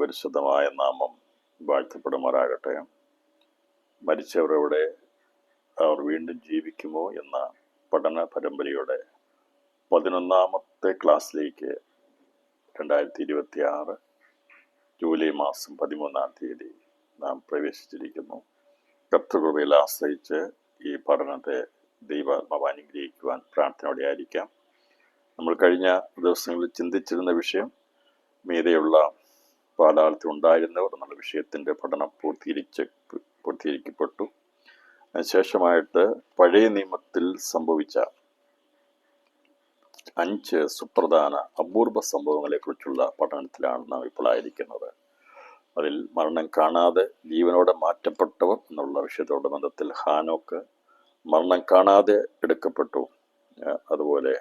അതിപരിശുദ്ധമായ നാമം വാഴ്ത്തപ്പെടുമാറാകട്ടെ. മരിച്ചവരവിടെ അവർ വീണ്ടും ജീവിക്കുമോ എന്ന പഠന പരമ്പരയുടെ 11ാമത്തെ ക്ലാസ്സിലേക്ക് 2026 ജൂലൈ മാസം 13-ാം തീയതി നാം പ്രവേശിച്ചിരിക്കുന്നു. കർത്തൃകൃപയിൽ ആശ്രയിച്ച് ഈ പഠനത്തെ ദൈവാത്മാവ് അനുഗ്രഹിക്കുവാൻ പ്രാർത്ഥനയോടെ ആയിരിക്കാം. നമ്മൾ കഴിഞ്ഞ ദിവസങ്ങളിൽ ചിന്തിച്ചിരുന്ന വിഷയം മീതെയുള്ള പാതാളത്തിൽ ഉണ്ടായിരുന്നവർ എന്നുള്ള വിഷയത്തിൻ്റെ പഠനം പൂർത്തീകരിക്കപ്പെട്ടു. അതിനുശേഷമായിട്ട് പഴയ നിയമത്തിൽ സംഭവിച്ച 5 സുപ്രധാന അപൂർവ സംഭവങ്ങളെക്കുറിച്ചുള്ള പഠനത്തിലാണ് നാം ഇപ്പോൾ ആയിരിക്കുന്നത്. അതിൽ മരണം കാണാതെ ജീവനോടെ മാറ്റപ്പെട്ടവർ എന്നുള്ള വിഷയത്തോട് ബന്ധത്തിൽ ഹാനോക്ക് മരണം കാണാതെ എടുക്കപ്പെട്ടു. അതുപോലെ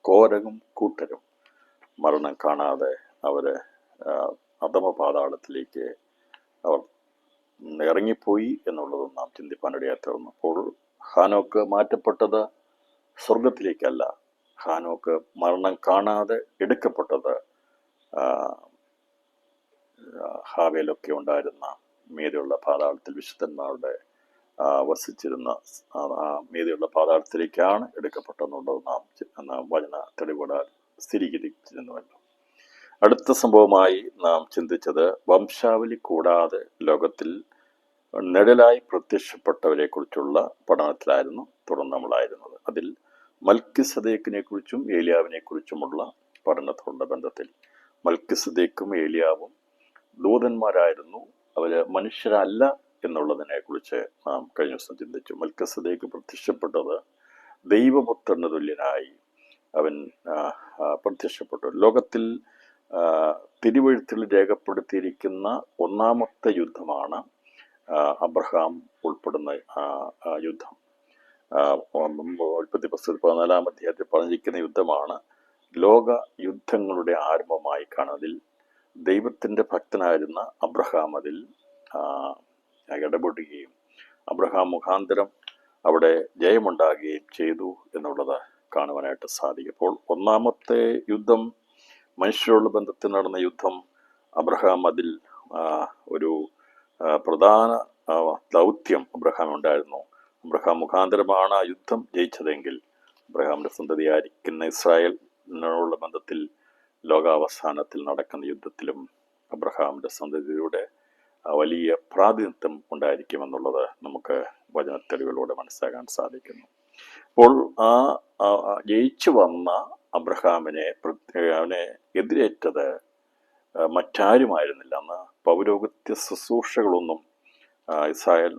കോരകും കൂട്ടരും മരണം കാണാതെ അവര് അധമ പാതാളത്തിലേക്ക് അവർ ഇറങ്ങിപ്പോയി എന്നുള്ളതും നാം ചിന്തിപ്പാനിടയായി തീർന്നു. അപ്പോൾ ഹാനോക്ക് മാറ്റപ്പെട്ടത് സ്വർഗത്തിലേക്കല്ല, ഹാനോക്ക് മരണം കാണാതെ എടുക്കപ്പെട്ടത് ഹാവേലൊക്കെ ഉണ്ടായിരുന്ന മീതെയുള്ള പാതാളത്തിൽ വിശുദ്ധന്മാരുടെ വസിച്ചിരുന്ന മീതെയുള്ള പാതാളത്തിലേക്കാണ് എടുക്കപ്പെട്ടെന്നുള്ളത് നാം വചന തെളിവുകളാൽ സ്ഥിരീകരിച്ചിരുന്നുവല്ലോ. അടുത്ത സംഭവമായി നാം ചിന്തിച്ചത് വംശാവലി കൂടാതെ ലോകത്തിൽ നിഴലായി പ്രത്യക്ഷപ്പെട്ടവരെ കുറിച്ചുള്ള പഠനത്തിലായിരുന്നു തുടർന്ന് നമ്മളായിരുന്നത്. അതിൽ മൽക്കിസദേക്കിനെ കുറിച്ചും ഏലിയാവിനെ കുറിച്ചുമുള്ള പഠനത്തോടുള്ള ബന്ധത്തിൽ മൽക്കിസദേക്കും ഏലിയാവും ദൂതന്മാരായിരുന്നു, അവര് മനുഷ്യരല്ല എന്നുള്ളതിനെ കുറിച്ച് നാം കഴിഞ്ഞ ദിവസം ചിന്തിച്ചു. മൽക്കിസദേക്ക് പ്രത്യക്ഷപ്പെട്ടത് ദൈവപുത്രന് തുല്യനായി അവൻ പ്രത്യക്ഷപ്പെട്ടു. ലോകത്തിൽ തിരുവെഴുത്തിൽ രേഖപ്പെടുത്തിയിരിക്കുന്ന 1ാമത്തെ യുദ്ധമാണ് അബ്രഹാം ഉൾപ്പെടുന്ന യുദ്ധം. ഉൽപ്പത്തി പുസ്തകത്തിൽ 14-ാം അധ്യായത്തിൽ പറഞ്ഞിരിക്കുന്ന യുദ്ധമാണ് ലോക യുദ്ധങ്ങളുടെ ആരംഭമായി കാണുന്നതിൽ ദൈവത്തിൻ്റെ ഭക്തനായിരുന്ന അബ്രഹാം അതിൽ ഇടപെടുകയും അബ്രഹാം മുഖാന്തരം അവിടെ ജയമുണ്ടാകുകയും ചെയ്തു എന്നുള്ളത് കാണുവാനായിട്ട് സാധിക്കും. അപ്പോൾ 1ാമത്തെ യുദ്ധം മനുഷ്യരോടുള്ള ബന്ധത്തിൽ നടന്ന യുദ്ധം, അബ്രഹാം അതിൽ ഒരു പ്രധാന ദൗത്യം അബ്രഹാം ഉണ്ടായിരുന്നു. അബ്രഹാം മുഖാന്തരമാണ് ആ യുദ്ധം ജയിച്ചതെങ്കിൽ അബ്രഹാമിൻ്റെ സന്തതിയായിരിക്കുന്ന ഇസ്രായേലിനോടുള്ള ബന്ധത്തിൽ ലോകാവസാനത്തിൽ നടക്കുന്ന യുദ്ധത്തിലും അബ്രഹാമിൻ്റെ സന്തതിയുടെ വലിയ പ്രാതിനിധ്യം ഉണ്ടായിരിക്കുമെന്നുള്ളത് നമുക്ക് വചനത്തെളിവിലൂടെ മനസ്സിലാക്കാൻ സാധിക്കുന്നു. അപ്പോൾ ആ ജയിച്ചു വന്ന അബ്രഹാമിനെ എതിരേറ്റത് മറ്റാരുമായിരുന്നില്ല. അന്ന് പൗരോഹിത്യ ശുശ്രൂഷകളൊന്നും ഇസ്രായേൽ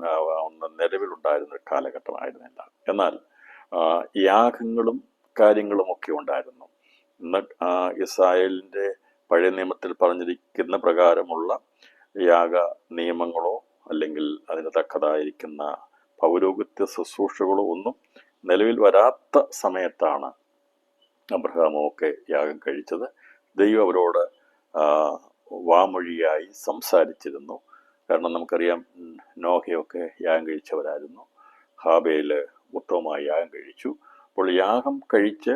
നിലവിലുണ്ടായിരുന്ന ഒരു കാലഘട്ടമായിരുന്നില്ല. എന്നാൽ യാഗങ്ങളും കാര്യങ്ങളും ഒക്കെ ഉണ്ടായിരുന്നു. ഇന്ന് ഇസ്രായേലിൻ്റെ പഴയ നിയമത്തിൽ പറഞ്ഞിരിക്കുന്ന പ്രകാരമുള്ള യാഗ നിയമങ്ങളോ അല്ലെങ്കിൽ അതിന് തക്കതായിരിക്കുന്ന പൗരോഹിത്യ ശുശ്രൂഷകളോ ഒന്നും നിലവിൽ വരാത്ത സമയത്താണ് അബ്രഹാമൊക്കെ യാഗം കഴിച്ചത്. ദൈവം അവരോട് വാമൊഴിയായി സംസാരിച്ചിരുന്നു. കാരണം നമുക്കറിയാം, നോഹയൊക്കെ യാഗം കഴിച്ചവരായിരുന്നു, ഹാബേല് ഉത്തമമായി യാഗം കഴിച്ചു. അപ്പോൾ യാഗം കഴിച്ച്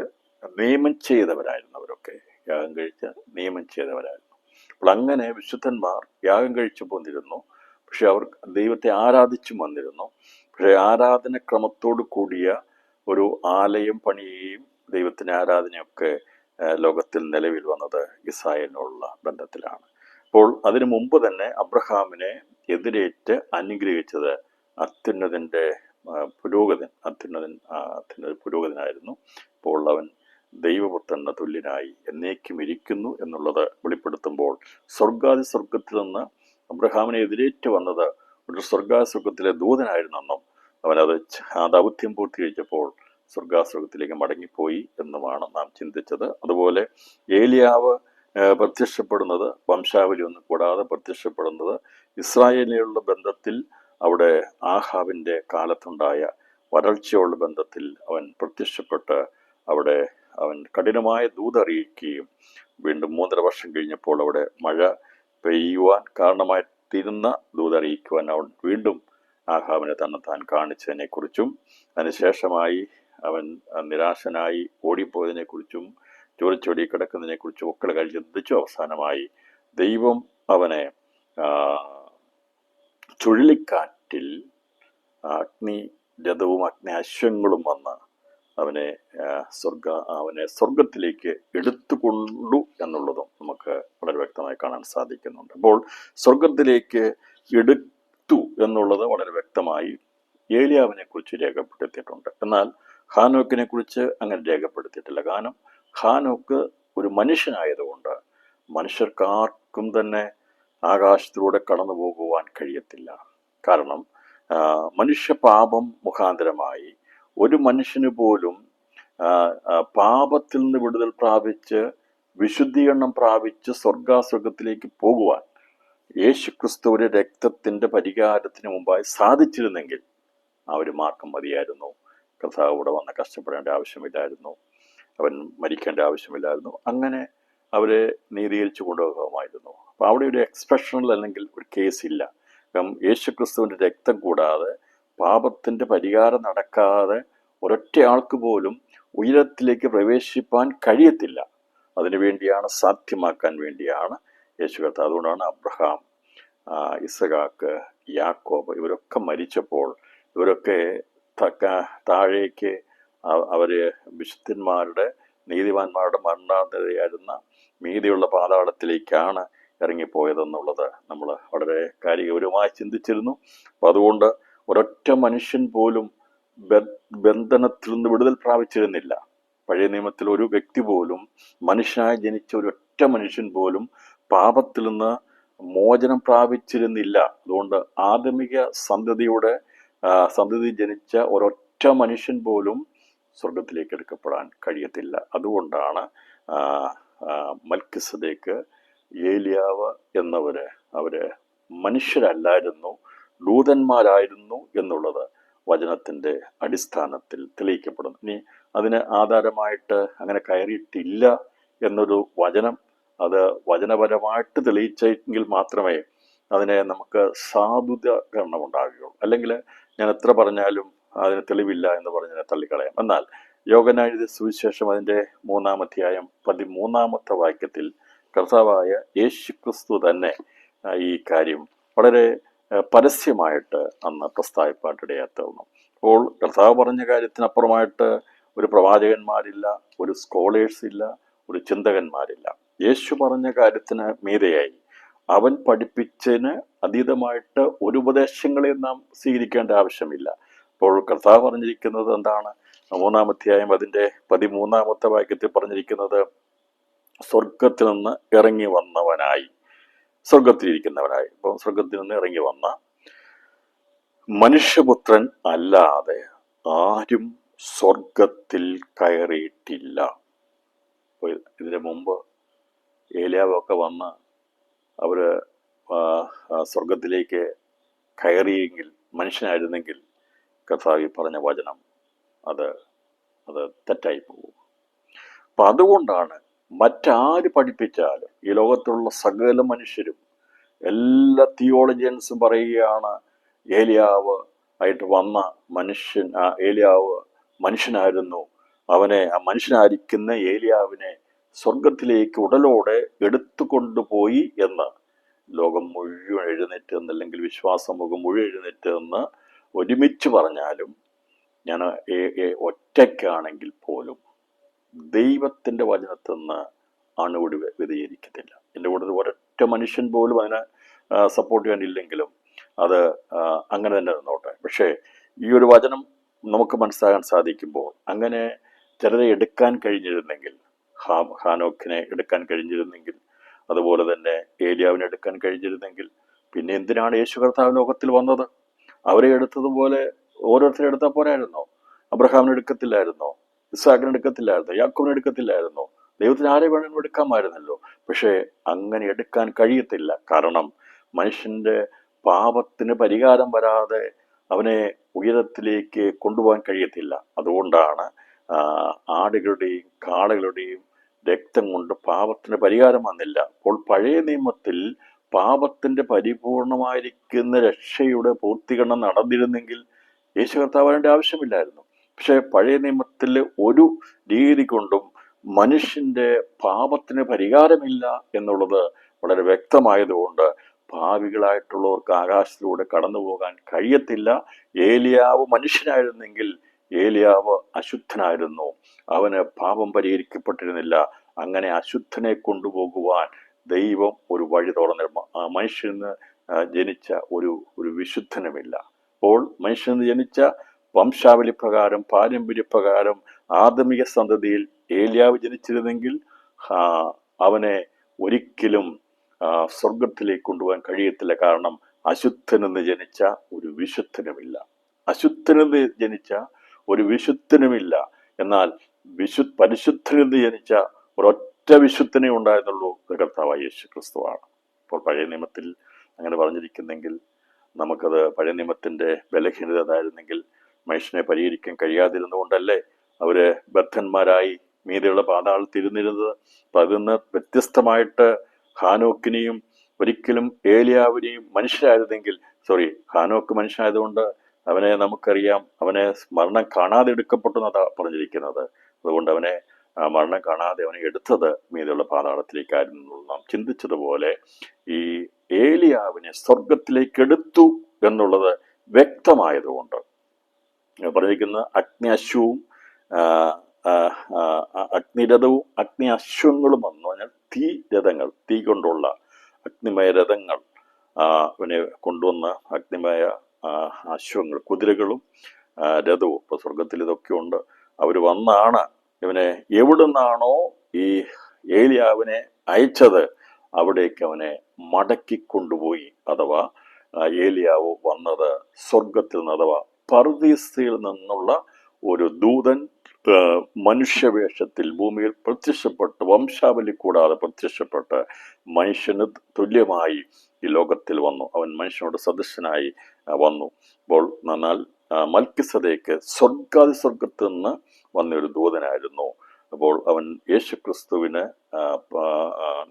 നിയമം ചെയ്തവരായിരുന്നു അവരൊക്കെ, യാഗം കഴിച്ച് നിയമം ചെയ്തവരായിരുന്നു. അപ്പോൾ അങ്ങനെ വിശുദ്ധന്മാർ യാഗം കഴിച്ചു പോന്നിരുന്നു. പക്ഷെ അവർ ദൈവത്തെ ആരാധിച്ചു വന്നിരുന്നു. പക്ഷേ ആരാധനക്രമത്തോടു കൂടിയ ഒരു ആലയം പണിയുകയും ദൈവത്തിൻ്റെ ആരാധനയൊക്കെ ലോകത്തിൽ നിലവിൽ വന്നത് ഇസ്രായേലിനോടുള്ള ബന്ധത്തിലാണ്. അപ്പോൾ അതിനു മുമ്പ് തന്നെ അബ്രഹാമിനെ എതിരേറ്റ് അനുഗ്രഹിച്ചത് അത്യുന്നതൻ്റെ പുരോഹിതനായിരുന്നു. അപ്പോൾ അവൻ ദൈവപുത്രന് തുല്യനായി എന്നേക്കും ഇരിക്കുന്നു എന്നുള്ളത് വെളിപ്പെടുത്തുമ്പോൾ സ്വർഗത്തിൽ നിന്ന് അബ്രഹാമിനെ എതിരേറ്റ് വന്നത് ഒരു സ്വർഗത്തിലെ ദൂതനായിരുന്നെന്നും അവനത് ആ ദൗത്യം പൂർത്തീകരിച്ചപ്പോൾ സ്വർഗത്തിലേക്ക് മടങ്ങിപ്പോയി എന്നുമാണ് നാം ചിന്തിച്ചത്. അതുപോലെ ഏലിയാവ് പ്രത്യക്ഷപ്പെടുന്നത് വംശാവലി ഒന്നും കൂടാതെ പ്രത്യക്ഷപ്പെടുന്നത് ഇസ്രായേലിനുള്ള ബന്ധത്തിൽ അവിടെ ആഹാബിൻ്റെ കാലത്തുണ്ടായ വരൾച്ചയുള്ള ബന്ധത്തിൽ അവൻ പ്രത്യക്ഷപ്പെട്ട് അവിടെ അവൻ കഠിനമായ ദൂതറിയിക്കുകയും വീണ്ടും 3.5 വർഷം കഴിഞ്ഞപ്പോൾ അവിടെ മഴ പെയ്യുവാൻ കാരണമായി തീരുന്ന ദൂതറിയിക്കുവാൻ അവൻ വീണ്ടും ആഹാബിനെ താൻ കാണിച്ചതിനെ കുറിച്ചും അതിനുശേഷമായി അവൻ നിരാശനായി ഓടിപ്പോയതിനെ കുറിച്ചും ചോദിച്ചോടി കിടക്കുന്നതിനെ കുറിച്ചും ഒക്കെ ചിന്തിച്ചു. അവസാനമായി ദൈവം അവനെ ചുഴലിക്കാറ്റിൽ അഗ്നി രഥവും അഗ്നി അശ്വങ്ങളും വന്ന് അവനെ സ്വർഗത്തിലേക്ക് എടുത്തുകൊണ്ടു എന്നുള്ളതും നമുക്ക് വളരെ വ്യക്തമായി കാണാൻ സാധിക്കുന്നുണ്ട്. അപ്പോൾ സ്വർഗത്തിലേക്ക് എടുത്തു എന്നുള്ളത് വളരെ വ്യക്തമായി ഏലിയാവിനെ കുറിച്ച് രേഖപ്പെടുത്തിയിട്ടുണ്ട്. എന്നാൽ ഹാനോക്കിനെ കുറിച്ച് അങ്ങനെ രേഖപ്പെടുത്തിയിട്ടില്ല. കാരണം ഹാനോക്ക് ഒരു മനുഷ്യനായതുകൊണ്ട് മനുഷ്യർക്കാർക്കും തന്നെ ആകാശത്തിലൂടെ കടന്നു പോകുവാൻ കഴിയത്തില്ല. കാരണം മനുഷ്യപാപം മുഖാന്തരമായി ഒരു മനുഷ്യന് പോലും പാപത്തിൽ നിന്ന് വിടുതൽ പ്രാപിച്ച് വിശുദ്ധീകരണം പ്രാപിച്ച് സ്വർഗാസ്വർഗത്തിലേക്ക് പോകുവാൻ യേശുക്രിസ്തുവിന്റെ രക്തത്തിന്റെ പരിഹാരത്തിന് മുമ്പായി സാധിച്ചിരുന്നെങ്കിൽ ആ ഒരു മാർഗം മതിയായിരുന്നു. കർത്താവ് ഇവിടെ വന്ന് കഷ്ടപ്പെടേണ്ട ആവശ്യമില്ലായിരുന്നു, അവൻ മരിക്കേണ്ട ആവശ്യമില്ലായിരുന്നു, അങ്ങനെ അവരെ നീതീകരിച്ചു കൊണ്ടുപോകാമായിരുന്നു. അപ്പോൾ അവിടെ ഒരു എക്സ്പ്രഷണൽ അല്ലെങ്കിൽ ഒരു കേസില്ല. കാരണം യേശുക്രിസ്തുവിന്റെ രക്തം കൂടാതെ പാപത്തിന്റെ പരിഹാരം നടക്കാതെ ഒരൊറ്റ ആൾക്ക് പോലും ഉയരത്തിലേക്ക് പ്രവേശിപ്പാൻ കഴിയത്തില്ല. അതിനുവേണ്ടിയാണ്, സാധ്യമാക്കാൻ വേണ്ടിയാണ് യേശു കർത്താവ്. അതുകൊണ്ടാണ് അബ്രഹാം, ഇസഹാക്ക്, യാക്കോബ് ഇവരൊക്കെ മരിച്ചപ്പോൾ ഇവരൊക്കെ താഴേക്ക് അവര് വിശുദ്ധന്മാരുടെ നീതിമാന്മാരുടെ മരണാന്തരയായിരുന്ന മീതിയുള്ള പാതാളത്തിലേക്കാണ് ഇറങ്ങിപ്പോയതെന്നുള്ളത് നമ്മൾ വളരെ കാര്യഗൗരവമായി ചിന്തിച്ചിരുന്നു. അപ്പം അതുകൊണ്ട് ഒരൊറ്റ മനുഷ്യൻ പോലും ബന്ധനത്തിൽ നിന്ന് വിടുതൽ പ്രാപിച്ചിരുന്നില്ല. പഴയ നിയമത്തിൽ ഒരു വ്യക്തി പോലും, മനുഷ്യനായി ജനിച്ച ഒരൊറ്റ മനുഷ്യൻ പോലും പാപത്തിൽ നിന്ന് മോചനം പ്രാപിച്ചിരുന്നില്ല. അതുകൊണ്ട് ആദമിക സന്തതി ജനിച്ച ഒരൊറ്റ മനുഷ്യൻ പോലും സ്വർഗത്തിലേക്ക് എടുക്കപ്പെടാൻ കഴിയത്തില്ല. അതുകൊണ്ടാണ് മൽക്കിസദേക്ക്, ഏലിയാവ് അവര് മനുഷ്യരല്ലായിരുന്നു, ദൂതന്മാരായിരുന്നു എന്നുള്ളത് വചനത്തിന്റെ അടിസ്ഥാനത്തിൽ തെളിയിക്കപ്പെടുന്നു. ഇനി അതിന് ആധാരമായിട്ട് അങ്ങനെ കയറിയിട്ടില്ല എന്നൊരു വചനം അത് വചനപരമായിട്ട് തെളിയിച്ചെങ്കിൽ മാത്രമേ അതിനെ നമുക്ക് സാധുതകരണം ഉണ്ടാകുകയുള്ളൂ. അല്ലെങ്കിൽ ഞാൻ എത്ര പറഞ്ഞാലും അതിന് തെളിവില്ല എന്ന് പറഞ്ഞതിനെ തള്ളിക്കളയാം. എന്നാൽ യോഹന്നാൻ എഴുതിയ സുവിശേഷം അതിൻ്റെ 3-ാം അധ്യായം 13-ാമത്തെ വാക്യത്തിൽ കർത്താവായ യേശുക്രിസ്തു തന്നെ ഈ കാര്യം വളരെ പരസ്യമായിട്ട് അന്ന് പ്രസ്താവിപ്പാനിടയായിത്തീർന്നു. അപ്പോൾ കർത്താവ് പറഞ്ഞ കാര്യത്തിനപ്പുറമായിട്ട് ഒരു പ്രവാചകന്മാരില്ല, ഒരു സ്കോളേഴ്സ് ഇല്ല, ഒരു ചിന്തകന്മാരില്ല. യേശു പറഞ്ഞ കാര്യത്തിന് മീതെയായി അവൻ പഠിപ്പിച്ചതിന് അതീതമായിട്ട് ഒരു ഉപദേശങ്ങളെ നാം സ്വീകരിക്കേണ്ട ആവശ്യമില്ല. അപ്പോൾ കർത്താവ് പറഞ്ഞിരിക്കുന്നത് എന്താണ്? 3-ാം അധ്യായം അതിൻ്റെ 13-ാമത്തെ വാക്യത്തിൽ പറഞ്ഞിരിക്കുന്നത്, സ്വർഗത്തിൽ നിന്ന് ഇറങ്ങി വന്നവനായി, സ്വർഗത്തിലിരിക്കുന്നവനായി. അപ്പോൾ സ്വർഗത്തിൽ നിന്ന് ഇറങ്ങി വന്ന മനുഷ്യപുത്രൻ അല്ലാതെ ആരും സ്വർഗത്തിൽ കയറിയിട്ടില്ല. അപ്പോൾ ഇതിനു മുമ്പ് ഏലിയാവൊക്കെ വന്ന് അവര് സ്വർഗത്തിലേക്ക് കയറിയെങ്കിൽ, മനുഷ്യനായിരുന്നെങ്കിൽ കർത്താവ് പറഞ്ഞ വചനം അത് തെറ്റായി പോകും. അപ്പം അതുകൊണ്ടാണ് മറ്റാര് പഠിപ്പിച്ചാലും, ഈ ലോകത്തുള്ള സകല മനുഷ്യരും, എല്ലാ തിയോളജിയൻസും പറയുകയാണ് ഏലിയാവ് ആയിട്ട് വന്ന മനുഷ്യൻ, ഏലിയാവ് മനുഷ്യനായിരുന്നു, അവനെ, ആ മനുഷ്യനായിരിക്കുന്ന ഏലിയാവിനെ സ്വർഗത്തിലേക്ക് ഉടലോടെ എടുത്തു കൊണ്ടുപോയി എന്ന് ലോകം മുഴുവൻ എഴുന്നേറ്റ് എന്നല്ലെങ്കിൽ വിശ്വാസമുഖം മുഴുവൻ എഴുന്നേറ്റ് എന്ന് ഒരുമിച്ച് പറഞ്ഞാലും, ഞാൻ ഒറ്റയ്ക്കാണെങ്കിൽ പോലും ദൈവത്തിൻ്റെ വചനത്തിൽ നിന്ന് അണുവിട് വ്യതിചരിക്കത്തില്ല. എൻ്റെ കൂടെ ഒരൊറ്റ മനുഷ്യൻ പോലും അതിനെ സപ്പോർട്ട് ചെയ്യാനില്ലെങ്കിലും അത് അങ്ങനെ തന്നെ നിന്നോട്ടെ. പക്ഷേ ഈ ഒരു വചനം നമുക്ക് മനസ്സിലാക്കാൻ സാധിക്കുമ്പോൾ, അങ്ങനെ ചിലരെ എടുക്കാൻ കഴിഞ്ഞിരുന്നെങ്കിൽ, ഹാനോക്കിനെ എടുക്കാൻ കഴിഞ്ഞിരുന്നെങ്കിൽ, അതുപോലെ തന്നെ ഏലിയാവിനെ എടുക്കാൻ കഴിഞ്ഞിരുന്നെങ്കിൽ, പിന്നെ എന്തിനാണ് യേശു കർത്താവ് ലോകത്തിൽ വന്നത്? അവരെ എടുത്തതുപോലെ ഓരോരുത്തരെ എടുത്താൽ പോരായിരുന്നോ? അബ്രഹാമിനെ എടുക്കത്തില്ലായിരുന്നോ? ഇസ്ഹാക്കിനെ എടുക്കത്തില്ലായിരുന്നോ? യാക്കോബിനെ എടുക്കത്തില്ലായിരുന്നോ? ദൈവത്തിന് ആരെ വേണമെങ്കിലും എടുക്കാമായിരുന്നല്ലോ. പക്ഷേ അങ്ങനെ എടുക്കാൻ കഴിയത്തില്ല. കാരണം മനുഷ്യന്റെ പാപത്തിന് പരിഹാരം വരാതെ അവനെ ഉയരത്തിലേക്ക് കൊണ്ടുപോകാൻ കഴിയത്തില്ല. അതുകൊണ്ടാണ് ആടുകളുടെയും കാളകളുടെയും രക്തം കൊണ്ട് പാപത്തിന് പരിഹാരം വന്നില്ല. അപ്പോൾ പഴയ നിയമത്തിൽ പാപത്തിന്റെ പരിപൂർണമായിരിക്കുന്ന രക്ഷയുടെ പൂർത്തീകരണം നടന്നിരുന്നെങ്കിൽ യേശു കർത്താവ് വരേണ്ട ആവശ്യമില്ലായിരുന്നു. പക്ഷെ പഴയ നിയമത്തിൽ ഒരു രീതി കൊണ്ടും മനുഷ്യന്റെ പാപത്തിന് പരിഹാരമില്ല എന്നുള്ളത് വളരെ വ്യക്തമായതുകൊണ്ട് പാപികളായിട്ടുള്ളവർക്ക് ആകാശത്തിലൂടെ കടന്നു പോകാൻ കഴിയത്തില്ല. ഏലിയാവ് മനുഷ്യനായിരുന്നെങ്കിൽ ഏലിയാവ് അശുദ്ധനായിരുന്നു, അവന് പാപം പരിഹരിക്കപ്പെട്ടിരുന്നില്ല. അങ്ങനെ അശുദ്ധനെ കൊണ്ടുപോകുവാൻ ദൈവം ഒരു വഴി തുറന്നിരുന്നു. മനുഷ്യന് ജനിച്ച ഒരു വിശുദ്ധനുമില്ല. അപ്പോൾ മനുഷ്യന് ജനിച്ച വംശാവലി പ്രകാരം, പാരമ്പര്യപ്രകാരം, ആദമിക സന്തതിയിൽ ഏലിയാവ് ജനിച്ചിരുന്നെങ്കിൽ അവനെ ഒരിക്കലും സ്വർഗത്തിലേക്ക് കൊണ്ടുപോകാൻ കഴിയത്തില്ല. കാരണം അശുദ്ധനെന്ന് ജനിച്ച ഒരു വിശുദ്ധനുമില്ല. അശുദ്ധനെന്ന് ജനിച്ച ഒരു വിശുദ്ധനുമില്ല. എന്നാൽ പരിശുദ്ധനെന്ന് ജനിച്ച ഒരൊറ്റ വിശുദ്ധനെ ഉണ്ടായിരുന്നുള്ളൂ, കർത്താവായ യേശു ക്രിസ്തുവാണ്. അപ്പോൾ പഴയ നിയമത്തിൽ അങ്ങനെ പറഞ്ഞിരിക്കുന്നെങ്കിൽ നമുക്കത് പഴയ നിയമത്തിന്റെ ബലഹീനത ആയിരുന്നെങ്കിൽ മനുഷ്യനെ പരിഹരിക്കാൻ കഴിയാതിരുന്നുകൊണ്ടല്ലേ അവര് ബദ്ധന്മാരായി മീതെയുള്ള പാതാളത്തിരുന്നിരുന്നത്. അപ്പം അതിൽ നിന്ന് വ്യത്യസ്തമായിട്ട് ഹാനോക്കിനെയും ഒരിക്കലും ഏലിയാവിനെയും മനുഷ്യരായിരുന്നെങ്കിൽ, ഹാനോക്ക് മനുഷ്യനായതുകൊണ്ട് അവനെ നമുക്കറിയാം, അവനെ മരണം കാണാതെ എടുക്കപ്പെട്ടു എന്നതാ പറഞ്ഞിരിക്കുന്നത്. അതുകൊണ്ട് അവനെ മരണം കാണാതെ അവനെ എടുത്തത് മീതെയുള്ള പാതാളത്തിലേക്കായിരുന്നു. നാം ചിന്തിച്ചതുപോലെ ഈ ഏലിയാവിനെ സ്വർഗത്തിലേക്ക് എടുത്തു എന്നുള്ളത് വ്യക്തമായതുകൊണ്ട് പറഞ്ഞിരിക്കുന്ന അഗ്നിയശ്വവും അഗ്നിരഥവും അഗ്നി അശ്വങ്ങളും എന്ന് പറഞ്ഞാൽ തീ രഥങ്ങൾ, തീ കൊണ്ടുള്ള അഗ്നിമയ രഥങ്ങൾ അവനെ കൊണ്ടുവന്ന അഗ്നിമയ അശ്വങ്ങൾ, കുതിരകളും രഥവും. ഇപ്പൊ സ്വർഗത്തിൽ ഇതൊക്കെ ഉണ്ട്. അവർ വന്നാണ് ഇവനെ എവിടുന്നാണോ ഈ ഏലിയാവിനെ അയച്ചത് അവിടേക്ക് അവനെ മടക്കിക്കൊണ്ടുപോയി. അഥവാ ഏലിയാവ് വന്നത് സ്വർഗത്തിൽ നിന്ന്, അഥവാ പർദീസയിൽ നിന്നുള്ള ഒരു ദൂതൻ മനുഷ്യവേഷത്തിൽ ഭൂമിയിൽ പ്രത്യക്ഷപ്പെട്ട്, വംശാവലി കൂടാതെ പ്രത്യക്ഷപ്പെട്ട് മനുഷ്യന് തുല്യമായി ഈ ലോകത്തിൽ വന്നു. അവൻ മനുഷ്യനോട് സദൃശനായി വന്നു. അപ്പോൾ എന്നാൽ മൽക്കിസദേക്ക് സ്വർഗത്തിൽ നിന്ന് വന്നൊരു ദൂതനായിരുന്നു. അപ്പോൾ അവൻ യേശുക്രിസ്തുവിന്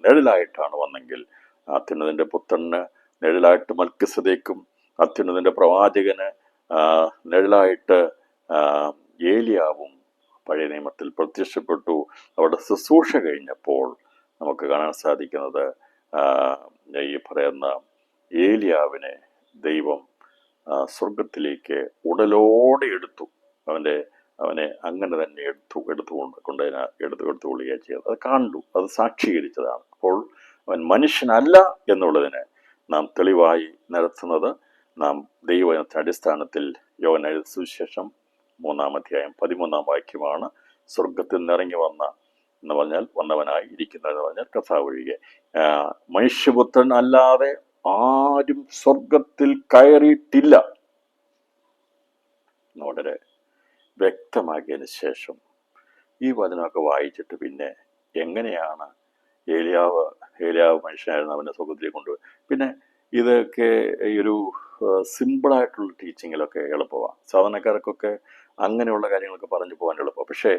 നിഴലായിട്ടാണ് വന്നെങ്കിൽ, അത്യുന്നതന്റെ പുത്രന് നിഴലായിട്ട് മൽക്കിസദേക്കും, അത്യുന്നതന്റെ പ്രവാചകന് നിഴലായിട്ട് ഏലിയാവും പഴയ നിയമത്തിൽ പ്രത്യക്ഷപ്പെട്ടു. അവിടെ ശുശ്രൂഷ കഴിഞ്ഞപ്പോൾ നമുക്ക് കാണാൻ സാധിക്കുന്നത് ഈ പറയുന്ന ഏലിയാവിനെ ദൈവം സ്വർഗത്തിലേക്ക് ഉടലോടെ എടുത്തു. അവനെ അങ്ങനെ തന്നെ എടുത്തുകൊള്ളുകയാണ് ചെയ്തത്. അത് കണ്ടു, അത് സാക്ഷീകരിച്ചതാണ്. അപ്പോൾ അവൻ മനുഷ്യനല്ല എന്നുള്ളതിന് നാം തെളിവായി നിരത്തുന്നത് നാം ദൈവവചനത്തിന്റെ അടിസ്ഥാനത്തിൽ യോഹന്നാൻ എഴുതിയ സുവിശേഷം 3-ാം അധ്യായം 13-ാം വാക്യമാണ്. സ്വർഗത്തിൽ നിന്നിറങ്ങി വന്നവനായി ഇരിക്കുന്നതെന്ന് പറഞ്ഞാൽ കർത്താവ് ഒഴികെ മനുഷ്യപുത്രൻ അല്ലാതെ ആരും സ്വർഗത്തിൽ കയറിയിട്ടില്ല. വളരെ വ്യക്തമാക്കിയതിന് ശേഷം ഈ വചനമൊക്കെ വായിച്ചിട്ട് പിന്നെ എങ്ങനെയാണ് ഏലിയാവ് മനുഷ്യനായിരുന്നു അവനെ സ്വർഗത്തിലേക്ക് കൊണ്ടുപോയി? പിന്നെ ഇതൊക്കെ ഈ ഒരു സിമ്പിളായിട്ടുള്ള ടീച്ചിങ്ങിലൊക്കെ എളുപ്പമാണ്. സാധാരണക്കാർക്കൊക്കെ അങ്ങനെയുള്ള കാര്യങ്ങളൊക്കെ പറഞ്ഞു പോകാൻ എളുപ്പമാണ്. പക്ഷേ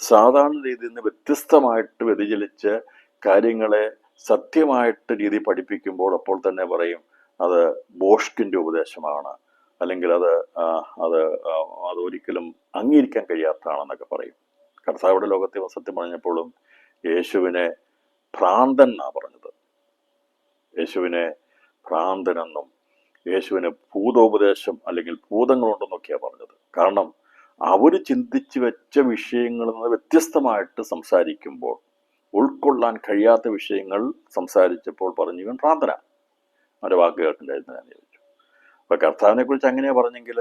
സാധാരണ രീതിയിൽ നിന്ന് വ്യത്യസ്തമായിട്ട് വ്യതിചലിച്ച് കാര്യങ്ങളെ സത്യമായിട്ട് രീതി പഠിപ്പിക്കുമ്പോൾ അപ്പോൾ തന്നെ പറയും അത് ബോഷ്കിന്റെ ഉപദേശമാണ്, അല്ലെങ്കിൽ അതൊരിക്കലും അംഗീകരിക്കാൻ കഴിയാത്തതാണെന്നൊക്കെ പറയും. കർത്താവിടെ ലോകത്തെ സത്യം പറഞ്ഞപ്പോഴും യേശുവിനെ ഭ്രാന്തൻ എന്നാണ് പറഞ്ഞത്. യേശുവിനെ ഭ്രാന്തനെന്നും യേശുവിന് ഭൂതോപദേശം അല്ലെങ്കിൽ ഭൂതങ്ങളുണ്ടെന്നൊക്കെയാണ് പറഞ്ഞത്. കാരണം അവർ ചിന്തിച്ചു വെച്ച വിഷയങ്ങളിൽ നിന്ന് വ്യത്യസ്തമായിട്ട് സംസാരിക്കുമ്പോൾ, ഉൾക്കൊള്ളാൻ കഴിയാത്ത വിഷയങ്ങൾ സംസാരിച്ചപ്പോൾ പറഞ്ഞു ഇവൻ ഭ്രാന്തനാണ്, അവൻ്റെ വാക്ക് കേൾക്കണ്ടായിരുന്നു ഞാൻ ചോദിച്ചു. അപ്പൊ കർത്താവിനെ കുറിച്ച് അങ്ങനെയാ പറഞ്ഞെങ്കിൽ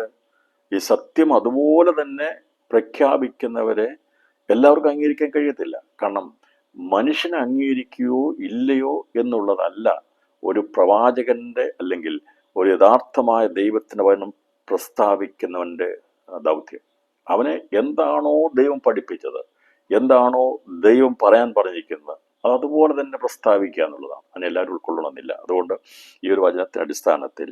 ഈ സത്യം അതുപോലെ തന്നെ പ്രഖ്യാപിക്കുന്നവരെ എല്ലാവർക്കും അംഗീകരിക്കാൻ കഴിയത്തില്ല. കാരണം മനുഷ്യനെ അംഗീകരിക്കുകയോ ഇല്ലയോ എന്നുള്ളതല്ല ഒരു പ്രവാചകന്റെ അല്ലെങ്കിൽ ഒരു യഥാർത്ഥമായ ദൈവത്തിന്റെ വചനം പ്രസ്താവിക്കുന്നവന്റെ ദൗത്യം. അവനെ എന്താണോ ദൈവം പഠിപ്പിച്ചത്, എന്താണോ ദൈവം പറയാൻ പറഞ്ഞിരിക്കുന്നത്, അതുപോലെ തന്നെ പ്രസ്താവിക്കുക എന്നുള്ളതാണ്. അതിനെ എല്ലാവരും ഉൾക്കൊള്ളണമെന്നില്ല. അതുകൊണ്ട് ഈ ഒരു വചനത്തിന്റെ അടിസ്ഥാനത്തിൽ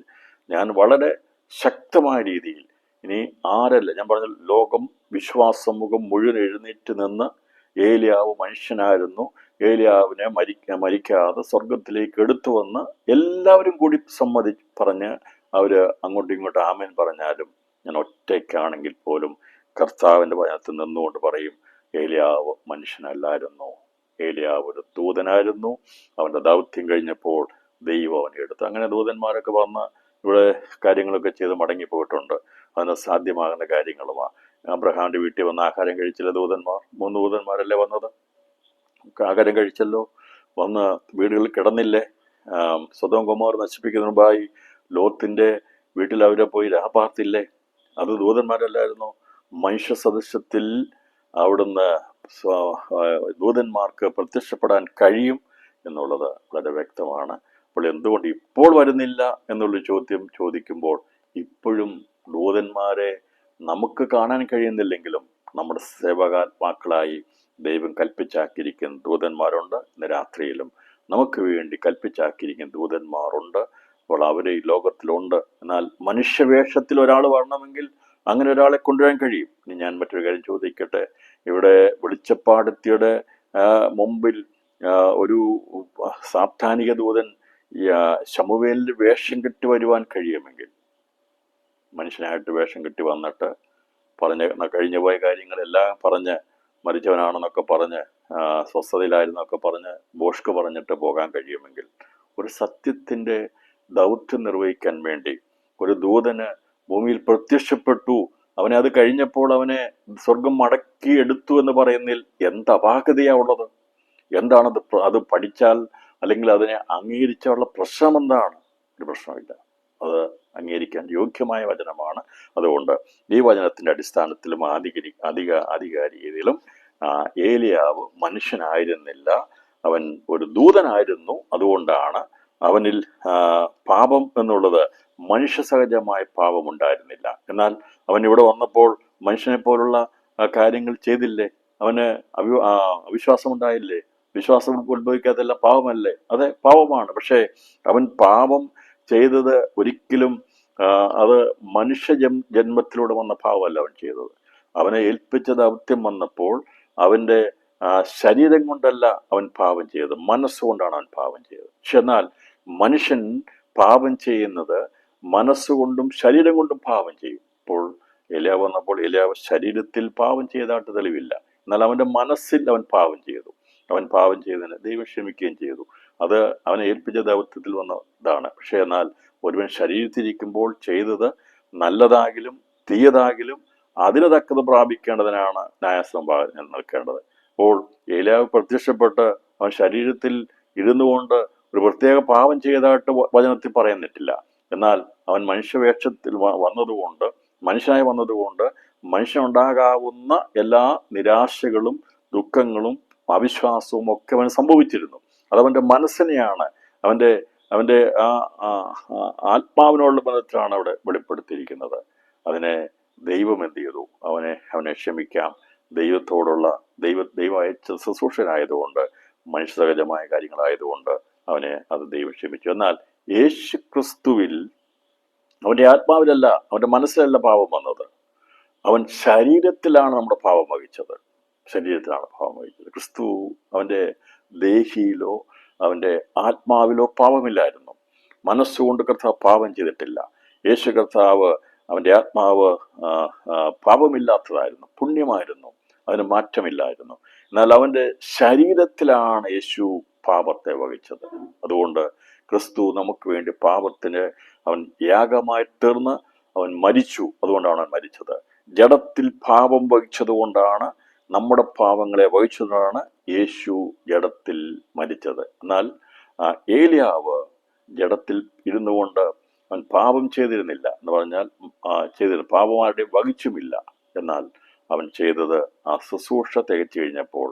ഞാൻ വളരെ ശക്തമായ രീതിയിൽ ഇനി ആരല്ല, ഞാൻ പറഞ്ഞ ലോകം വിശ്വാസമുഖം മുഴുവൻ എഴുന്നേറ്റ് നിന്ന് ഏലിയാവ് മനുഷ്യനായിരുന്നു, ഏലിയാവിനെ മരിക്കാതെ സ്വർഗത്തിലേക്ക് എടുത്തു വന്ന് എല്ലാവരും കൂടി പറഞ്ഞ് അവര് അങ്ങോട്ടും ഇങ്ങോട്ടും ആമേൻ പറഞ്ഞാലും ഞാൻ ഒറ്റയ്ക്കാണെങ്കിൽ പോലും കർത്താവിന്റെ വചനത്തിൽ നിന്നുകൊണ്ട് പറയും ഏലിയാവ് മനുഷ്യനല്ലായിരുന്നു, ഏലിയാവ് ഒരു ദൂതനായിരുന്നു. അവന്റെ ദൗത്യം കഴിഞ്ഞപ്പോൾ ദൈവം അവനെ എടുത്തു. അങ്ങനെ ദൂതന്മാരൊക്കെ വന്ന് ഇവിടെ കാര്യങ്ങളൊക്കെ ചെയ്ത് മടങ്ങിപ്പോയിട്ടുണ്ട്. അതിന് സാധ്യമാകുന്ന കാര്യങ്ങളുമാണ്. അബ്രഹാമിൻ്റെ വീട്ടിൽ വന്ന് ആഹാരം കഴിച്ചില്ല ദൂതന്മാർ? 3 ദൂതന്മാരല്ലേ വന്നത്? ആഹാരം കഴിച്ചല്ലോ. വന്ന് വീടുകളിൽ കിടന്നില്ലേ? സ്വദോം ഗൊമോർ നശിപ്പിക്കുന്നതിന് മുമ്പായി ലോത്തിൻ്റെ വീട്ടിൽ അവരെ പോയി രാപാർത്തില്ലേ? അത് ദൂതന്മാരല്ലായിരുന്നോ? മനുഷ്യ സദൃശ്യത്തിൽ അവിടുന്ന് ദൂതന്മാർക്ക് പ്രത്യക്ഷപ്പെടാൻ കഴിയും എന്നുള്ളത് വളരെ വ്യക്തമാണ്. അപ്പോൾ എന്തുകൊണ്ട് ഇപ്പോൾ വരുന്നില്ല എന്നുള്ളൊരു ചോദ്യം ചോദിക്കുമ്പോൾ, ഇപ്പോഴും ദൂതന്മാരെ നമുക്ക് കാണാൻ കഴിയുന്നില്ലെങ്കിലും നമ്മുടെ സേവകാത്മാക്കളായി ദൈവം കൽപ്പിച്ചാക്കിയിരിക്കുന്ന ദൂതന്മാരുണ്ട്. ഇന്ന് രാത്രിയിലും നമുക്ക് വേണ്ടി കൽപ്പിച്ചാക്കിയിരിക്കുന്ന ദൂതന്മാരുണ്ട്. അപ്പോൾ അവർ ഈ ലോകത്തിലുണ്ട്. എന്നാൽ മനുഷ്യവേഷത്തിൽ ഒരാൾ വരണമെങ്കിൽ അങ്ങനെ ഒരാളെ കൊണ്ടുവരാൻ കഴിയും. ഇനി ഞാൻ മറ്റൊരു കാര്യം ചോദിക്കട്ടെ. ഇവിടെ വെളിച്ചപ്പാടത്തിയുടെ മുമ്പിൽ ഒരു സാപ്താനിക ദൂതൻ ശമൂവേലിന് വേഷം കെട്ടി വരുവാൻ കഴിയുമെങ്കിൽ, മനുഷ്യനായിട്ട് വേഷം കെട്ടി വന്നിട്ട് കഴിഞ്ഞു പോയ കാര്യങ്ങളെല്ലാം പറഞ്ഞ് മരിച്ചവനാണെന്നൊക്കെ പറഞ്ഞ് സ്വസ്ഥതയിലായിരുന്നൊക്കെ പറഞ്ഞ് ബോഷ്ക്ക് പറഞ്ഞിട്ട് പോകാൻ കഴിയുമെങ്കിൽ, ഒരു സത്യത്തിൻ്റെ ദൗത്യം നിർവഹിക്കാൻ വേണ്ടി ഒരു ദൂതന് ഭൂമിയിൽ പ്രത്യക്ഷപ്പെട്ടു, അവനെ അത് കഴിഞ്ഞപ്പോൾ അവനെ സ്വർഗം മടക്കി എടുത്തു എന്ന് പറയുന്നതിൽ എന്ത് അപാകതയാ ഉള്ളത്? എന്താണത്? അത് പഠിച്ചാൽ അല്ലെങ്കിൽ അതിനെ അംഗീകരിച്ചുള്ള പ്രശ്നം എന്താണ്? ഒരു പ്രശ്നമില്ല. അത് അംഗീകരിക്കാൻ യോഗ്യമായ വചനമാണ്. അതുകൊണ്ട് ഈ വചനത്തിൻ്റെ അടിസ്ഥാനത്തിലും ആധികാരികതയിലും ഏലിയാവ് മനുഷ്യനായിരുന്നില്ല, അവൻ ഒരു ദൂതനായിരുന്നു. അതുകൊണ്ടാണ് അവനിൽ പാപം എന്നുള്ളത് മനുഷ്യ സഹജമായ പാപമുണ്ടായിരുന്നില്ല. എന്നാൽ അവൻ ഇവിടെ വന്നപ്പോൾ മനുഷ്യനെ പോലുള്ള കാര്യങ്ങൾ ചെയ്തില്ലേ? അവന് അവിശ്വാസം ഉണ്ടായില്ലേ? വിശ്വാസം ഉത്ഭവിക്കാതെല്ലാം പാപമല്ലേ? അതെ, പാപമാണ്. പക്ഷേ അവൻ പാപം ചെയ്തത് ഒരിക്കലും അത് മനുഷ്യ ജന്മത്തിലൂടെ വന്ന പാപമല്ല അവൻ ചെയ്തത്. അവനെ ഏൽപ്പിച്ച ദൗത്യം വന്നപ്പോൾ അവൻ്റെ ശരീരം കൊണ്ടല്ല അവൻ പാപം ചെയ്തത്, മനസ്സുകൊണ്ടാണ് അവൻ പാപം ചെയ്തത്. പക്ഷെ എന്നാൽ മനുഷ്യൻ പാപം ചെയ്യുന്നത് മനസ്സുകൊണ്ടും ശരീരം കൊണ്ടും പാപം ചെയ്യും. ഇപ്പോൾ ഏലിയാവ് വന്നപ്പോൾ ഏലിയാവ് ശരീരത്തിൽ പാപം ചെയ്തതായിട്ട് തെളിവില്ല. എന്നാൽ അവൻ്റെ മനസ്സിൽ അവൻ പാപം ചെയ്തു. അവൻ പാപം ചെയ്തതിന് ദൈവം ക്ഷമിക്കുകയും ചെയ്തു. അത് അവനെ ഏൽപ്പിച്ച ദൗത്യത്തിൽ വന്നതാണ്. പക്ഷേ എന്നാൽ ഒരുവൻ ശരീരത്തിരിക്കുമ്പോൾ ചെയ്തത് നല്ലതാകിലും തീയതാകിലും അതിന് തക്കത് പ്രാപിക്കേണ്ടതിനാണ് ന്യായസംഭാവന നിൽക്കേണ്ടത്. അപ്പോൾ ഏലിയാവ് പ്രത്യക്ഷപ്പെട്ട് അവൻ ശരീരത്തിൽ ഇരുന്നു കൊണ്ട് ഒരു പ്രത്യേക പാപം ചെയ്തതായിട്ട് വചനത്തിൽ പറയുന്നിട്ടില്ല. എന്നാൽ അവൻ മനുഷ്യവേഷത്തിൽ വന്നതുകൊണ്ട്, മനുഷ്യനായി വന്നതുകൊണ്ട് മനുഷ്യനുണ്ടാകാവുന്ന എല്ലാ നിരാശകളും ദുഃഖങ്ങളും അവിശ്വാസവും ഒക്കെ അവന് സംഭവിച്ചിരുന്നു. അതവൻ്റെ മനസ്സിനെയാണ്, അവൻ്റെ ആത്മാവിനോടുള്ള ബന്ധത്തിലാണ് അവിടെ വെളിപ്പെടുത്തിയിരിക്കുന്നത്. അതിനെ ദൈവം എന്ത് ചെയ്തു? അവനെ ക്ഷമിക്കാം. ദൈവത്തോടുള്ള ദൈവ അയച്ച ശുശ്രൂഷനായതുകൊണ്ട്, മനുഷ്യസഹജമായ കാര്യങ്ങളായതുകൊണ്ട് അത് ദൈവം ക്ഷമിച്ചു. എന്നാൽ യേശു ക്രിസ്തുവിൽ അവൻ്റെ ആത്മാവിലല്ല, അവൻ്റെ മനസ്സിലല്ല പാപം വന്നത്. അവൻ ശരീരത്തിലാണ് നമ്മുടെ പാപം വഹിച്ചത്. ശരീരത്തിലാണ് പാപം വഹിച്ചത്. ക്രിസ്തു അവൻ്റെ ദേഹിയിലോ അവൻ്റെ ആത്മാവിലോ പാപമില്ലായിരുന്നു. മനസ്സുകൊണ്ട് കർത്താവ് പാപം ചെയ്തിട്ടില്ല. യേശു കർത്താവ് അവൻ്റെ ആത്മാവ് പാപമില്ലാത്തതായിരുന്നു, പുണ്യമായിരുന്നു, അതിന് മാറ്റമില്ലായിരുന്നു. എന്നാൽ അവൻ്റെ ശരീരത്തിലാണ് യേശു പാപത്തെ വഹിച്ചത്. അതുകൊണ്ട് ക്രിസ്തു നമുക്ക് വേണ്ടി പാപത്തിന് അവൻ യാഗമായി തീർന്ന് അവൻ മരിച്ചു. അതുകൊണ്ടാണ് അവൻ മരിച്ചത്. ജഡത്തിൽ പാപം വഹിച്ചത് കൊണ്ടാണ്, നമ്മുടെ പാപങ്ങളെ വഹിച്ചതാണ് യേശു ജഡത്തിൽ മരിച്ചത്. എന്നാൽ ഏലിയാവ് ജഡത്തിൽ ഇരുന്നു കൊണ്ട് അവൻ പാപം ചെയ്തിരുന്നില്ല എന്ന് പറഞ്ഞാൽ പാപമാരുടെ വഹിച്ചുമില്ല. എന്നാൽ അവൻ ചെയ്തത് ആ ശുശ്രൂഷ തികച്ചു കഴിഞ്ഞപ്പോൾ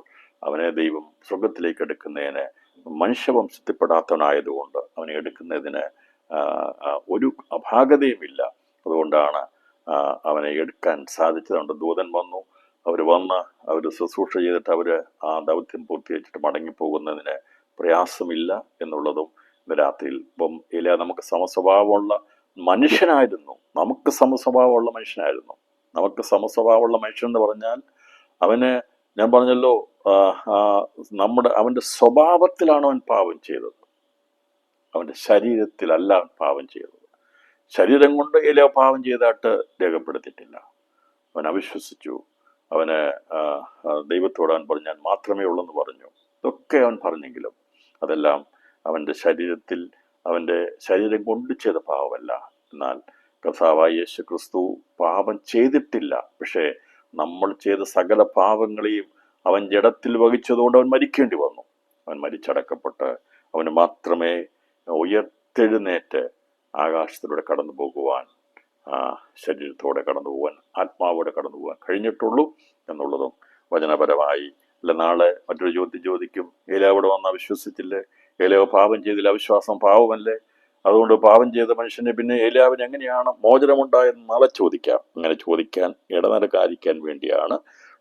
അവനെ ദൈവം സ്വർഗത്തിലേക്ക് എടുക്കുന്നതിന്, മനുഷ്യവംശത്തിൽപ്പെടാത്തവനായതുകൊണ്ട് അവനെ എടുക്കുന്നതിന് ഒരു അപാകതയുമില്ല. അതുകൊണ്ടാണ് അവനെ എടുക്കാൻ സാധിച്ചതുകൊണ്ട് ദൂതൻ വന്നു. അവർ ശുശ്രൂഷ ചെയ്തിട്ട് ആ ദൗത്യം പൂർത്തീകരിച്ചിട്ട് മടങ്ങിപ്പോകുന്നതിന് പ്രയാസമില്ല എന്നുള്ളതും ഇന്ന് രാത്രിയിൽ. ഇപ്പം ഏലിയ നമുക്ക് സമസ്വഭാവമുള്ള മനുഷ്യനായിരുന്നു. നമുക്ക് സമസ്വഭാവമുള്ള മനുഷ്യൻ എന്ന് പറഞ്ഞാൽ ഞാൻ പറഞ്ഞല്ലോ, അവൻ്റെ സ്വഭാവത്തിലാണ് അവൻ പാപം ചെയ്തത്, അവൻ്റെ ശരീരത്തിലല്ല പാപം ചെയ്തത്. ശരീരം കൊണ്ട് ഏലിയ പാപം ചെയ്തതായിട്ട് രേഖപ്പെടുത്തിയിട്ടില്ല. അവൻ അവിശ്വസിച്ചു. അവന് ദൈവത്തോട് അവൻ പറഞ്ഞാൽ മാത്രമേ ഉള്ളൂ എന്ന് പറഞ്ഞു. ഇതൊക്കെ അവൻ പറഞ്ഞെങ്കിലും അതെല്ലാം അവൻ്റെ ശരീരത്തിൽ അവൻ്റെ ശരീരം കൊണ്ട് ചെയ്ത പാപമല്ല. എന്നാൽ കർത്താവായ യേശു ക്രിസ്തു പാപം ചെയ്തിട്ടില്ല. പക്ഷേ നമ്മൾ ചെയ്ത സകല പാപങ്ങളെയും അവൻ ജഡത്തിൽ വഹിച്ചതുകൊണ്ട് അവൻ മരിക്കേണ്ടി വന്നു. അവൻ മരിച്ചടക്കപ്പെട്ട് അവന് മാത്രമേ ഉയർത്തെഴുന്നേറ്റ് ആകാശത്തിലൂടെ കടന്നു പോകുവാൻ, ശരീരത്തോടെ കടന്നു പോകാൻ, ആത്മാവോടെ കടന്നു പോകാൻ കഴിഞ്ഞിട്ടുള്ളൂ എന്നുള്ളതും വചനപരമായി. അല്ല, നാളെ മറ്റൊരു ചോദ്യം ചോദിക്കും, ഏലാവിടെ വന്നാൽ വിശ്വസിച്ചില്ലേ? ഏലാവ് പാപം ചെയ്തില്ല, അവിശ്വാസം പാവമല്ലേ? അതുകൊണ്ട് പാപം ചെയ്ത മനുഷ്യനെ പിന്നെ ഏലാവിന് എങ്ങനെയാണ് മോചനമുണ്ടായെന്ന് നാളെ ചോദിക്കാം. അങ്ങനെ ചോദിക്കാൻ ഇടനിലക്കാതിരിക്കാൻ വേണ്ടിയാണ്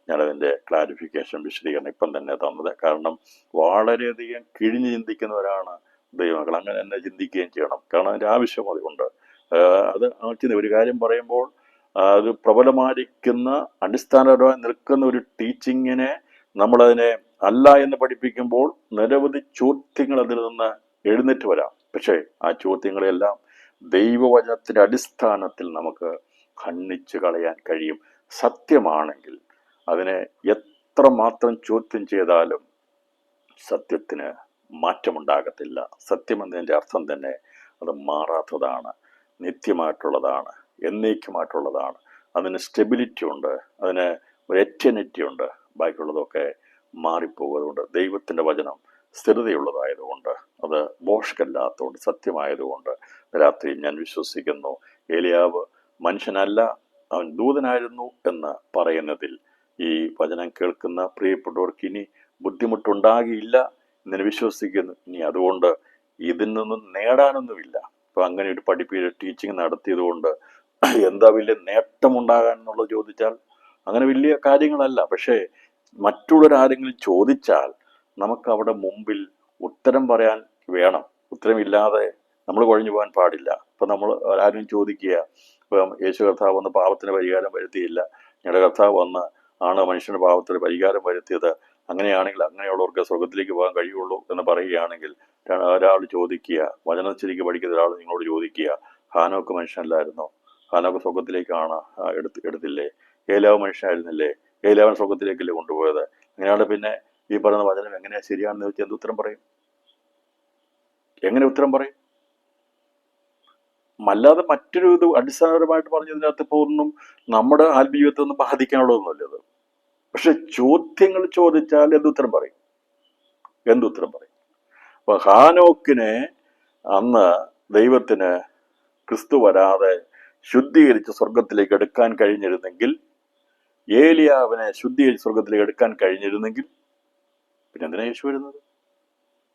ഞാനതിൻ്റെ ക്ലാരിഫിക്കേഷൻ, വിശദീകരണം ഇപ്പം തന്നെ തന്നത്. കാരണം വളരെയധികം കിഴിഞ്ഞ് ചിന്തിക്കുന്നവരാണ് ദൈവമക്കൾ. അങ്ങനെ തന്നെ ചിന്തിക്കുകയും ചെയ്യണം. കാരണം അതിൻ്റെ ആവശ്യം അതുകൊണ്ട് അത് ഒരു കാര്യം പറയുമ്പോൾ അത് പ്രബലമായിരിക്കുന്ന അടിസ്ഥാനപരമായി നിൽക്കുന്ന ഒരു ടീച്ചിങ്ങിനെ നമ്മളതിനെ അല്ല എന്ന് പഠിപ്പിക്കുമ്പോൾ നിരവധി ചോദ്യങ്ങൾ അതിൽ നിന്ന് എഴുന്നേറ്റ് വരാം. പക്ഷേ ആ ചോദ്യങ്ങളെല്ലാം ദൈവവചനത്തിൻ്റെ അടിസ്ഥാനത്തിൽ നമുക്ക് ഖണ്ഡിച്ച് കളയാൻ കഴിയും. സത്യമാണെങ്കിൽ അതിനെ എത്രമാത്രം ചോദ്യം ചെയ്താലും സത്യത്തിന് മാറ്റമുണ്ടാകത്തില്ല. സത്യം എന്നതിൻ്റെ അർത്ഥം തന്നെ അത് മാറാത്തതാണ്, നിത്യമായിട്ടുള്ളതാണ്, എന്നേക്കുമായിട്ടുള്ളതാണ്. അതിന് സ്റ്റെബിലിറ്റി ഉണ്ട്, അതിന് ഒരു എറ്റർനിറ്റി ഉണ്ട്. ബാക്കിയുള്ളതൊക്കെ മാറിപ്പോകുന്നതുകൊണ്ട് ദൈവത്തിൻ്റെ വചനം സ്ഥിരതയുള്ളതായതുകൊണ്ട്, അത് മോഷ്കല്ലാത്തതുകൊണ്ട്, സത്യമായതുകൊണ്ട് രാത്രി ഞാൻ വിശ്വസിക്കുന്നു ഏലിയാവ് മനുഷ്യനല്ല, അവൻ ദൂതനായിരുന്നു എന്ന് പറയുന്നതിൽ ഈ വചനം കേൾക്കുന്ന പ്രിയപ്പെട്ടവർക്ക് ഇനി ബുദ്ധിമുട്ടുണ്ടാകില്ല എന്ന് വിശ്വസിക്കുന്നു. ഇനി അതുകൊണ്ട് ഇതിൽ നിന്നും നേടാനൊന്നുമില്ല. ഇപ്പം അങ്ങനെ ഒരു ടീച്ചിങ് നടത്തിയത് കൊണ്ട് എന്താ വലിയ നേട്ടമുണ്ടാകാൻ എന്നുള്ളത് ചോദിച്ചാൽ അങ്ങനെ വലിയ കാര്യങ്ങളല്ല. പക്ഷേ മറ്റുള്ളവരാരെങ്കിലും ചോദിച്ചാൽ നമുക്ക് അവിടെ മുമ്പിൽ ഉത്തരം പറയാൻ വേണം. ഉത്തരമില്ലാതെ നമ്മൾ കുഴഞ്ഞു പോകാൻ പാടില്ല. ഇപ്പം നമ്മൾ ആരും ചോദിക്കുക, ഇപ്പം യേശു കർത്താവ് വന്ന് പാപത്തിന് പരിഹാരം വരുത്തിയില്ല, ഞങ്ങളുടെ കർത്താവ് വന്ന് ആണ് മനുഷ്യൻ്റെ പാപത്തിന് പരിഹാരം വരുത്തിയത്, അങ്ങനെയാണെങ്കിൽ അങ്ങനെയുള്ളവർക്ക് സ്വർഗത്തിലേക്ക് പോകാൻ കഴിയുള്ളൂ എന്ന് പറയുകയാണെങ്കിൽ ഒരാൾ ചോദിക്കുക, വചനത്തിലേക്ക് പഠിക്കുന്ന ഒരാൾ നിങ്ങളോട് ചോദിക്കുക, ഹാനോക്ക് മനുഷ്യനല്ലായിരുന്നോ? ഹാനോക്ക് സ്വർഗത്തിലേക്കാണ് എടുത്തില്ലേ? ഏലാവ് മനുഷ്യനായിരുന്നില്ലേ? ഏലാവൻ സ്വർഗത്തിലേക്കല്ലേ കൊണ്ടുപോയത്? അങ്ങനെയാണ് പിന്നെ ഈ പറയുന്ന വചനം എങ്ങനെയാ ശരിയാണെന്ന് ചോദിച്ചാൽ എന്ത് ഉത്തരം പറയും? എങ്ങനെ ഉത്തരം പറയും? അല്ലാതെ മറ്റൊരു ഇത് അടിസ്ഥാനപരമായിട്ട് പറഞ്ഞതിനകത്ത് ഇപ്പോൾ ഒന്നും നമ്മുടെ ആത്മീയത്തെ ഒന്നും ബാധിക്കാനുള്ളതൊന്നുമല്ല ഇത്. പക്ഷെ ചോദ്യങ്ങൾ ചോദിച്ചാൽ എന്തുത്തരം പറയും? എന്തുത്തരം പറയും? അപ്പൊ ഹാനോക്കിനെ അന്ന് ദൈവത്തിന് ക്രിസ്തു വരാതെ ശുദ്ധീകരിച്ച് സ്വർഗത്തിലേക്ക് എടുക്കാൻ കഴിഞ്ഞിരുന്നെങ്കിൽ, ഏലിയാവിനെ ശുദ്ധീകരിച്ച് സ്വർഗത്തിലേക്ക് എടുക്കാൻ കഴിഞ്ഞിരുന്നെങ്കിൽ പിന്നെ എന്തിനാ യേശു വരുന്നത്?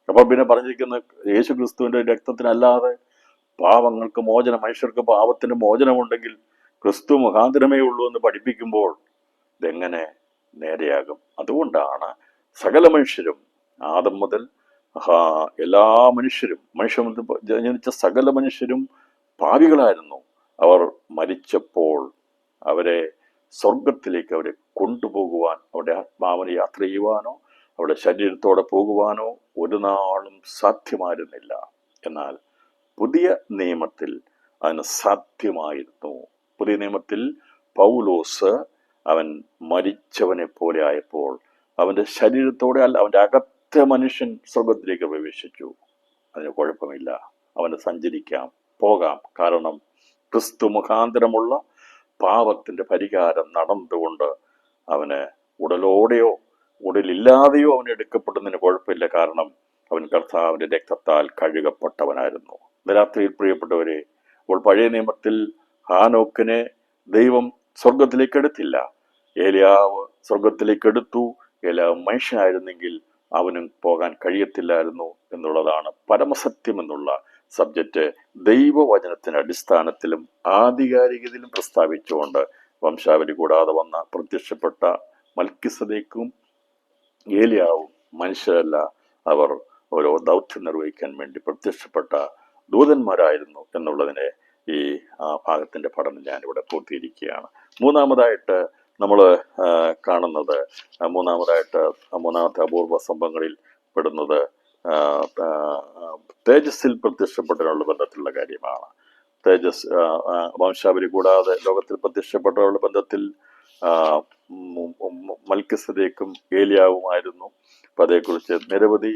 അപ്പൊ പിന്നെ പറഞ്ഞിരിക്കുന്ന യേശു ക്രിസ്തുവിന്റെ രക്തത്തിനല്ലാതെ പാവങ്ങൾക്ക് മോചനം, മനുഷ്യർക്ക് പാപത്തിന് മോചനമുണ്ടെങ്കിൽ ക്രിസ്തു മുഖാന്തരമേ ഉള്ളൂ എന്ന് പഠിപ്പിക്കുമ്പോൾ ഇതെങ്ങനെ നേരെയാകും? അതുകൊണ്ടാണ് സകല മനുഷ്യരും, ആദം മുതൽ എല്ലാ മനുഷ്യരും, ജനിച്ച സകല മനുഷ്യരും പാപികളായിരുന്നു. അവർ മരിച്ചപ്പോൾ അവരെ സ്വർഗത്തിലേക്ക് അവരെ കൊണ്ടുപോകുവാൻ, അവരുടെ ആത്മാവിനെ യാത്ര ചെയ്യുവാനോ അവരുടെ ശരീരത്തോടെ പോകുവാനോ ഒരു നാളും സാധ്യമായിരുന്നില്ല. എന്നാൽ പുതിയ നിയമത്തിൽ അതിന് സാധ്യമായിരുന്നു. പുതിയ നിയമത്തിൽ പൗലോസ് അവൻ മരിച്ചവനെ പോലെ ആയപ്പോൾ അവൻ്റെ ശരീരത്തോടെ അല്ല, അവൻ്റെ അകത്തെ മനുഷ്യൻ സ്വർഗത്തിലേക്ക് പ്രവേശിച്ചു. അതിന് കുഴപ്പമില്ല, അവന് സഞ്ചരിക്കാം, പോകാം. കാരണം ക്രിസ്തു മുഖാന്തരമുള്ള പാപത്തിൻ്റെ പരിഹാരം നടന്നുകൊണ്ട് അവന് ഉടലോടെയോ ഉടലില്ലാതെയോ അവൻ എടുക്കപ്പെടുന്നതിന് കുഴപ്പമില്ല. കാരണം അവൻ കർത്താവിൻ്റെ രക്തത്താൽ കഴുകപ്പെട്ടവനായിരുന്നു. രാത്രിയിൽ പ്രിയപ്പെട്ടവരെ, അപ്പോൾ പഴയ നിയമത്തിൽ ഹാനോക്കിനെ ദൈവം സ്വർഗത്തിലേക്ക് എടുത്തില്ല, ഏലിയാവ് സ്വർഗത്തിലേക്ക് എടുത്തു. ഏലിയാവ് മനുഷ്യനായിരുന്നെങ്കിൽ അവനും പോകാൻ കഴിയത്തില്ലായിരുന്നു എന്നുള്ളതാണ് പരമസത്യം എന്നുള്ള സബ്ജക്റ്റ് ദൈവവചനത്തിന് അടിസ്ഥാനത്തിലും ആധികാരികതയിലും പ്രസ്താവിച്ചുകൊണ്ട് വംശാവലി കൂടാതെ വന്ന പ്രത്യക്ഷപ്പെട്ട മൽക്കിസദേക്കും ഏലിയാവും മനുഷ്യരല്ല, അവർ ഓരോ ദൗത്യം നിർവഹിക്കാൻ വേണ്ടി പ്രത്യക്ഷപ്പെട്ട ദൂതന്മാരായിരുന്നു എന്നുള്ളതിനെ ഈ ഭാഗത്തിൻ്റെ പഠനം ഞാനിവിടെ പൂർത്തീകരിക്കുകയാണ്. മൂന്നാമതായിട്ട് നമ്മൾ കാണുന്നത്, മൂന്നാമത്തെ അപൂർവ സംഭവങ്ങളിൽ പെടുന്നത് തേജസ്സിൽ പ്രത്യക്ഷപ്പെട്ടതിനുള്ള ബന്ധത്തിലുള്ള കാര്യമാണ്. തേജസ് വംശാവലി കൂടാതെ ലോകത്തിൽ പ്രത്യക്ഷപ്പെട്ടവരുടെ ബന്ധത്തിൽ മൽക്കിസദേക്കും ഏലിയാവുമായിരുന്നു. അപ്പം അതേക്കുറിച്ച് നിരവധി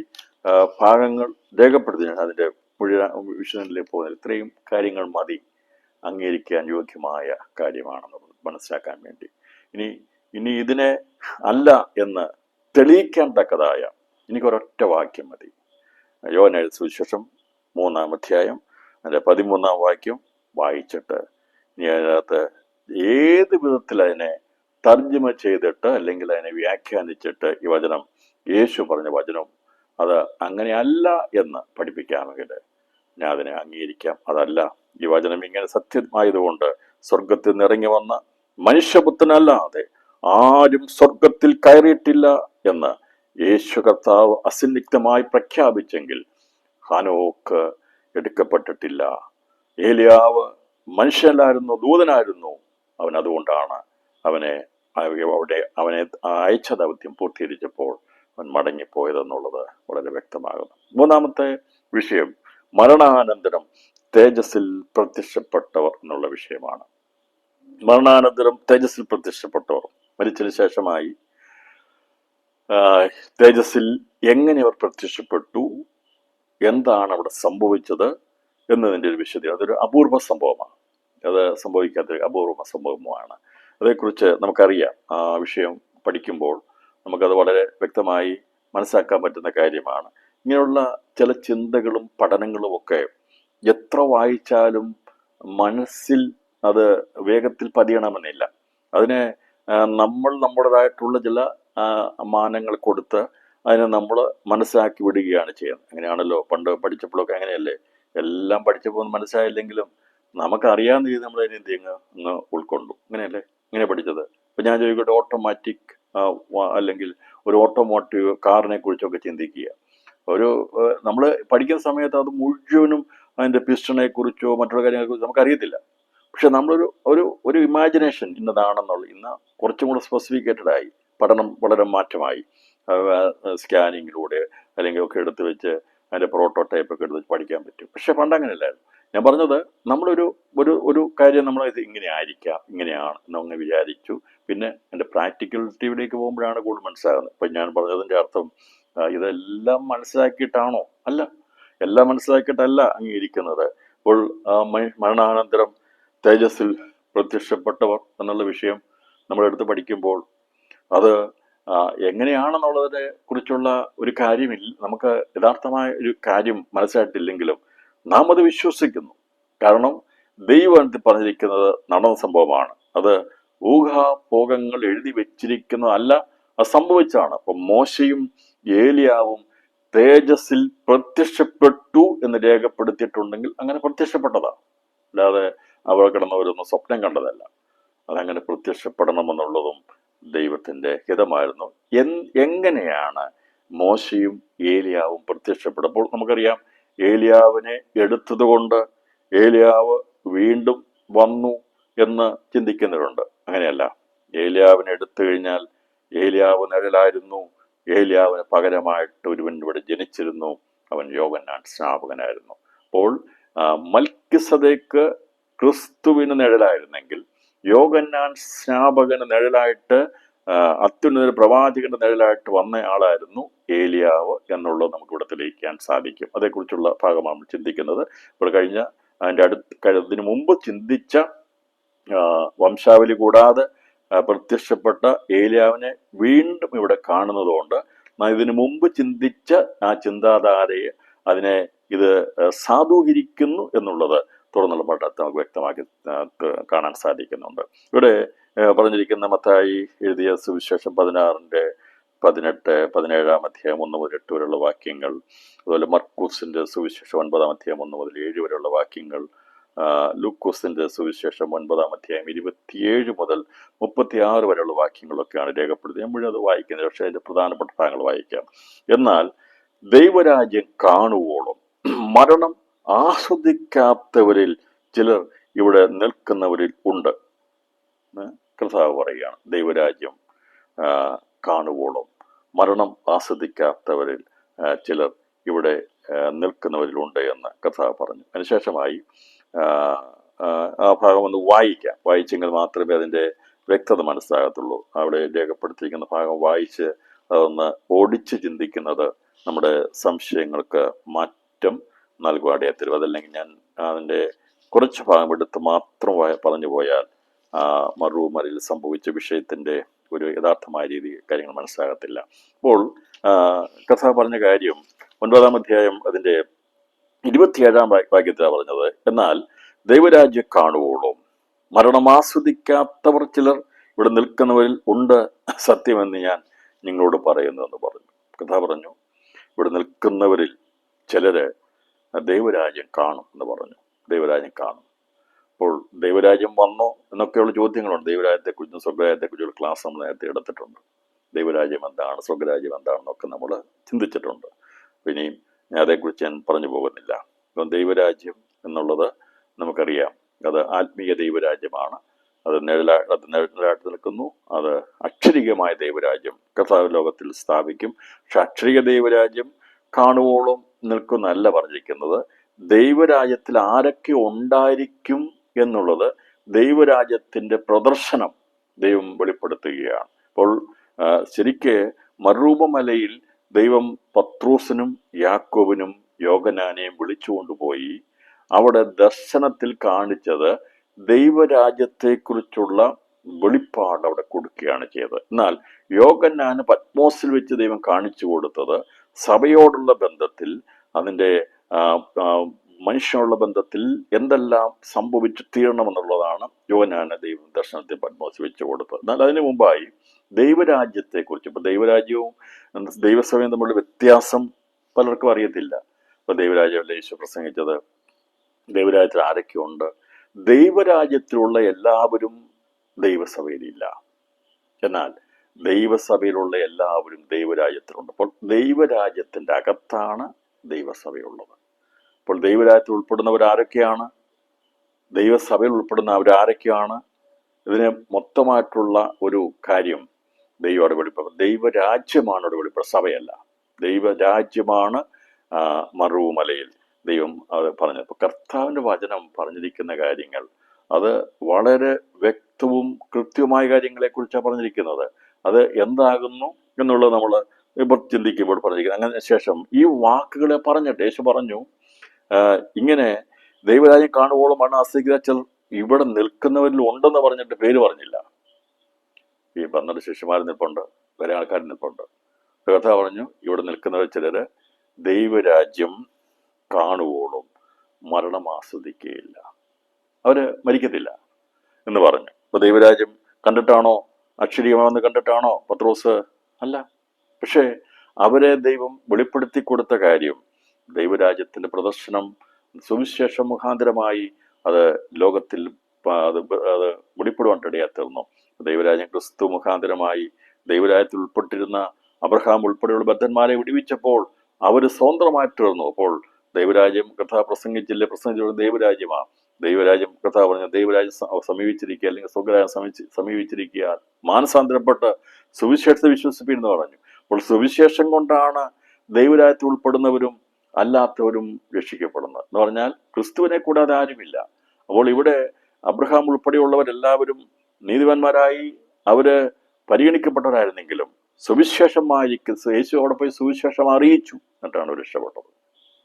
ഭാഗങ്ങൾ രേഖപ്പെടുത്തി. അതിൻ്റെ വിഷനിലേക്ക് പോകുന്നത് ഇത്രയും കാര്യങ്ങൾ മതി അംഗീകരിക്കാൻ യോഗ്യമായ കാര്യമാണെന്ന് മനസ്സിലാക്കാൻ വേണ്ടി. ഇനി ഇനി ഇതിനെ അല്ല എന്ന് തെളിയിക്കാൻ തക്കതായ എനിക്കൊരൊറ്റ വാക്യം മതി. യോഹന്നാൻ സുവിശേഷം 3-ാം അധ്യായം അതിൻ്റെ 13-ാം വാക്യം വായിച്ചിട്ട് ഇനി അതിനകത്ത് ഏത് വിധത്തിൽ അതിനെ തർജ്ജമ ചെയ്തിട്ട് അല്ലെങ്കിൽ അതിനെ വ്യാഖ്യാനിച്ചിട്ട് ഈ വചനം, യേശു പറഞ്ഞ വചനം അത് അങ്ങനെയല്ല എന്ന് പഠിപ്പിക്കാമെങ്കിൽ ഞാൻ അതിനെ അംഗീകരിക്കാം. അതല്ല, ഈ വചനം ഇങ്ങനെ സത്യമായതുകൊണ്ട് സ്വർഗത്തിൽ നിന്ന് ഇറങ്ങി വന്ന മനുഷ്യപുത്രനല്ലാതെ ആരും സ്വർഗത്തിൽ കയറിയിട്ടില്ല എന്ന് യേശു കർത്താവ് അസന്നിഗ്ധമായി പ്രഖ്യാപിച്ചെങ്കിൽ ഹാനോക്ക് എടുക്കപ്പെട്ടിട്ടില്ല. ഏലിയാവ് മനുഷ്യനായിരുന്നു, ദൂതനായിരുന്നു. അവൻ അതുകൊണ്ടാണ് അവനെ അയച്ച ദൗത്യം പൂർത്തീകരിച്ചപ്പോൾ അവൻ മടങ്ങിപ്പോയതെന്നുള്ളത് വളരെ വ്യക്തമാകുന്നു. 3-ാമത്തെ വിഷയം മരണാനന്തരം തേജസ്സിൽ പ്രത്യക്ഷപ്പെട്ടവർ എന്നുള്ള വിഷയമാണ്. മരണാനന്തരം തേജസ്സിൽ പ്രത്യക്ഷപ്പെട്ടവർ, മരിച്ചതിന് ശേഷമായി തേജസ്സിൽ എങ്ങനെ അവർ പ്രത്യക്ഷപ്പെട്ടു, എന്താണ് അവിടെ സംഭവിച്ചത് എന്നതിൻ്റെ ഒരു വിശദീകരണം. അതൊരു അപൂർവ സംഭവമാണ്, അത് സംഭവിക്കാത്തൊരു അപൂർവ സംഭവമാണ്. അതേക്കുറിച്ച് നമുക്കറിയാം. ആ വിഷയം പഠിക്കുമ്പോൾ നമുക്കത് വളരെ വ്യക്തമായി മനസ്സിലാക്കാൻ പറ്റുന്ന കാര്യമാണ്. ഇങ്ങനെയുള്ള ചില ചിന്തകളും പഠനങ്ങളും ഒക്കെ എത്ര വായിച്ചാലും മനസ്സിൽ അത് വേഗത്തിൽ പതിയണമെന്നില്ല. അതിനെ നമ്മൾ നമ്മുടേതായിട്ടുള്ള ചില മാനങ്ങൾ കൊടുത്ത് അതിനെ നമ്മൾ മനസ്സിലാക്കി വിടുകയാണ് ചെയ്യുന്നത്. അങ്ങനെയാണല്ലോ പണ്ട് പഠിച്ചപ്പോഴൊക്കെ. അങ്ങനെയല്ലേ, എല്ലാം പഠിച്ചപ്പോൾ മനസ്സിലായില്ലെങ്കിലും നമുക്കറിയാവുന്ന രീതി നമ്മൾ അതിനെ എന്ത് ചെയ്യുക അങ്ങ് ഉൾക്കൊണ്ടു. അങ്ങനെയല്ലേ ഇങ്ങനെ പഠിച്ചത്. ഇപ്പം ഞാൻ ചോദിക്കട്ടെ, ഓട്ടോമാറ്റിക് അല്ലെങ്കിൽ ഒരു ഓട്ടോമോട്ടീവ് കാറിനെ കുറിച്ചൊക്കെ ചിന്തിക്കുക. നമ്മൾ പഠിക്കുന്ന സമയത്ത് അത് മുഴുവനും അതിൻ്റെ പിസ്റ്റണെ കുറിച്ചോ മറ്റുള്ള കാര്യങ്ങളെക്കുറിച്ചോ നമുക്കറിയത്തില്ല. പക്ഷെ നമ്മളൊരു ഒരു ഒരു ഇമാജിനേഷൻ ഇന്നതാണെന്നുള്ളത് ഇന്ന് കുറച്ചും കൂടെ സ്പെസിഫിക്കേറ്റഡ് ആയി. പഠനം വളരെ മാറ്റമായി. സ്കാനിങ്ങിലൂടെ അല്ലെങ്കിൽ ഒക്കെ എടുത്ത് വെച്ച് അതിൻ്റെ പ്രോട്ടോടൈപ്പൊക്കെ എടുത്ത് വെച്ച് പഠിക്കാൻ പറ്റും. പക്ഷെ പണ്ട് അങ്ങനെയല്ലായിരുന്നു. ഞാൻ പറഞ്ഞത്, നമ്മളൊരു ഒരു ഒരു കാര്യം ഇത് ഇങ്ങനെ ആയിരിക്കാം, ഇങ്ങനെയാണ് എന്നങ്ങ് വിചാരിച്ചു. പിന്നെ എൻ്റെ പ്രാക്ടിക്കലിറ്റിയിലേക്ക് പോകുമ്പോഴാണ് കൂടുതൽ മനസ്സിലാകുന്നത്. ഇപ്പം ഞാൻ പറഞ്ഞതിൻ്റെ അർത്ഥം ഇതെല്ലാം മനസ്സിലാക്കിയിട്ടാണോ? അല്ല, എല്ലാം മനസ്സിലാക്കിയിട്ടല്ല അംഗീകരിക്കുന്നത്. അപ്പോൾ മരണാനന്തരം തേജസ്സിൽ പ്രത്യക്ഷപ്പെട്ടവർ എന്നുള്ള വിഷയം നമ്മളെടുത്ത് പഠിക്കുമ്പോൾ അത് എങ്ങനെയാണെന്നുള്ളതിനെ കുറിച്ചുള്ള ഒരു കാര്യമില്ല, നമുക്ക് യഥാർത്ഥമായ ഒരു കാര്യം മനസ്സിലായിട്ടില്ലെങ്കിലും നാം അത് വിശ്വസിക്കുന്നു. കാരണം ദൈവത്തിൽ പറഞ്ഞിരിക്കുന്നത് നടന്ന സംഭവമാണ്. അത് ഊഹാപോഹങ്ങൾ എഴുതി വെച്ചിരിക്കുന്നതല്ല, അത് സംഭവിച്ചാണ്. അപ്പം മോശയും ഏലിയാവും തേജസ്സിൽ പ്രത്യക്ഷപ്പെട്ടു എന്ന് രേഖപ്പെടുത്തിയിട്ടുണ്ടെങ്കിൽ അങ്ങനെ പ്രത്യക്ഷപ്പെട്ടതാണ്, അല്ലാതെ അവർ കിടന്നവരൊന്നും സ്വപ്നം കണ്ടതല്ല. അതങ്ങനെ പ്രത്യക്ഷപ്പെടണമെന്നുള്ളതും ദൈവത്തിൻ്റെ ഹിതമായിരുന്നു. എങ്ങനെയാണ് മോശയും ഏലിയാവും പ്രത്യക്ഷപ്പെടുമ്പോൾ നമുക്കറിയാം, ഏലിയാവിനെ എടുത്തതുകൊണ്ട് ഏലിയാവ് വീണ്ടും വന്നു എന്ന് ചിന്തിക്കുന്നവരുണ്ട്. അങ്ങനെയല്ല, ഏലിയാവിനെ എടുത്തു കഴിഞ്ഞാൽ ഏലിയാവ് നിഴലായിരുന്നു. ഏലിയാവിന് പകരമായിട്ട് ഒരുവൻ ഇവിടെ ജനിച്ചിരുന്നു. അവൻ യോഹന്നാൻ സ്നാപകനായിരുന്നു. അപ്പോൾ മൽക്കിസദേക്ക് ക്രിസ്തുവിന് നിഴലായിരുന്നെങ്കിൽ യോഹന്നാൻ സ്നാപകന് നിഴലായിട്ട് അത്യുന്നത പ്രവാചകന്റെ നിഴലായിട്ട് വന്ന ആളായിരുന്നു ഏലിയാവ് എന്നുള്ളത് നമുക്ക് ഇവിടെ തെളിയിക്കാൻ സാധിക്കും. അതേക്കുറിച്ചുള്ള ഭാഗമാണ് നമ്മൾ ചിന്തിക്കുന്നത്. ഇപ്പോൾ ഇതിനു മുമ്പ് ചിന്തിച്ച വംശാവലി കൂടാതെ പ്രത്യക്ഷപ്പെട്ട ഏലിയാവിനെ വീണ്ടും ഇവിടെ കാണുന്നതുകൊണ്ട് ഇതിനു മുമ്പ് ചിന്തിച്ച ആ ചിന്താധാരയെ ഇത് സാധൂകരിക്കുന്നു എന്നുള്ളത് തുടർന്നുള്ള പഠനത്തെ നമുക്ക് വ്യക്തമാക്കി കാണാൻ സാധിക്കുന്നുണ്ട്. ഇവിടെ പറഞ്ഞിരിക്കുന്ന മത്തായി എഴുതിയ സുവിശേഷം 16-18, 17-ാം അധ്യായം 1 മുതൽ 8 വരെയുള്ള വാക്യങ്ങൾ, അതുപോലെ മർക്കൂസിന്റെ സുവിശേഷം 9-ാം അധ്യായം 1 മുതൽ 7 വരെയുള്ള വാക്യങ്ങൾ, ലൂക്കോസിന്റെ സുവിശേഷം 9-ാം അധ്യായം 27 മുതൽ 36 വരെയുള്ള വാക്യങ്ങളൊക്കെയാണ് രേഖപ്പെടുത്തിയത്. ഞാൻ മുഴുവൻ അത് വായിക്കുന്നത്, പക്ഷേ അതിന്റെ പ്രധാനപ്പെട്ട ഭാഗങ്ങൾ വായിക്കാം. എന്നാൽ ദൈവരാജ്യം കാണുവോളം മരണം ആസ്വദിക്കാത്തവരിൽ ചിലർ ഇവിടെ നിൽക്കുന്നവരിൽ ഉണ്ട്. കർത്താവ് പറയുകയാണ്, ദൈവരാജ്യം കാണുവോളം മരണം ആസ്വദിക്കാത്തവരിൽ ചിലർ ഇവിടെ നിൽക്കുന്നവരിലുണ്ട് എന്ന് കർത്താവ് പറഞ്ഞു. അതിനുശേഷമായി ആ ഭാഗം ഒന്ന് വായിച്ചെങ്കിൽ മാത്രമേ അതിൻ്റെ വ്യക്തത മനസ്സിലാകത്തുള്ളൂ. അവിടെ രേഖപ്പെടുത്തിയിരിക്കുന്ന ഭാഗം വായിച്ച് അതൊന്ന് ഓടിച്ച് ചിന്തിക്കുന്നത് നമ്മുടെ സംശയങ്ങൾക്ക് മാറ്റം നൽകുവാടെ തരും. അതല്ലെങ്കിൽ ഞാൻ അതിൻ്റെ കുറച്ച് ഭാഗം എടുത്ത് മാത്രം പറഞ്ഞു പോയാൽ മറുമറിൽ സംഭവിച്ച വിഷയത്തിൻ്റെ ഒരു യഥാർത്ഥമായ രീതി കാര്യങ്ങൾ മനസ്സിലാകത്തില്ല. അപ്പോൾ കഥ പറഞ്ഞ കാര്യം 9-ാം അധ്യായം അതിൻ്റെ 27-ാം വാക്യത്തിലാണ് പറഞ്ഞത്. എന്നാൽ ദൈവരാജ്യം കാണുവോളം മരണം ആസ്വദിക്കാത്തവർ ചിലർ ഇവിടെ നിൽക്കുന്നവരിൽ ഉണ്ട്, സത്യമെന്ന് ഞാൻ നിങ്ങളോട് പറയുന്നു എന്ന് പറഞ്ഞു. കഥ പറഞ്ഞു, ഇവിടെ നിൽക്കുന്നവരിൽ ചിലര് ദൈവരാജ്യം കാണും എന്ന് പറഞ്ഞു. ദൈവരാജ്യം കാണും. അപ്പോൾ ദൈവരാജ്യം വന്നോ എന്നൊക്കെയുള്ള ചോദ്യങ്ങളുണ്ട്. ദൈവരാജ്യത്തെക്കുറിച്ചും സ്വർഗരാജ്യത്തെക്കുറിച്ചുള്ള ക്ലാസ് നമ്മൾ നേരത്തെ എടുത്തിട്ടുണ്ട്. ദൈവരാജ്യം എന്താണ്, സ്വർഗരാജ്യം എന്താണെന്നൊക്കെ നമ്മൾ ചിന്തിച്ചിട്ടുണ്ട്. ഇനിയും അതേക്കുറിച്ച് ഞാൻ പറഞ്ഞു പോകുന്നില്ല. ഇപ്പം ദൈവരാജ്യം എന്നുള്ളത് നമുക്കറിയാം, അത് ആത്മീയ ദൈവരാജ്യമാണ്. അത് നിഴലായിട്ട് നിൽക്കുന്നു. അത് അക്ഷരികമായ ദൈവരാജ്യം കർത്താവ് ലോകത്തിൽ സ്ഥാപിക്കും. പക്ഷെ അക്ഷരിക ദൈവരാജ്യം കാണുവോളം നിൽക്കുന്നല്ല പറഞ്ഞിരിക്കുന്നത്. ദൈവരാജ്യത്തിൽ ആരൊക്കെ ഉണ്ടായിരിക്കും എന്നുള്ളത് ദൈവരാജ്യത്തിൻ്റെ പ്രദർശനം ദൈവം വെളിപ്പെടുത്തുകയാണ്. അപ്പോൾ ശരിക്ക് മറുരൂപമലയിൽ ദൈവം പത്രോസിനും യാക്കോബിനും യോഹന്നാനെയും വിളിച്ചുകൊണ്ടുപോയി അവിടെ ദർശനത്തിൽ കാണിച്ചത് ദൈവരാജ്യത്തെക്കുറിച്ചുള്ള വെളിപ്പാട് അവിടെ കൊടുക്കുകയാണ് ചെയ്തത്. എന്നാൽ യോഹന്നാന് പത്മോസിൽ വെച്ച് ദൈവം കാണിച്ചു കൊടുത്തത് സഭയോടുള്ള ബന്ധത്തിൽ, അതിൻ്റെ മനുഷ്യനുള്ള ബന്ധത്തിൽ എന്തെല്ലാം സംഭവിച്ചു തീരണമെന്നുള്ളതാണ് യോഹന്നാന് ദൈവം ദർശനത്തിൽ പത്മോസിൽ വെച്ച് കൊടുത്തത്. എന്നാൽ അതിനു മുമ്പായി ദൈവരാജ്യത്തെക്കുറിച്ച്, ഇപ്പം ദൈവരാജ്യവും ദൈവസഭയും തമ്മിലുള്ള വ്യത്യാസം പലർക്കും അറിയത്തില്ല. ഇപ്പം ദൈവരാജ്യമല്ല യേശു പ്രസംഗിച്ചത്, ദൈവരാജ്യത്തിൽ ആരൊക്കെയുണ്ട്? ദൈവരാജ്യത്തിലുള്ള എല്ലാവരും ദൈവസഭയിലില്ല. എന്നാൽ ദൈവസഭയിലുള്ള എല്ലാവരും ദൈവരാജ്യത്തിലുണ്ട്. അപ്പോൾ ദൈവരാജ്യത്തിൻ്റെ അകത്താണ് ദൈവസഭയുള്ളത്. അപ്പോൾ ദൈവരാജ്യത്തിൽ ഉൾപ്പെടുന്നവരാരൊക്കെയാണ്? ദൈവസഭയിൽ ഉൾപ്പെടുന്നവരാരൊക്കെയാണ്? ഇതിന് മൊത്തമായിട്ടുള്ള ഒരു കാര്യം ദൈവം അവിടെ വെളിപ്പെടും. ദൈവരാജ്യമാണ് അവിടെ വെളിപ്പെടും, സഭയല്ല. ദൈവരാജ്യമാണ് മറുമലയിൽ ദൈവം അത് പറഞ്ഞത്. അപ്പോൾ കർത്താവിൻ്റെ വചനം പറഞ്ഞിരിക്കുന്ന കാര്യങ്ങൾ അത് വളരെ വ്യക്തവും കൃത്യമായ കാര്യങ്ങളെക്കുറിച്ചാണ് പറഞ്ഞിരിക്കുന്നത്. അത് എന്താകുന്നു എന്നുള്ളത് നമ്മൾ ഇപ്പോൾ ചിന്തിക്കുമ്പോൾ പറഞ്ഞിരിക്കുന്നത്. അങ്ങനെ ശേഷം ഈ വാക്കുകളെ പറഞ്ഞിട്ട് യേശു പറഞ്ഞു, ഇങ്ങനെ ദൈവരാജ്യം കാണുവോളം മണ്ണ് ആശ്രയിക്കുക ഇവിടെ നിൽക്കുന്നവരിൽ ഉണ്ടെന്ന് പറഞ്ഞിട്ട് പേര് പറഞ്ഞില്ല. ഈ 12 ശിഷ്യന്മാർ നിൽപ്പുണ്ട്, വേറെ ആൾക്കാർ നിൽപ്പുണ്ട്. കഥ പറഞ്ഞു, ഇവിടെ നിൽക്കുന്നവർ ചിലര് ദൈവരാജ്യം കാണുവോളും മരണം ആസ്വദിക്കുകയില്ല, അവര് മരിക്കത്തില്ല എന്ന് പറഞ്ഞു. അപ്പൊ ദൈവരാജ്യം കണ്ടിട്ടാണോ, അക്ഷരീയമാണെന്ന് കണ്ടിട്ടാണോ പത്രോസ്? അല്ല. പക്ഷേ അവരെ ദൈവം വെളിപ്പെടുത്തി കൊടുത്ത കാര്യം, ദൈവരാജ്യത്തിന്റെ പ്രദർശനം സുവിശേഷ മുഖാന്തരമായി അത് ലോകത്തിൽ അത് വെളിപ്പെടുവാനിടയായി തീർന്നു. ദൈവരാജ്യം ക്രിസ്തു മുഖാന്തരമായി ദൈവരാജ്യത്തിൽ ഉൾപ്പെട്ടിരുന്ന അബ്രഹാം ഉൾപ്പെടെയുള്ള ബദ്ധന്മാരെ വിടുവിച്ചപ്പോൾ അവർ സ്വതന്ത്രമായി തീർന്നു. അപ്പോൾ ദൈവരാജ്യം കഥ പ്രസംഗിച്ചില്ല, ദൈവരാജ്യമാണ്. ദൈവരാജ്യം കഥ പറഞ്ഞ ദൈവരാജ്യം സമീപിച്ചിരിക്കുക, അല്ലെങ്കിൽ സ്വർഗരാജ്യം സമീപിച്ചിരിക്കുക, മാനസാന്തരപ്പെട്ട് സുവിശേഷത്തെ വിശ്വസിപ്പിക്കുന്നു പറഞ്ഞു. അപ്പോൾ സുവിശേഷം കൊണ്ടാണ് ദൈവരാജ്യത്തിൽ ഉൾപ്പെടുന്നവരും അല്ലാത്തവരും രക്ഷിക്കപ്പെടുന്നത് എന്ന് പറഞ്ഞാൽ ക്രിസ്തുവിനെ കൂടാതെ ആരുമില്ല. അപ്പോൾ ഇവിടെ അബ്രഹാം ഉൾപ്പെടെയുള്ളവരെല്ലാവരും നീതിമാന്മാരായി അവര് പരിഗണിക്കപ്പെട്ടവരായിരുന്നെങ്കിലും സുവിശേഷമായിരിക്കും യേശു അവിടെ പോയി സുവിശേഷം അറിയിച്ചു, എന്നിട്ടാണ് അവർ രക്ഷപ്പെട്ടത്.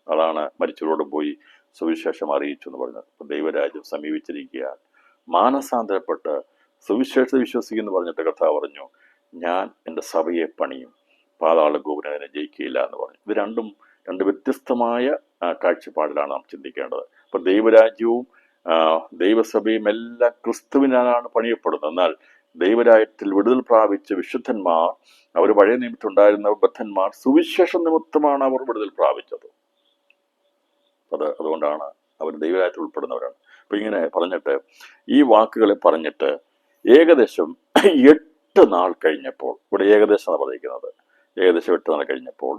അതാണ് മരിച്ചവരോട് പോയി സുവിശേഷം അറിയിച്ചു എന്ന് പറഞ്ഞത്. ഇപ്പം ദൈവരാജ്യം സമീപിച്ചിരിക്കുക, മാനസാന്തരപ്പെട്ട് സുവിശേഷത്തെ വിശ്വസിക്കുന്നു പറഞ്ഞിട്ട് കർത്താവ് പറഞ്ഞു, ഞാൻ എൻ്റെ സഭയെ പണിയും, പാതാള ഗോപുരം അതിനെ ജയിക്കുകയില്ല എന്ന് പറഞ്ഞു. ഇത് രണ്ട് വ്യത്യസ്തമായ കാഴ്ചപ്പാടിലാണ് നാം ചിന്തിക്കേണ്ടത്. അപ്പം ദൈവരാജ്യവും ദൈവസഭയും എല്ലാം ക്രിസ്തുവിനാണ് പണിയപ്പെടുന്നത്. എന്നാൽ ദൈവരാജ്യത്തിൽ വിടുതൽ പ്രാപിച്ച വിശുദ്ധന്മാർ, അവർ പഴയ നിമിത്തമുണ്ടായിരുന്ന ബദ്ധന്മാർ, സുവിശേഷ നിമിത്തമാണ് അവർ വിടുതൽ പ്രാപിച്ചത്. അതുകൊണ്ടാണ് അവർ ദൈവരാജ്യത്തിൽ ഉൾപ്പെടുന്നവരാണ്. അപ്പൊ ഇങ്ങനെ പറഞ്ഞിട്ട് ഈ വാക്കുകളെ പറഞ്ഞിട്ട് ഏകദേശം 8 നാൾ കഴിഞ്ഞപ്പോൾ, ഇവിടെ ഏകദേശം ആണ് പറഞ്ഞിരിക്കുന്നത്, ഏകദേശം 8 നാൾ കഴിഞ്ഞപ്പോൾ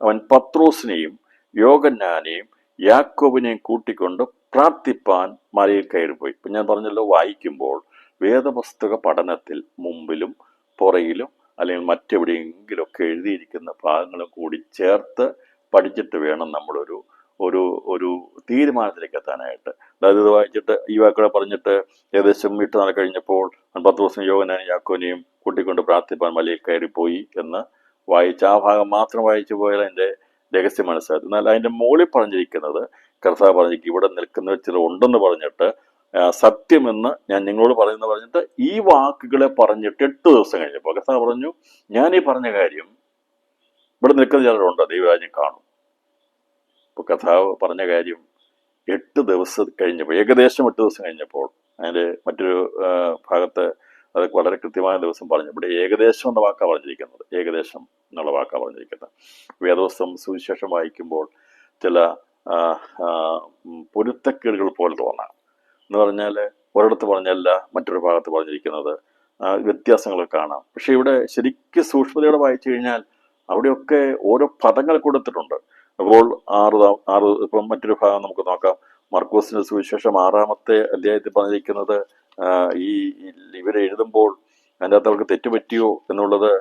അവൻ പത്രോസിനെയും യോഹന്നാനെയും യാക്കോബിനെയും കൂട്ടിക്കൊണ്ട് പ്രാർത്ഥിപ്പാൻ മലയിൽ കയറിപ്പോയി. ഇപ്പം ഞാൻ പറഞ്ഞല്ലോ, വായിക്കുമ്പോൾ വേദപുസ്തക പഠനത്തിൽ മുമ്പിലും പുറകിലും അല്ലെങ്കിൽ മറ്റെവിടെയെങ്കിലുമൊക്കെ എഴുതിയിരിക്കുന്ന ഭാഗങ്ങളും കൂടി ചേർത്ത് പഠിച്ചിട്ട് വേണം നമ്മളൊരു ഒരു തീരുമാനത്തിലേക്ക് എത്താനായിട്ട്. അതായത് ഇത് വായിച്ചിട്ട് ഈ വാക്കുകളെ പറഞ്ഞിട്ട് ഏകദേശം 8 നാൾ കഴിഞ്ഞപ്പോൾ പത്രോസിനെയും യോഹന്നാനെയും യാക്കോബിനെയും കൂട്ടിക്കൊണ്ട് പ്രാർത്ഥിപ്പാൻ മലയിൽ കയറിപ്പോയി എന്ന് വായിച്ച ആ ഭാഗം മാത്രം വായിച്ചു പോയാൽ അതിൻ്റെ രഹസ്യം മനസ്സിലാക്കി. എന്നാൽ അതിൻ്റെ മുകളിൽ പറഞ്ഞിരിക്കുന്നത് കർത്താവ് പറഞ്ഞിരിക്കും, ഇവിടെ നിൽക്കുന്നവർ ചിലർ ഉണ്ടെന്ന് പറഞ്ഞിട്ട് സത്യമെന്ന് ഞാൻ നിങ്ങളോട് പറയുന്നത് പറഞ്ഞിട്ട് ഈ വാക്കുകളെ പറഞ്ഞിട്ട് 8 ദിവസം കഴിഞ്ഞപ്പോൾ കർത്താവ് പറഞ്ഞു, ഞാൻ ഈ പറഞ്ഞ കാര്യം ഇവിടെ നിൽക്കുന്ന ചിലരുണ്ട്, ദൈവരാജ്യം കാണും. ഇപ്പോൾ കർത്താവ് പറഞ്ഞ കാര്യം 8 ദിവസം കഴിഞ്ഞപ്പോൾ, ഏകദേശം 8 ദിവസം കഴിഞ്ഞപ്പോൾ, അതിൻ്റെ മറ്റൊരു ഭാഗത്ത് അത് വളരെ കൃത്യമായ ദിവസം പറഞ്ഞു. ഇവിടെ ഏകദേശം എന്ന വാക്കാണ് പറഞ്ഞിരിക്കുന്നത്, ഏകദേശം എന്നുള്ള വാക്കാണ് പറഞ്ഞിരിക്കുന്നത്. വേദവസ്തം സുവിശേഷം വായിക്കുമ്പോൾ ചില പൊരുത്തക്കേടുകൾ പോലെ തോന്നാം. എന്ന് പറഞ്ഞാൽ ഒരിടത്ത് പറഞ്ഞല്ല മറ്റൊരു ഭാഗത്ത് പറഞ്ഞിരിക്കുന്നത് വ്യത്യാസങ്ങളൊക്കെ കാണാം. പക്ഷെ ഇവിടെ ശരിക്കും സൂക്ഷ്മതയോടെ വായിച്ചു കഴിഞ്ഞാൽ അവിടെയൊക്കെ ഓരോ പദങ്ങൾ കൊടുത്തിട്ടുണ്ട്. അപ്പോൾ ഇപ്പം മറ്റൊരു ഭാഗം നമുക്ക് നോക്കാം. മർക്കോസിന്റെ സുവിശേഷം 6-ാമത്തെ അധ്യായത്തിൽ പറഞ്ഞിരിക്കുന്നത് ഈ ഇവരെ എഴുതുമ്പോൾ അതിൻ്റെ അകത്ത് അവർക്ക് തെറ്റുപറ്റിയോ എന്നുള്ളത്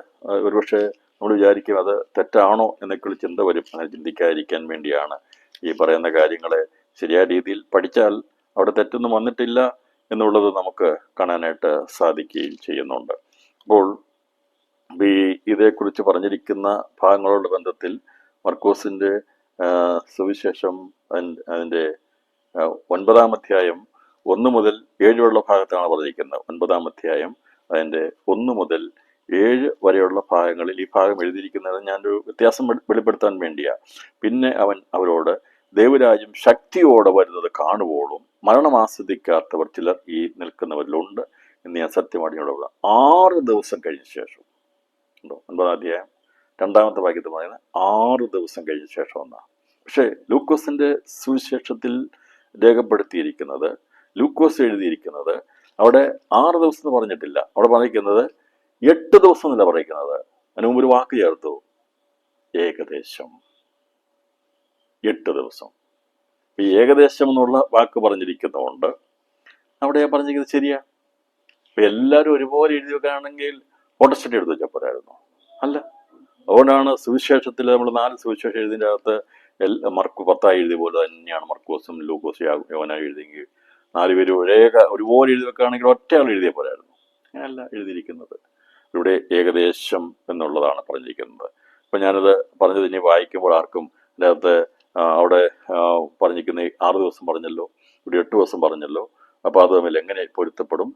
ഒരുപക്ഷെ നമ്മൾ വിചാരിക്കും അത് തെറ്റാണോ എന്നൊക്കെയുള്ള ചിന്ത വരും. അങ്ങനെ ചിന്തിക്കാതിരിക്കാൻ വേണ്ടിയാണ് ഈ പറയുന്ന കാര്യങ്ങളെ ശരിയായ രീതിയിൽ പഠിച്ചാൽ അവിടെ തെറ്റൊന്നും വന്നിട്ടില്ല എന്നുള്ളത് നമുക്ക് കാണാനായിട്ട് സാധിക്കുകയും ചെയ്യുന്നുണ്ട്. അപ്പോൾ ഇതേക്കുറിച്ച് പറഞ്ഞിരിക്കുന്ന ഭാഗങ്ങളോട് ബന്ധത്തിൽ മർക്കോസിന്റെ സുവിശേഷം അതിൻ്റെ 9-ാം അധ്യായം 1 മുതൽ 7 ഭാഗത്താണ് പറഞ്ഞിരിക്കുന്നത്. 9-ാം അധ്യായം അതിൻ്റെ 1 മുതൽ 7 വരെയുള്ള ഭാഗങ്ങളിൽ ഈ ഭാഗം എഴുതിയിരിക്കുന്നത് ഞാനൊരു വ്യത്യാസം വെളിപ്പെടുത്താൻ വേണ്ടിയാണ്. പിന്നെ അവൻ അവരോട്, ദൈവരാജ്യം ശക്തിയോടെ വരുന്നത് കാണുവോളും മരണം ആസ്വദിക്കാത്തവർ ചിലർ ഈ നിൽക്കുന്നവരിലുണ്ട് എന്ന് ഞാൻ സത്യമായിട്ട് 6 ദിവസം കഴിഞ്ഞ ശേഷം ഉണ്ടോ. 9-ാം അധ്യായം 2-ാമത്തെ വാക്യത്തിൽ പറയുന്നത് 6 ദിവസം കഴിഞ്ഞ ശേഷം എന്നാണ്. പക്ഷേ ലൂക്കോസിന്റെ സുവിശേഷത്തിൽ രേഖപ്പെടുത്തിയിരിക്കുന്നത്, ലൂക്കോസ് എഴുതിയിരിക്കുന്നത് അവിടെ 6 ദിവസം എന്ന് പറഞ്ഞിട്ടില്ല. അവിടെ പറഞ്ഞിരിക്കുന്നത് 8 ദിവസം എന്നല്ല പറയുന്നത്. അതിന് മുമ്പ് ഒരു വാക്ക് ചേർത്തു, ഏകദേശം 8 ദിവസം. ഈ ഏകദേശം എന്നുള്ള വാക്ക് പറഞ്ഞിരിക്കുന്നതുകൊണ്ട് അവിടെ പറഞ്ഞിരിക്കുന്നത് ശരിയാ. അപ്പൊ എല്ലാവരും ഒരുപോലെ എഴുതി വെക്കുകയാണെങ്കിൽ ഓട്ടോസ്റ്റേറ്റ് എടുത്ത് വെച്ചാൽ പോരായിരുന്നു. അല്ല, അതുകൊണ്ടാണ് സുവിശേഷത്തിൽ നമ്മൾ 4 സുവിശേഷം എഴുതിൻ്റെ അകത്ത് മർക്കു 10 എഴുതിയ പോലെ തന്നെയാണ് മർക്കോസും ലൂക്കോസും യോഹന്നാനും എഴുതിയെങ്കിൽ 4 പേര് ഒരുപോലെ എഴുതി വെക്കുകയാണെങ്കിൽ ഒറ്റയാൾ എഴുതിയ പോരായിരുന്നു. അങ്ങനെയല്ല എഴുതിയിരിക്കുന്നത്. ഇവിടെ ഏകദേശം എന്നുള്ളതാണ് പറഞ്ഞിരിക്കുന്നത്. അപ്പം ഞാനത് പറഞ്ഞത് ഇനി വായിക്കുമ്പോൾ ആർക്കും അതിൻ്റെ അകത്ത് അവിടെ പറഞ്ഞിരിക്കുന്ന 6 ദിവസം പറഞ്ഞല്ലോ, ഇവിടെ 8 ദിവസം പറഞ്ഞല്ലോ, അപ്പോൾ അത് തമ്മിൽ എങ്ങനെ പൊരുത്തപ്പെടും?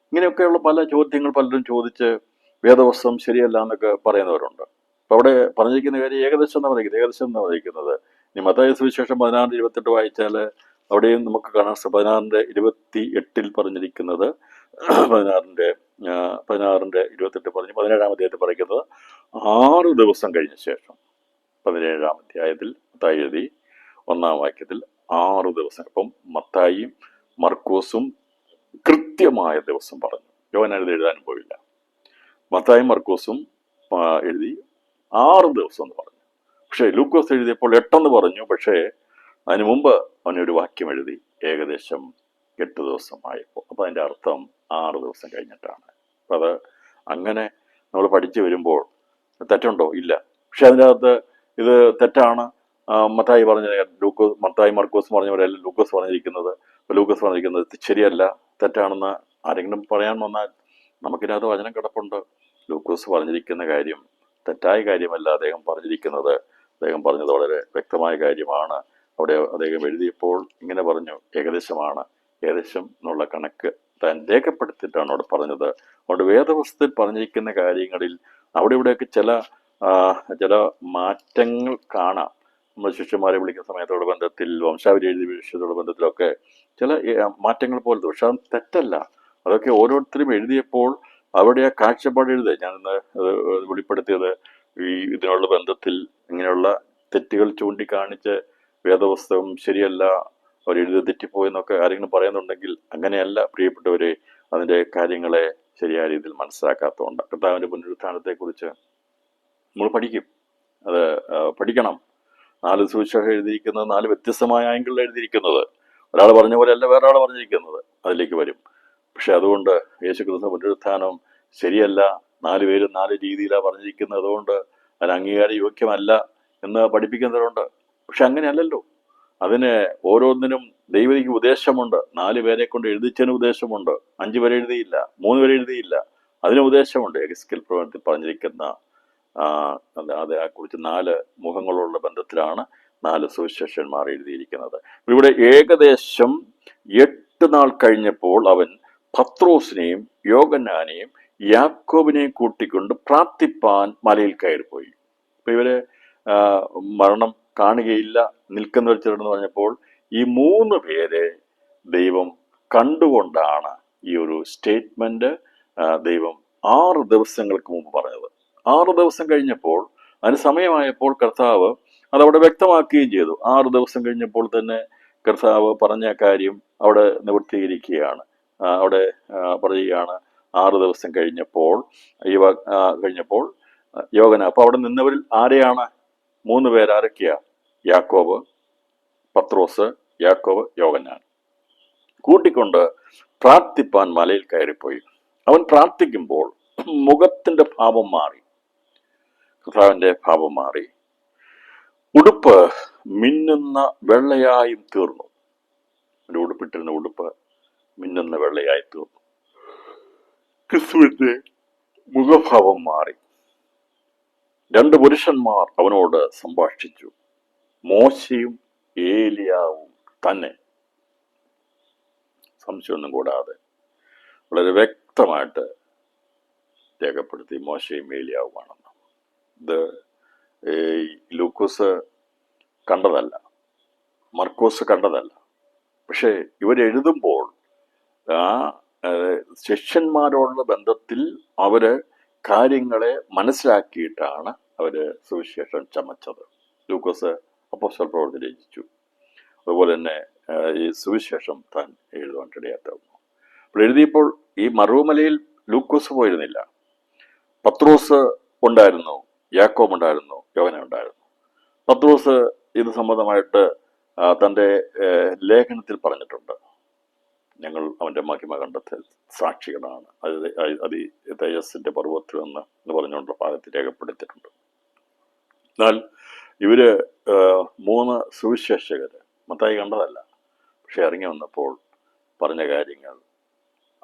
ഇങ്ങനെയൊക്കെയുള്ള പല ചോദ്യങ്ങൾ പലരും ചോദിച്ച് വേദവസ്തം ശരിയല്ല എന്നൊക്കെ പറയുന്നവരുണ്ട്. അപ്പോൾ അവിടെ പറഞ്ഞിരിക്കുന്ന കാര്യം ഏകദേശം എന്നാണ് പറഞ്ഞിരിക്കുന്നത്. ഇനി മത്തായി സുവിശേഷം 16:28 വായിച്ചാൽ അവിടെയും നമുക്ക് കാണാൻ 16:28 പറഞ്ഞിരിക്കുന്നത് 16:28 പറഞ്ഞ് 17-ാം അധ്യായത്തിൽ പറയുന്നത് 6 ദിവസം കഴിഞ്ഞ ശേഷം. 17-ാം അധ്യായത്തിൽ മത്തായി എഴുതി 1-ാം വാക്യത്തിൽ 6 ദിവസം. അപ്പം മത്തായിയും മർക്കോസും കൃത്യമായ ദിവസം പറഞ്ഞു. യോഹന്നാൻ എഴുതാനും പോയില്ല. മത്തായിയും മർക്കോസും എഴുതി 6 ദിവസം എന്ന് പറഞ്ഞു. പക്ഷേ ലൂക്കോസ് എഴുതിയപ്പോൾ 8 പറഞ്ഞു. പക്ഷേ അതിനു മുമ്പ് അവനൊരു വാക്യം എഴുതി ഏകദേശം 8 ദിവസം ആയപ്പോൾ. അപ്പോൾ അതിൻ്റെ അർത്ഥം 6 ദിവസം കഴിഞ്ഞിട്ടാണ്. അപ്പം അത് അങ്ങനെ നമ്മൾ പഠിച്ചു വരുമ്പോൾ തെറ്റുണ്ടോ? ഇല്ല. പക്ഷെ അതിൻ്റെ അകത്ത് ഇത് തെറ്റാണ്. മത്തായി മത്തായി മർക്കോസ് പറഞ്ഞവരല്ല ലൂക്കോസ് പറഞ്ഞിരിക്കുന്നത്. അപ്പോൾ ലൂക്കോസ് പറഞ്ഞിരിക്കുന്നത് ശരിയല്ല, തെറ്റാണെന്ന് ആരെങ്കിലും പറയാൻ വന്നാൽ നമുക്കിതിനകത്ത് വചനം കിടപ്പുണ്ട്. ലൂക്കോസ് പറഞ്ഞിരിക്കുന്ന കാര്യം തെറ്റായ കാര്യമല്ല. അദ്ദേഹം പറഞ്ഞത് വളരെ വ്യക്തമായ കാര്യമാണ്. അവിടെ അദ്ദേഹം എഴുതിയപ്പോൾ ഇങ്ങനെ പറഞ്ഞു, ഏകദേശമാണ്. ഏകദേശം എന്നുള്ള കണക്ക് താൻ രേഖപ്പെടുത്തിയിട്ടാണ് അവിടെ പറഞ്ഞത്. അതുകൊണ്ട് വേദവസ്തുത്തിൽ പറഞ്ഞിരിക്കുന്ന കാര്യങ്ങളിൽ അവിടെ ഇവിടെയൊക്കെ ചില മാറ്റങ്ങൾ കാണാം. നമ്മൾ ശിഷ്യന്മാരെ വിളിക്കുന്ന സമയത്തോട് ബന്ധത്തിൽ, വംശാവലി എഴുതിയ വിഷയത്തോട് ബന്ധത്തിലൊക്കെ ചില മാറ്റങ്ങൾ പോലത്തെ. പക്ഷെ അത് തെറ്റല്ല. അതൊക്കെ ഓരോരുത്തരും എഴുതിയപ്പോൾ അവിടെ ആ കാഴ്ചപ്പാട് എഴുതുക. ഞാനിന്ന് വെളിപ്പെടുത്തിയത് ഇതിനുള്ള ബന്ധത്തിൽ ഇങ്ങനെയുള്ള തെറ്റുകൾ ചൂണ്ടിക്കാണിച്ച് വേദപുസ്തകം ശരിയല്ല, അവരെഴുതി തെറ്റിപ്പോയെന്നൊക്കെ ആരെങ്കിലും പറയുന്നുണ്ടെങ്കിൽ അങ്ങനെയല്ല പ്രിയപ്പെട്ടവരെ. അതിൻ്റെ കാര്യങ്ങളെ ശരിയായ രീതിയിൽ മനസ്സിലാക്കാത്തതുകൊണ്ട് കർത്താവിൻ്റെ പുനരുത്ഥാനത്തെക്കുറിച്ച് നമ്മൾ പഠിക്കും. അത് പഠിക്കണം. 4 സുവിശേഷം എഴുതിയിരിക്കുന്നത് 4 വ്യത്യസ്തമായ ആംഗിളിൽ എഴുതിയിരിക്കുന്നത്. ഒരാൾ പറഞ്ഞ പോലെയല്ല വേറെ ആൾ പറഞ്ഞിരിക്കുന്നത്, അതിലേക്ക് വരും. പക്ഷെ അതുകൊണ്ട് യേശുക്രിസ്തു പുനരുത്ഥാനം ശരിയല്ല, 4 പേരും 4 രീതിയിലാണ് പറഞ്ഞിരിക്കുന്നത്, അതുകൊണ്ട് അതിന് അംഗീകാര യോഗ്യമല്ല എന്ന് പഠിപ്പിക്കുന്നവരുണ്ട്. പക്ഷെ അങ്ങനെയല്ലല്ലോ. അതിന് ഓരോന്നിനും ദൈവത്തിക്ക് ഉദ്ദേശമുണ്ട്. 4 പേരെ കൊണ്ട് എഴുതിച്ചതിന് ഉദ്ദേശമുണ്ട്. 5 പേരെ എഴുതിയില്ല, 3 പേരെ എഴുതിയില്ല, അതിന് ഉദ്ദേശമുണ്ട്. എഗസ്കേൽ പ്രവചനത്തിൽ പറഞ്ഞിരിക്കുന്ന അതേക്കുറിച്ച് 4 മുഖങ്ങളുള്ള ബന്ധത്തിലാണ് 4 സുവിശേഷന്മാർ എഴുതിയിരിക്കുന്നത്. ഇവിടെ ഏകദേശം 8 നാൾ കഴിഞ്ഞപ്പോൾ അവൻ പത്രോസിനെയും യോഹന്നാനെയും യാക്കോബിനെയും കൂട്ടിക്കൊണ്ട് പ്രാർത്ഥിപ്പാൻ മലയിൽ കയറിപ്പോയി. അപ്പൊ ഇവര് മരണം കാണുകയില്ല, നിൽക്കുന്ന വെച്ചിട്ടെന്ന് പറഞ്ഞപ്പോൾ ഈ 3 പേരെ ദൈവം കണ്ടുകൊണ്ടാണ് ഈ ഒരു സ്റ്റേറ്റ്മെന്റ് ദൈവം 6 ദിവസങ്ങൾക്ക് മുമ്പ് പറഞ്ഞത്. 6 ദിവസം കഴിഞ്ഞപ്പോൾ, അതിന് സമയമായപ്പോൾ കർത്താവ് അതവിടെ വ്യക്തമാക്കുകയും ചെയ്തു. 6 ദിവസം കഴിഞ്ഞപ്പോൾ തന്നെ കർത്താവ് പറഞ്ഞ കാര്യം അവിടെ നിവൃത്തീകരിക്കുകയാണ്. അവിടെ പറയുകയാണ് 6 ദിവസം കഴിഞ്ഞപ്പോൾ യോഹന്നാൻ. അപ്പൊ അവിടെ നിന്നവരിൽ ആരെയാണ്? 3 പേര് ആരൊക്കെയാ? യാക്കോബ്, പത്രോസ്, യോഹന്നാൻ കൂട്ടിക്കൊണ്ട് പ്രാർത്ഥിപ്പാൻ മലയിൽ കയറിപ്പോയി. അവൻ പ്രാർത്ഥിക്കുമ്പോൾ മുഖത്തിന്റെ ഭാവം മാറി, കർത്താവിന്റെ ഭാവം മാറി. ഉടുപ്പ് മിന്നുന്ന വെള്ളയായും തീർന്നു. ഒരു ഉടുപ്പിട്ടിരുന്ന ഉടുപ്പ് മിന്നുന്ന വെള്ളയായി തീർന്നു. ക്രിസ്തുവിന്റെ മുഖഭാവം മാറി. 2 പുരുഷന്മാർ അവനോട് സംഭാഷിച്ചു, മോശയും ഏലിയാവും തന്നെ. സംശയമൊന്നും കൂടാതെ വളരെ വ്യക്തമായിട്ട് രേഖപ്പെടുത്തി മോശയും ഏലിയാവുമാണെന്ന്. ഇത് ലൂക്കോസ് കണ്ടതല്ല, മർക്കോസ് കണ്ടതല്ല. പക്ഷെ ഇവരെഴുതുമ്പോൾ ആ ശിഷ്യന്മാരോടുള്ള ബന്ധത്തിൽ അവര് കാര്യങ്ങളെ മനസ്സിലാക്കിയിട്ടാണ് അവര് സുവിശേഷം ചമച്ചത്. ലൂക്കോസ് അപ്പോസ്തല പ്രവൃത്തി രചിച്ചു, അതുപോലെ തന്നെ ഈ സുവിശേഷം താൻ എഴുതുവാൻ ഇടയാത്തന്നു. അപ്പോൾ എഴുതിയപ്പോൾ ഈ മറുമലയിൽ ലൂക്കോസ് പോയിരുന്നില്ല. പത്രോസ് ഉണ്ടായിരുന്നു, യാക്കോബ് ഉണ്ടായിരുന്നു, യോഹന്നാൻ ഉണ്ടായിരുന്നു. പത്രോസ് ഇത് സംബന്ധമായിട്ട് തൻ്റെ ലേഖനത്തിൽ പറഞ്ഞിട്ടുണ്ട്. ഞങ്ങൾ അവൻ്റെ മഹിമ കണ്ടെത്തൽ സാക്ഷികളാണ്, അത് തേജസ്സിന്റെ പർവ്വത്തിൽ എന്ന് പറഞ്ഞുകൊണ്ടുള്ള ഭാഗത്ത് രേഖപ്പെടുത്തിയിട്ടുണ്ട്. എന്നാൽ ഇവര് 3 സുവിശേഷകര് മത്തായി കണ്ടതല്ല, പക്ഷെ ഇറങ്ങി വന്നപ്പോൾ പറഞ്ഞ കാര്യങ്ങൾ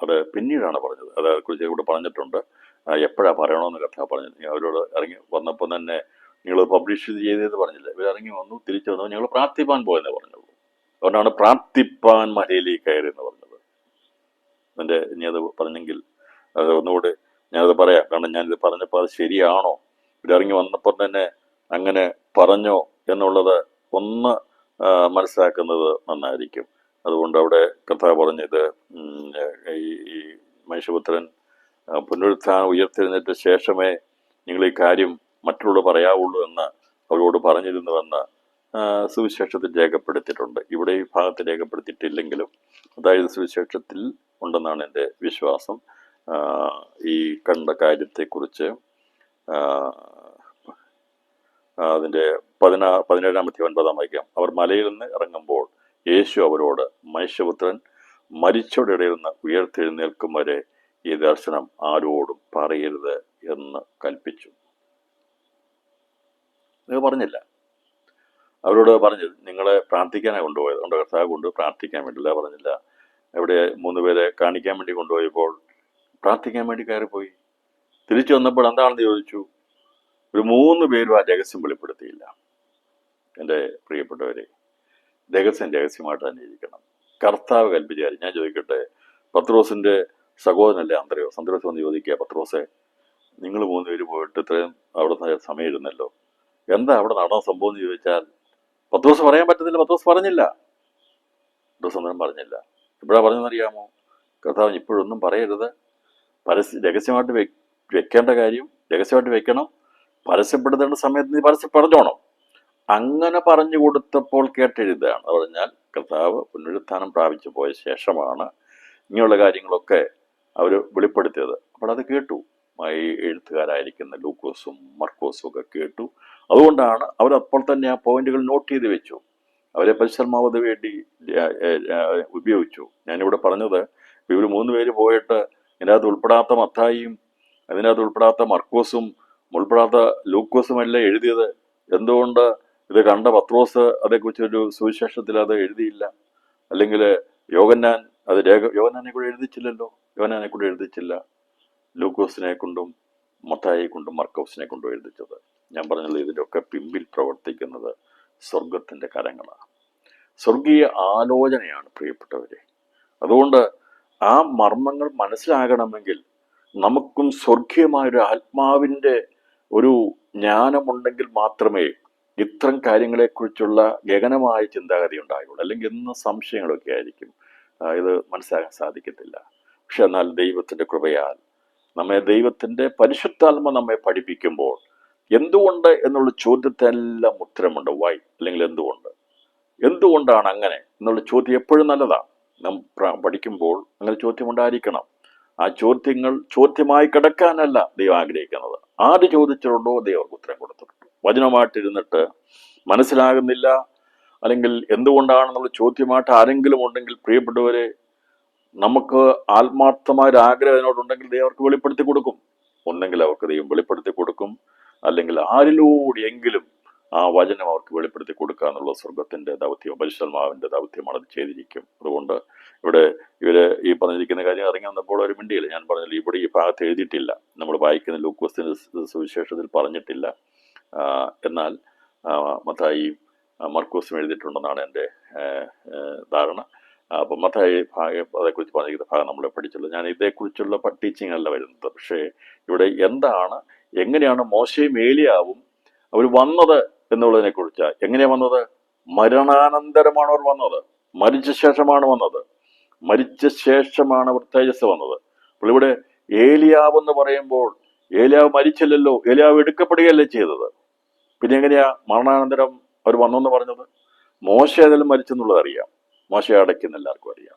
അത് പിന്നീടാണ് പറഞ്ഞത്. അതേക്കുറിച്ച് ഇവിടെ പറഞ്ഞിട്ടുണ്ട്. എപ്പോഴാണ് പറയണമെന്ന് കഥ പറഞ്ഞത്. അവരോട് ഇറങ്ങി വന്നപ്പോൾ തന്നെ നിങ്ങൾ പബ്ലിഷ് ചെയ്തതെന്ന് പറഞ്ഞില്ല. ഇവരിറങ്ങി വന്നു, തിരിച്ചു വന്നു, ഞങ്ങൾ പ്രാർത്ഥിപ്പാൻ പോയെന്നേ പറഞ്ഞുള്ളൂ. അതുകൊണ്ടാണ് പ്രാർത്ഥിപ്പാൻ മലയിലേക്ക് കയറി എന്ന് പറഞ്ഞത്. എൻ്റെ ഇനി അത് പറഞ്ഞെങ്കിൽ അത് ഒന്നുകൂടി ഞാനത് പറയാം. കാരണം ഞാനിത് പറഞ്ഞപ്പോൾ അത് ശരിയാണോ, ഇവരിറങ്ങി വന്നപ്പോൾ തന്നെ അങ്ങനെ പറഞ്ഞോ എന്നുള്ളത് ഒന്ന് മനസ്സിലാക്കുന്നത് നന്നായിരിക്കും. അതുകൊണ്ട് അവിടെ കർത്താവ് പറഞ്ഞത് ഈ മനുഷ്യപുത്രൻ പുനരുത്ഥാനം ഉയർത്തെഴുന്നേറ്റ ശേഷമേ നിങ്ങൾ ഈ കാര്യം മറ്റുള്ളവരോട് പറയാവുള്ളൂ എന്ന് അവരോട് പറഞ്ഞിരുന്നുവെന്ന് സുവിശേഷത്തിൽ രേഖപ്പെടുത്തിയിട്ടുണ്ട്. ഇവിടെ ഈ ഭാഗത്ത് രേഖപ്പെടുത്തിയിട്ടില്ലെങ്കിലും അതായത് സുവിശേഷത്തിൽ ഉണ്ടെന്നാണ് എൻ്റെ വിശ്വാസം. ഈ കണ്ട കാര്യത്തെക്കുറിച്ച് അതിൻ്റെ 17-9 വാക്യം. അവർ മലയിൽ നിന്ന് ഇറങ്ങുമ്പോൾ യേശു അവരോട്, മനുഷ്യപുത്രൻ മരിച്ചവരുടെ ഇടയിൽ നിന്ന് ഉയർത്തെഴുന്നേൽക്കും വരെ ഈ ദർശനം ആരോടും പറയരുത് എന്ന് കൽപ്പിച്ചു. നിങ്ങൾ പറഞ്ഞില്ല. അവരോട് പറഞ്ഞത് നിങ്ങളെ പ്രാർത്ഥിക്കാനാണ് കൊണ്ടുപോയത്. അതുകൊണ്ട് കർത്താവ് കൊണ്ട് പ്രാർത്ഥിക്കാൻ വേണ്ടിയില്ല പറഞ്ഞില്ല. ഇവിടെ 3 പേരെ കാണിക്കാൻ വേണ്ടി കൊണ്ടുപോയപ്പോൾ പ്രാർത്ഥിക്കാൻ വേണ്ടി കയറിപ്പോയി. തിരിച്ചു വന്നപ്പോൾ എന്താണെന്ന് ചോദിച്ചു. ഒരു 3 പേരും ആ രഹസ്യം വെളിപ്പെടുത്തിയില്ല. എൻ്റെ പ്രിയപ്പെട്ടവരെ, രഹസ്യമായിട്ട് തന്നെ ഇരിക്കണം. കർത്താവ് കൽപ്പിച്ച കാര്യം. ഞാൻ ചോദിക്കട്ടെ, പത്രോസിന്റെ സഹോദരനല്ലേ അന്ത്രയോസ്? അന്ത്രയോസ് വന്ന് ചോദിക്കുക, പത്രോസെ, നിങ്ങൾ 3 പേര് പോയിട്ട് ഇത്രയും അവിടെ സമയം ഇരുന്നല്ലോ, എന്താ അവിടെ നടന്ന സംഭവം എന്ന് ചോദിച്ചാൽ പത്രോസ് പറയാൻ പറ്റത്തില്ല. പത്രോസ് പറഞ്ഞില്ല. പത്രോസ് പറഞ്ഞില്ല. എപ്പോഴാണ് പറഞ്ഞതെന്നറിയാമോ? കർത്താവ് ഇപ്പോഴൊന്നും പറയരുത്, രഹസ്യമായിട്ട് വെക്കേണ്ട കാര്യം രഹസ്യമായിട്ട് വെക്കണം, പരസ്യപ്പെടുത്തേണ്ട സമയത്ത് നീ പറഞ്ഞോണം. അങ്ങനെ പറഞ്ഞു കൊടുത്തപ്പോൾ കേട്ടെഴുതുകയാണ്. അത് പറഞ്ഞാൽ കർത്താവ് പുനരുത്ഥാനം പ്രാപിച്ചു പോയ ശേഷമാണ് ഇങ്ങനെയുള്ള കാര്യങ്ങളൊക്കെ അവർ വെളിപ്പെടുത്തിയത്. അപ്പോൾ അത് കേട്ടു ഈ എഴുത്തുകാരായിരിക്കുന്ന ലൂക്കോസും മർക്കോസും ഒക്കെ കേട്ടു. അതുകൊണ്ടാണ് അവരപ്പോൾ തന്നെ ആ പോയിന്റുകൾ നോട്ട് ചെയ്ത് വെച്ചു. അവരെ പരിശ്രമാവത് വേണ്ടി ഉപയോഗിച്ചു. ഞാനിവിടെ പറഞ്ഞത്, ഇവർ 3 പേര് പോയിട്ട് ഇതിനകത്ത് ഉൾപ്പെടാത്ത മത്തായിയും അതിനകത്ത് ഉൾപ്പെടാത്ത മർക്കോസും ഉൾപ്പെടാത്ത ലൂക്കോസും എല്ലാം എഴുതിയത് എന്തുകൊണ്ട് ഇത് കണ്ട പത്രോസ് അതേക്കുറിച്ചൊരു സുവിശേഷത്തിൽ അത് എഴുതിയില്ല? അല്ലെങ്കിൽ യോഹന്നാൻ യോഹന്നാനെ കൂടെ എഴുതിച്ചില്ലല്ലോ. യോഹന്നാനെ കൂടെ എഴുതിച്ചില്ല. ലൂക്കോസിനെ കൊണ്ടും മത്തായിയെ കൊണ്ടും മർക്കോസിനെ കൊണ്ടും എഴുതിച്ചത്. ഞാൻ പറഞ്ഞത് ഇതിൻ്റെയൊക്കെ പിമ്പിൽ പ്രവർത്തിക്കുന്നത് സ്വർഗത്തിൻ്റെ കരങ്ങളാണ്, സ്വർഗീയ ആലോചനയാണ് പ്രിയപ്പെട്ടവരെ. അതുകൊണ്ട് ആ മർമ്മങ്ങൾ മനസ്സിലാകണമെങ്കിൽ നമുക്കും സ്വർഗീയമായൊരു ആത്മാവിൻ്റെ ഒരു ജ്ഞാനമുണ്ടെങ്കിൽ മാത്രമേ ഇത്തരം കാര്യങ്ങളെക്കുറിച്ചുള്ള ഗഹനമായ ചിന്താഗതി ഉണ്ടാകുള്ളൂ. അല്ലെങ്കിൽ എന്നും സംശയങ്ങളൊക്കെ ആയിരിക്കും, ഇത് മനസ്സിലാക്കാൻ സാധിക്കത്തില്ല. പക്ഷെ എന്നാൽ ദൈവത്തിൻ്റെ കൃപയാൽ ദൈവത്തിൻ്റെ പരിശുദ്ധാത്മ നമ്മെ പഠിപ്പിക്കുമ്പോൾ എന്തുകൊണ്ട് എന്നുള്ള ചോദ്യത്തെല്ലാം ഉത്തരമുണ്ട്. വൈ, അല്ലെങ്കിൽ എന്തുകൊണ്ടാണ് അങ്ങനെ എന്നുള്ള ചോദ്യം എപ്പോഴും നല്ലതാണ്. നാം പഠിക്കുമ്പോൾ അങ്ങനെ ചോദ്യം ഉണ്ടായിരിക്കണം. ആ ചോദ്യങ്ങൾ ചോദ്യമായി കിടക്കാനല്ല ദൈവം ആഗ്രഹിക്കുന്നത്. ആര് ചോദിച്ചിട്ടുണ്ടോ ദൈവം ഉത്തരം കൊടുത്തിട്ടുണ്ട്. വചനമായിട്ടിരുന്നിട്ട് മനസ്സിലാകുന്നില്ല, അല്ലെങ്കിൽ എന്തുകൊണ്ടാണെന്നുള്ള ചോദ്യമായിട്ട് ആരെങ്കിലും ഉണ്ടെങ്കിൽ, പ്രിയപ്പെട്ടവരെ, നമുക്ക് ആത്മാർത്ഥമായ ഒരു ആഗ്രഹം അതിനോടുണ്ടെങ്കിൽ ദൈവം അവർക്ക് വെളിപ്പെടുത്തി കൊടുക്കും. ഒന്നെങ്കിൽ അവർക്ക് ദൈവം വെളിപ്പെടുത്തി കൊടുക്കും, അല്ലെങ്കിൽ ആരിലൂടെയെങ്കിലും ആ വചനം അവർക്ക് വെളിപ്പെടുത്തി കൊടുക്കുക എന്നുള്ള സ്വർഗത്തിൻ്റെ ദൗത്യം, പരിശുദ്ധാത്മാവിൻ്റെ ദൗത്യമാണ് അത് ചെയ്തിരിക്കും. അതുകൊണ്ട് ഇവര് ഈ പറഞ്ഞിരിക്കുന്ന കാര്യം ഇറങ്ങി വന്നപ്പോൾ ഒരു മിണ്ടിയില്ല. ഞാൻ പറഞ്ഞാൽ ഇവിടെ ഈ ഭാഗത്ത് എഴുതിയിട്ടില്ല, നമ്മൾ വായിക്കുന്ന ലൂക്കോസിന്റെ സുവിശേഷത്തിൽ പറഞ്ഞിട്ടില്ല. എന്നാൽ മത്തായിയും മർക്കോസും എഴുതിയിട്ടുണ്ടെന്നാണ് എൻ്റെ ധാരണ. അപ്പം മത്തായി അതേക്കുറിച്ച് പറഞ്ഞിരിക്കുന്ന ഭാഗം നമ്മൾ പഠിച്ചുള്ളൂ. ഞാൻ ഇതേക്കുറിച്ചുള്ള ടീച്ചിങ് അല്ല വരുന്നത്. പക്ഷേ ഇവിടെ എങ്ങനെയാണ് മോശയും ഏലിയാവും അവർ വന്നത് എന്നുള്ളതിനെ കുറിച്ച്. എങ്ങനെയാണ് വന്നത്? മരണാനന്തരമാണ് അവർ വന്നത്, മരിച്ച ശേഷമാണ് വന്നത്. മരിച്ച ശേഷമാണ് അവർ തേജസ് വന്നത്. അപ്പോൾ ഇവിടെ ഏലിയാവ് എന്ന് പറയുമ്പോൾ ഏലിയാവ് മരിച്ചില്ലല്ലോ, ഏലിയാവ് എടുക്കപ്പെടുകയല്ലേ ചെയ്തത്. പിന്നെ എങ്ങനെയാ മരണാനന്തരം അവർ വന്നെന്ന് പറഞ്ഞത്? മോശ ഏതെങ്കിലും മരിച്ചെന്നുള്ളത് അറിയാം, മോശയെ അടയ്ക്കുന്ന എല്ലാവർക്കും അറിയാം.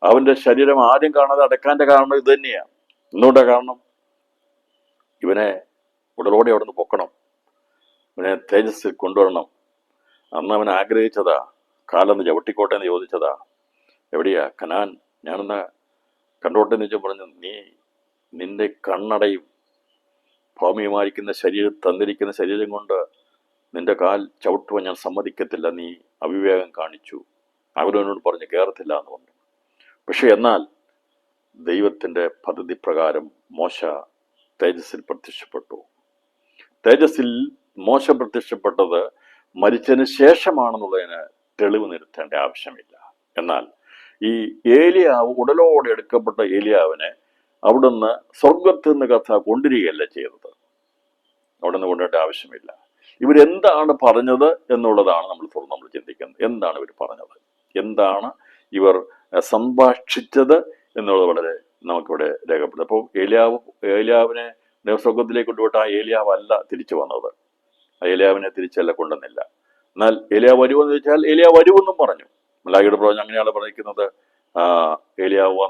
അവന്റെ ശരീരം ആദ്യം കാണാതെ അടക്കാൻ്റെ കാരണം ഇത് തന്നെയാണ്. എന്തുകൊണ്ടാണ് കാരണം? ഇവനെ ഉടലോടെ അവിടെ നിന്ന് പൊക്കണം, ഇവനെ തേജസ്സിൽ കൊണ്ടുവരണം. അന്ന് അവൻ ആഗ്രഹിച്ചതാ, കാലൊന്ന് ചവിട്ടിക്കോട്ടെ എന്ന് ചോദിച്ചതാ. എവിടെയാ? കനാൻ. ഞാനൊന്ന് കണ്ടോട്ടെ എന്ന് വെച്ചാൽ പറഞ്ഞു, നിന്റെ കണ്ണടയും ഭൗമികമായിരിക്കുന്ന ശരീരം, തന്നിരിക്കുന്ന ശരീരം കൊണ്ട് നിന്റെ കാൽ ചവിട്ടുവാൻ ഞാൻ സമ്മതിക്കത്തില്ല, നീ അവിവേകം കാണിച്ചു. അവനോട് പറഞ്ഞ് കയറത്തില്ല എന്ന് പറഞ്ഞു. പക്ഷെ എന്നാൽ ദൈവത്തിൻ്റെ പദ്ധതി പ്രകാരം മോശ തേജസ്സിൽ പ്രത്യക്ഷപ്പെട്ടു. തേജസ്സിൽ മോശ പ്രത്യക്ഷപ്പെട്ടത് മരിച്ചതിന് ശേഷമാണെന്നുള്ളതിന് തെളിവ് നിരത്തേണ്ട ആവശ്യമില്ല. എന്നാൽ ഈ ഏലിയാവ്, ഉടലോടെ എടുക്കപ്പെട്ട ഏലിയാവിനെ അവിടുന്ന് സ്വർഗത്തിൽ നിന്ന് കർത്താവ് കൊണ്ടുവരികയല്ല ചെയ്തത്. അവിടെ നിന്ന് കൊണ്ടുവരേണ്ട ആവശ്യമില്ല. ഇവരെന്താണ് പറഞ്ഞത് എന്നുള്ളതാണ് നമ്മൾ ചിന്തിക്കുന്നത്. എന്താണ് ഇവർ പറഞ്ഞത്, എന്താണ് ഇവർ സംഭാഷിച്ചത് എന്നുള്ളത് വളരെ നമുക്കിവിടെ രേഖപ്പെടുത്തും. അപ്പോൾ ഏലിയാവിനെ സ്വർഗത്തിലേക്ക് കൊണ്ടുപോയിട്ട് ആ ഏലിയാവ് അല്ല തിരിച്ചു വന്നത്, ആ ഏലിയാവിനെ തിരിച്ചല്ല കൊണ്ടുവന്നില്ല. എന്നാൽ ഏലിയാവ് വരുമെന്ന് ചോദിച്ചാൽ ഏലിയാവ് വരുമെന്നും പറഞ്ഞു. മലാഖിയുടെ പ്രവചനം അങ്ങനെയാണ് പറഞ്ഞിരിക്കുന്നത്. ഏലിയാവ്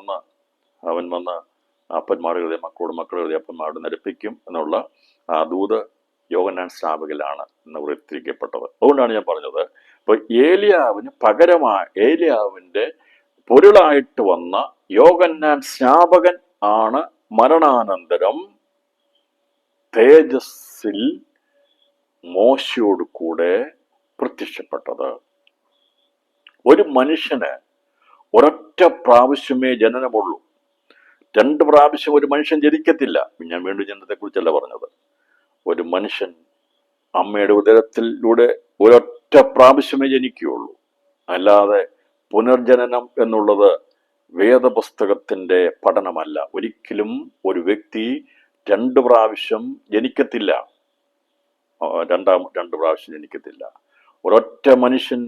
അവൻ വന്ന് അപ്പന്മാരുടെ മക്കളുടെ അപ്പന്മാരോട് നിരപ്പിക്കും എന്നുള്ള ആ ദൂത് യോഹന്നാൻ സ്നാപകനിലാണ് ഇന്ന് വൃത്തിരിക്കപ്പെട്ടത്. അതുകൊണ്ടാണ് ഞാൻ പറഞ്ഞത്, ഇപ്പൊ ഏലിയാവിന് പകരമായി ഏലിയാവിന്റെ പൊരുളായിട്ട് വന്ന യോഹന്നാൻ സ്നാപകൻ ആണ് മരണാനന്തരം തേജസ്സിൽ മോശയോട് കൂടെ പ്രത്യക്ഷപ്പെട്ടത്. ഒരു മനുഷ്യന് ഒരൊറ്റ പ്രാവശ്യമേ ജനനമുള്ളൂ. 2 പ്രാവശ്യം ഒരു മനുഷ്യൻ ജനിക്കത്തില്ല. ഞാൻ വീണ്ടും ജനനത്തെക്കുറിച്ചല്ല പറഞ്ഞത്. ഒരു മനുഷ്യൻ അമ്മയുടെ ഉദരത്തിലൂടെ ഒരൊറ്റ പ്രാവശ്യമേ ജനിക്കുകയുള്ളൂ. അല്ലാതെ പുനർജനനം എന്നുള്ളത് വേദപുസ്തകത്തിൻ്റെ പഠനമല്ല. ഒരിക്കലും ഒരു വ്യക്തി 2 പ്രാവശ്യം ജനിക്കത്തില്ല, 2 പ്രാവശ്യം ജനിക്കത്തില്ല. ഒരൊറ്റ മനുഷ്യൻ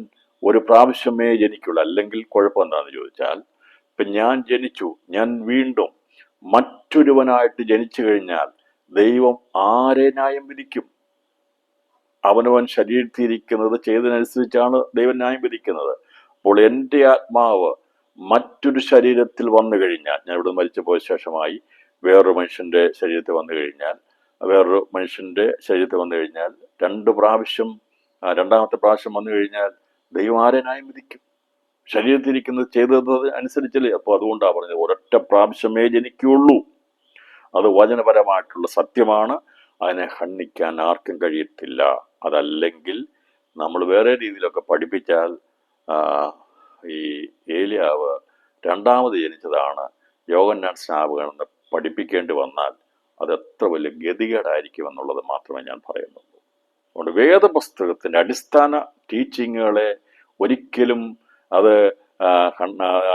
ഒരു പ്രാവശ്യമേ ജനിക്കുള്ളൂ. അല്ലെങ്കിൽ കുഴപ്പം എന്താണെന്ന് ചോദിച്ചാൽ, ഇപ്പം ഞാൻ ജനിച്ചു, ഞാൻ വീണ്ടും മറ്റൊരുവനായിട്ട് ജനിച്ചു കഴിഞ്ഞാൽ ദൈവം ആരെ ന്യായം വിധിക്കും? അവനവൻ ശരീരത്തിരിക്കുന്നത് ചെയ്തതിനനുസരിച്ചാണ് ദൈവം ന്യായം വിധിക്കുന്നത്. അപ്പോൾ എൻ്റെ ആത്മാവ് മറ്റൊരു ശരീരത്തിൽ വന്നു കഴിഞ്ഞാൽ, ഞാൻ ഇവിടെ മരിച്ചു പോയ ശേഷമായി വേറൊരു മനുഷ്യൻ്റെ ശരീരത്തിൽ വന്നു കഴിഞ്ഞാൽ 2 പ്രാവശ്യം, 2ാമത്തെ പ്രാവശ്യം വന്നു കഴിഞ്ഞാൽ ദൈവം ആരെ ന്യായം വിധിക്കും? ശരീരത്തിരിക്കുന്നത് ചെയ്തത് അനുസരിച്ചല്ലേ. അപ്പോൾ അതുകൊണ്ടാണ് പറഞ്ഞത് ഒരൊറ്റ പ്രാവശ്യമേ ജനിക്കുകയുള്ളൂ. അത് വചനപരമായിട്ടുള്ള സത്യമാണ്. അതിനെ ഖണ്ഡിക്കാൻ ആർക്കും കഴിയത്തില്ല. അതല്ലെങ്കിൽ നമ്മൾ വേറെ രീതിയിലൊക്കെ പഠിപ്പിച്ചാൽ ഈ ഏലിയാവ് 2ാമത് ജനിച്ചതാണ് യോഹന്നാൻ സ്നാപകൻ എന്ന് പഠിപ്പിക്കേണ്ടി വന്നാൽ അത് എത്ര വലിയ ഗതികേടായിരിക്കും എന്നുള്ളത് മാത്രമേ ഞാൻ പറയുന്നുള്ളൂ. അതുകൊണ്ട് വേദപുസ്തകത്തിൻ്റെ അടിസ്ഥാന ടീച്ചിങ്ങുകളെ ഒരിക്കലും അത്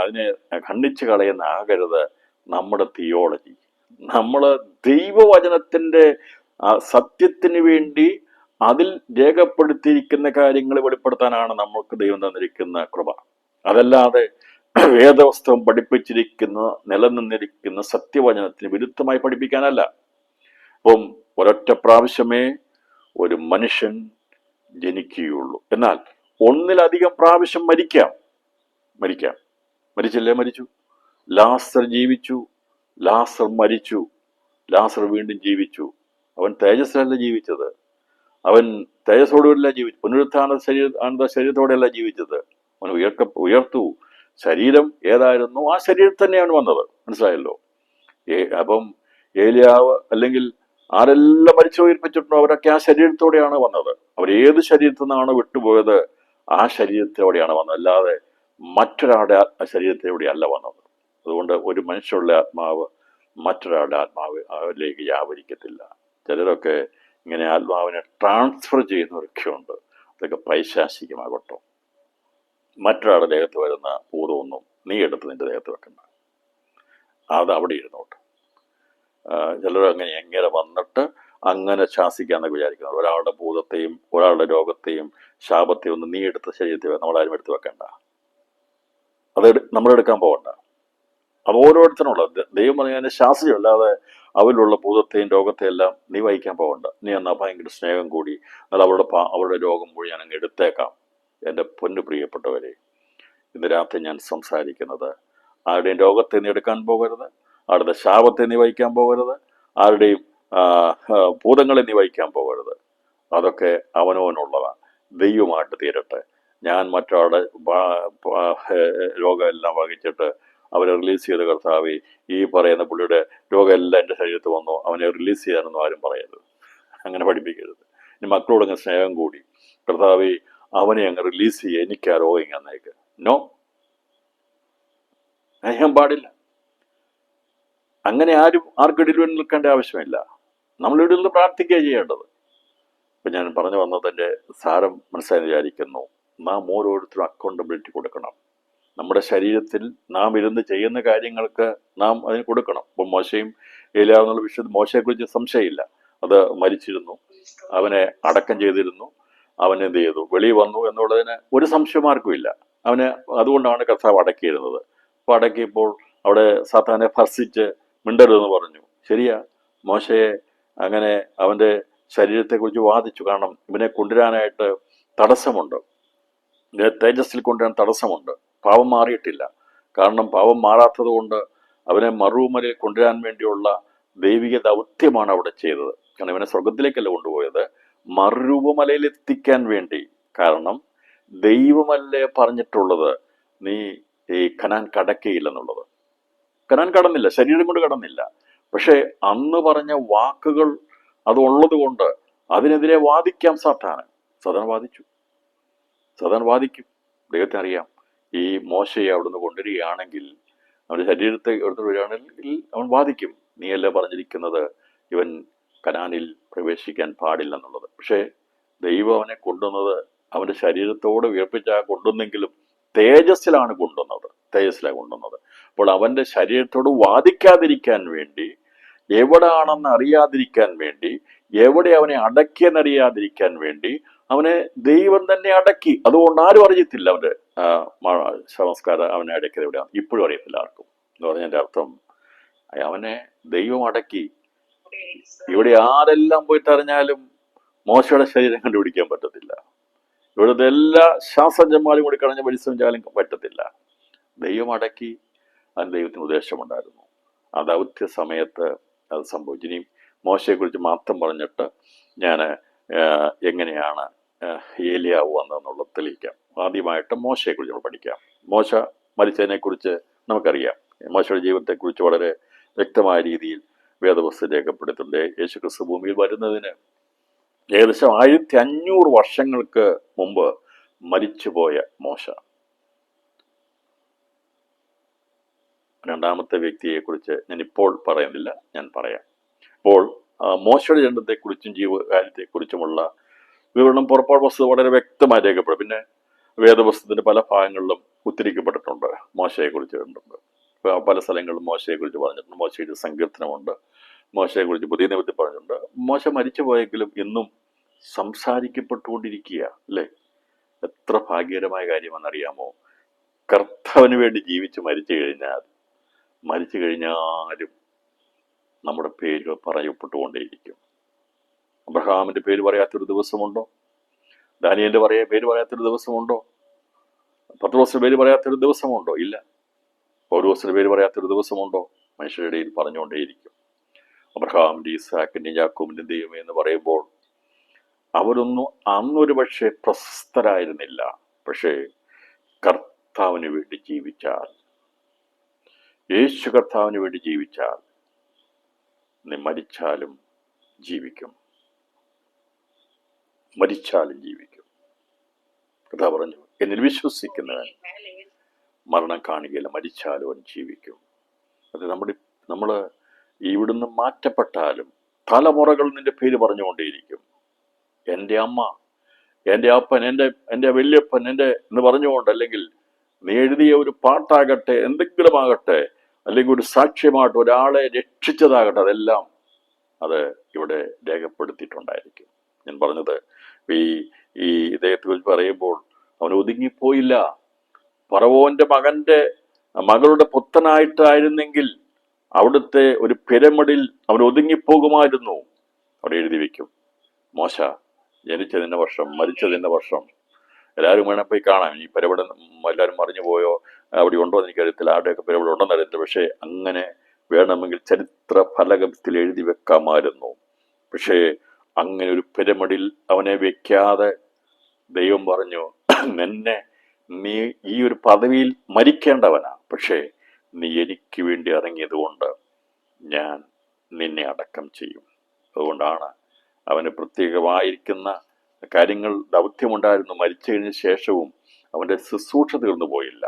അതിനെ ഖണ്ഡിച്ചു കളയുന്നാകരുത് നമ്മുടെ തിയോളജി. നമ്മൾ ദൈവവചനത്തിൻ്റെ സത്യത്തിന് വേണ്ടി അതിൽ രേഖപ്പെടുത്തിയിരിക്കുന്ന കാര്യങ്ങൾ വെളിപ്പെടുത്താനാണ് നമുക്ക് ദൈവം തന്നിരിക്കുന്ന കൃപ. അതല്ലാതെ വേദപുസ്തകം പഠിപ്പിച്ചിരിക്കുന്ന നിലനിന്നിരിക്കുന്ന സത്യവചനത്തിന് വിരുദ്ധമായി പഠിപ്പിക്കാനല്ല. അപ്പം ഒരൊറ്റ പ്രാവശ്യമേ ഒരു മനുഷ്യൻ ജനിക്കുകയുള്ളൂ. എന്നാൽ ഒന്നിലധികം പ്രാവശ്യം മരിക്കാം. മരിച്ചില്ലേ? മരിച്ചു. ലാസർ ജീവിച്ചു, ലാസർ മരിച്ചു, ലാസർ വീണ്ടും ജീവിച്ചു. അവൻ തേജസ്സിലല്ല ജീവിച്ചത്, അവൻ തേജസ്സോടുകൂടിയല്ല ജീവിച്ചു, പുനരുത്ഥാന ശരീരത്തോടെയല്ല ജീവിച്ചത്. അവൻ ഉയർത്തു. ശരീരം ഏതായിരുന്നു ആ ശരീരത്തിൽ തന്നെ അവൻ വന്നത്. മനസ്സിലായല്ലോ? അപ്പം ഏലിയാവ് അല്ലെങ്കിൽ ആരെല്ലാം മരിച്ചു ഉയർപ്പിച്ചിട്ടുണ്ടോ അവരൊക്കെ ആ ശരീരത്തോടെയാണ് വന്നത്. അവരേത് ശരീരത്തിൽ നിന്നാണ് വിട്ടുപോയത് ആ ശരീരത്തോടെയാണ് വന്നത്, അല്ലാതെ മറ്റൊരാളുടെ ശരീരത്തിലൂടെ അല്ല വന്നത്. അതുകൊണ്ട് ഒരു മനുഷ്യരുടെ ആത്മാവ് മറ്റൊരാളുടെ ആത്മാവിലേക്ക് വ്യാപരിക്കത്തില്ല. ചിലരൊക്കെ ഇങ്ങനെ ആത്മാവിനെ ട്രാൻസ്ഫർ ചെയ്യുന്നവരൊക്കെ ഉണ്ട്. അതൊക്കെ പൈശാചികമാകട്ടോ. മറ്റൊരാളുടെ ദേഹത്ത് വരുന്ന ഭൂതമൊന്നും നീ എടുത്ത് നിന്റെ ദേഹത്ത് വെക്കണ്ട, അത് അവിടെ ഇരുന്നോട്ട്. ചിലർ എങ്ങനെ വന്നിട്ട് അങ്ങനെ ശാസിക്കാന്നൊക്കെ വിചാരിക്കുന്നത്. ഒരാളുടെ ഭൂതത്തെയും ഒരാളുടെ രോഗത്തെയും ശാപത്തെയും ഒന്നും നീ എടുത്ത ശരീരത്തിൽ നമ്മളാരും എടുത്ത് വെക്കണ്ട, അത് നമ്മളെടുക്കാൻ പോകണ്ട. അത് ഓരോരുത്തരുള്ള ദൈവം പറഞ്ഞതിനെ ശാസ്ത്രം, അല്ലാതെ അവരിലുള്ള ഭൂതത്തെയും രോഗത്തെയും എല്ലാം നീ വഹിക്കാൻ പോകണ്ട. നീ എന്നാൽ ഭയങ്കര സ്നേഹം കൂടി എന്നാൽ അവരുടെ രോഗം മുഴുവൻ അങ്ങ് എടുത്തേക്കാം. എൻ്റെ പൊന്നു പ്രിയപ്പെട്ടവരെ, ഇന്ന് രാത്രി ഞാൻ സംസാരിക്കുന്നത് ആരുടെയും രോഗത്തെ നീ എടുക്കാൻ പോകരുത്, ആരുടെ ശാപത്തെ നീ വഹിക്കാൻ പോകരുത്, ആരുടെയും ഭൂതങ്ങളെ നീ വഹിക്കാൻ പോകരുത്. അതൊക്കെ അവനവനുള്ളതാണ്, ദൈവമായിട്ട് തീരട്ടെ. ഞാൻ മറ്റൊരാളുടെ രോഗമെല്ലാം വഹിച്ചിട്ട് അവരെ റിലീസ് ചെയ്ത് കർത്താവേ, ഈ പറയുന്ന പുള്ളിയുടെ രോഗമെല്ലാം എൻ്റെ ശരീരത്തിൽ വന്നു, അവനെ റിലീസ് ചെയ്യാനൊന്നും ആരും പറയരുത്. അങ്ങനെ പഠിപ്പിക്കരുത്. ഇനി മക്കളോടങ്ങ് സ്നേഹം കൂടി കർത്താവേ അവനെ അങ്ങ് റിലീസ് ചെയ്യുക, എനിക്ക് ആ രോഗം ഇങ്ങന്നേക്ക്. നോ, ചെയ്യാൻ പാടില്ല. അങ്ങനെ ആർക്കും ഇടയിൽ നിൽക്കേണ്ട ആവശ്യമില്ല. നമ്മളിവിടെ നിന്ന് പ്രാർത്ഥിക്കുക ചെയ്യേണ്ടത്. ഇപ്പം ഞാൻ പറഞ്ഞു വന്നതിൻ്റെ സാരം മനസ്സിലായി വിചാരിക്കുന്നു. നാം ഓരോരുത്തരും അക്കൗണ്ടബിലിറ്റി കൊടുക്കണം. നമ്മുടെ ശരീരത്തിൽ നാം ഇരുന്ന് ചെയ്യുന്ന കാര്യങ്ങൾക്ക് നാം അതിന് കൊടുക്കണം. ഇപ്പം മോശയും ഏലിയാവെന്നുള്ള വിഷയത്തിൽ മോശയെക്കുറിച്ച് സംശയമില്ല. അത് മരിച്ചിരുന്നു, അവനെ അടക്കം ചെയ്തിരുന്നു, അവൻ എന്ത് ചെയ്തു, വെളിയിൽ വന്നു എന്നുള്ളതിന് ഒരു സംശയമാർക്കും ഇല്ല. അവന് അതുകൊണ്ടാണ് കർത്താവ് അടക്കിയിരുന്നത്. അപ്പോൾ അടക്കിയപ്പോൾ അവിടെ സാത്താനെ ഭർസിച്ച് മിണ്ടരുതെന്ന് പറഞ്ഞു. ശരിയാ, മോശയെ അങ്ങനെ അവൻ്റെ ശരീരത്തെക്കുറിച്ച് വാദിച്ചു. കാരണം ഇവനെ കൊണ്ടുവരാനായിട്ട് തടസ്സമുണ്ട്, തേജസ്സിൽ കൊണ്ടുവരാൻ തടസ്സമുണ്ട്. പാവം മാറിയിട്ടില്ല. കാരണം പാവം മാറാത്തത് കൊണ്ട് അവനെ മറുമലയിൽ കൊണ്ടുവരാൻ വേണ്ടിയുള്ള ദൈവിക ദൗത്യമാണ് അവിടെ ചെയ്തത്. കാരണം ഇവനെ സ്വർഗത്തിലേക്കല്ല കൊണ്ടുപോയത്, മറുമലയിലെത്തിക്കാൻ വേണ്ടി. കാരണം ദൈവമല്ലേ പറഞ്ഞിട്ടുള്ളത് നീ ഈ കനാൻ കടക്കയില്ലെന്നുള്ളത്. കനാൻ കടന്നില്ല, ശരീരം കൊണ്ട് കടന്നില്ല. പക്ഷെ അന്ന് പറഞ്ഞ വാക്കുകൾ അതുള്ളത് കൊണ്ട് അതിനെതിരെ വാദിക്കാം സാത്താൻ വാദിച്ചു. സാത്താൻ വാദിക്കും. ദൈവത്തെ അറിയാം. ഈ മോശയെ അവിടുന്ന് കൊണ്ടുവരികയാണെങ്കിൽ, അവൻ്റെ ശരീരത്തെ എടുത്തു വരികയാണെങ്കിൽ അവൻ വാദിക്കും, നീയല്ലേ പറഞ്ഞിരിക്കുന്നത് ഇവൻ കനാനിൽ പ്രവേശിക്കാൻ പാടില്ലെന്നുള്ളത്. പക്ഷേ ദൈവം അവനെ കൊണ്ടുവന്നത് അവൻ്റെ ശരീരത്തോട് ഉയർപ്പിച്ചാൽ കൊണ്ടുവന്നെങ്കിലും തേജസ്സിലാണ് കൊണ്ടുവന്നത്. അപ്പോൾ അവൻ്റെ ശരീരത്തോട് വാദിക്കാതിരിക്കാൻ വേണ്ടി, എവിടാണെന്ന് അറിയാതിരിക്കാൻ വേണ്ടി, എവിടെ അവനെ അടക്കിയെന്നറിയാതിരിക്കാൻ വേണ്ടി അവനെ ദൈവം തന്നെ അടക്കി. അതുകൊണ്ട് ആരും അറിയത്തില്ല അവൻ്റെ സംസ്കാരം അവനെ അടക്കിയത് എവിടെയാണ്, ഇപ്പോഴും അറിയത്തില്ല ആർക്കും. എന്ന് പറഞ്ഞതിൻ്റെ അർത്ഥം അവനെ ദൈവം അടക്കി. ഇവിടെ ആരെല്ലാം പോയിട്ട് അറിഞ്ഞാലും മോശയുടെ ശരീരം കണ്ടുപിടിക്കാൻ പറ്റത്തില്ല. ഇവിടുത്തെ എല്ലാ ശാസ്ത്രജ്ഞന്മാരും കൂടി കളഞ്ഞ് പരിശ്രമിച്ചാലും പറ്റത്തില്ല. ദൈവം അടക്കി. അതിന് ദൈവത്തിന് ഉദ്ദേശമുണ്ടായിരുന്നു. ആ ദൗത്യ സമയത്ത് അത് സംഭവിച്ചു. ഇനി മോശയെക്കുറിച്ച് മാത്രം പറഞ്ഞിട്ട് ഞാൻ എങ്ങനെയാണ് ഏലിയാവ് വന്നതെന്നുള്ളത് തെളിയിക്കാം. ആദ്യമായിട്ട് മോശയെക്കുറിച്ച് നമ്മൾ പഠിക്കാം. മോശ മരിച്ചതിനെക്കുറിച്ച് നമുക്കറിയാം. മോശയുടെ ജീവിതത്തെക്കുറിച്ച് വളരെ വ്യക്തമായ രീതിയിൽ വേദപുസ്തകം രേഖപ്പെടുത്തുന്നുണ്ട്. യേശുക്രിസ്തു ഭൂമിയിൽ വരുന്നതിന് ഏകദേശം 1500 വർഷങ്ങൾക്ക് മുമ്പ് മരിച്ചുപോയ മോശ. രണ്ടാമത്തെ വ്യക്തിയെക്കുറിച്ച് ഞാൻ ഇപ്പോൾ പറയുന്നില്ല, ഞാൻ പറയാം. അപ്പോൾ മോശയുടെ ജനനത്തെക്കുറിച്ചും ജീവകാര്യത്തെക്കുറിച്ചുമുള്ള വിവരണം പുറപ്പാട് പുസ്തകം വളരെ വ്യക്തമായി രേഖപ്പെടും. പിന്നെ വേദപുസ്തകത്തിന്റെ പല ഭാഗങ്ങളിലും ഉദ്ധരിക്കപ്പെട്ടിട്ടുണ്ട്, മോശയെക്കുറിച്ച് കണ്ടിട്ടുണ്ട്. പല സ്ഥലങ്ങളിലും മോശയെക്കുറിച്ച് പറഞ്ഞിട്ടുണ്ട്. മോശയുടെ സങ്കീർത്തനമുണ്ട്, മോശയെക്കുറിച്ച് പുതിയ നിയമത്തിൽ പറഞ്ഞിട്ടുണ്ട്. മോശ മരിച്ചു പോയെങ്കിലും ഇന്നും സംസാരിക്കപ്പെട്ടുകൊണ്ടിരിക്കുക, അല്ലേ? എത്ര ഭാഗ്യകരമായ കാര്യമെന്നറിയാമോ? കർത്താവിന് വേണ്ടി ജീവിച്ച് മരിച്ചു കഴിഞ്ഞാലും നമ്മുടെ പേരുകൾ പറയപ്പെട്ടുകൊണ്ടേയിരിക്കും. അബ്രഹാമിന്റെ പേര് പറയാത്തൊരു ദിവസമുണ്ടോ? ദാനിയേലിന്റെ പേര് പറയാത്തൊരു ദിവസമുണ്ടോ? പത്രോസിന്റെ പേര് പറയാത്തൊരു ദിവസമുണ്ടോ? ഇല്ല. പൗലോസിന്റെ പേര് പറയാത്തൊരു ദിവസമുണ്ടോ? മനുഷ്യരുടെ ഇടയിൽ പറഞ്ഞുകൊണ്ടേയിരിക്കും. അബ്രഹാമിന്റെ, ഇസ്ഹാക്കിന്റെ, യാക്കോബിന്റെ ദൈവമേ എന്ന് പറയുമ്പോൾ അവരൊന്നും അന്നൊരു പക്ഷേ പ്രശസ്തരായിരുന്നില്ല. പക്ഷേ കർത്താവിന് വേണ്ടി ജീവിച്ചാൽ, യേശു കർത്താവിന് വേണ്ടി ജീവിച്ചാൽ, നീ മരിച്ചാലും ജീവിക്കും. മരിച്ചാലും ജീവിക്കും. കഥ പറഞ്ഞു, എന്നിൽ വിശ്വസിക്കുന്നവൻ മരണം കാണുകയില്ല, മരിച്ചാലും അവൻ ജീവിക്കും. അത് നമ്മള് ഇവിടുന്ന് മാറ്റപ്പെട്ടാലും തലമുറകൾ നിന്റെ പേര് പറഞ്ഞുകൊണ്ടേയിരിക്കും. എൻ്റെ അമ്മ, എൻ്റെ അപ്പൻ, എൻ്റെ വല്യപ്പൻ, എന്ന് പറഞ്ഞുകൊണ്ട്, അല്ലെങ്കിൽ നീ എഴുതിയ ഒരു പാട്ടാകട്ടെ, എന്തെങ്കിലും ആകട്ടെ, അല്ലെങ്കിൽ ഒരു സാക്ഷ്യമായിട്ട് ഒരാളെ രക്ഷിച്ചതാകട്ടെ, അതെല്ലാം അത് ഇവിടെ രേഖപ്പെടുത്തിയിട്ടുണ്ടായിരിക്കും. ഞാൻ പറഞ്ഞത്, ഈ ഇദ്ദേഹത്തെ കുറിച്ച് പറയുമ്പോൾ അവൻ ഒതുങ്ങിപ്പോയില്ല. ഫറവോന്റെ മകളുടെ പുത്രനായിട്ടായിരുന്നെങ്കിൽ അവിടുത്തെ ഒരു പിരമിഡിൽ അവൻ ഒതുങ്ങിപ്പോകുമായിരുന്നു. അവിടെ എഴുതി വെക്കും, മോശ ജനിച്ചതിന്റെ വർഷം, മരിച്ചതിന്റെ വർഷം. എല്ലാവരും വേണം പോയി കാണാം. ഈ പിരമിഡ് എല്ലാവരും മറിഞ്ഞു പോയോ, അവിടെ ഉണ്ടോ എന്ന് എനിക്കറിയത്തില്ല, ആരുടെയൊക്കെ പിരമിഡ് ഉണ്ടെന്ന് അറിയത്തില്ല. പക്ഷെ അങ്ങനെ വേണമെങ്കിൽ ചരിത്ര ഫലകത്തിൽ എഴുതി വെക്കാമായിരുന്നു. പക്ഷേ അങ്ങനെ ഒരു പിരമിഡിൽ അവനെ വെക്കാതെ ദൈവം പറഞ്ഞു, നീ ഈ ഒരു പദവിയിൽ മരിക്കേണ്ടവനാ, പക്ഷേ നീ എനിക്ക് വേണ്ടി ഇറങ്ങിയത് കൊണ്ട് ഞാൻ നിന്നെ അടക്കം ചെയ്യും. അതുകൊണ്ടാണ് അവന് പ്രത്യേകമായിരിക്കുന്ന കാര്യങ്ങൾ, ദൗത്യമുണ്ടായിരുന്നു. മരിച്ചു കഴിഞ്ഞ ശേഷവും അവന്റെ ശുശ്രൂഷ തീർന്നു പോയില്ല.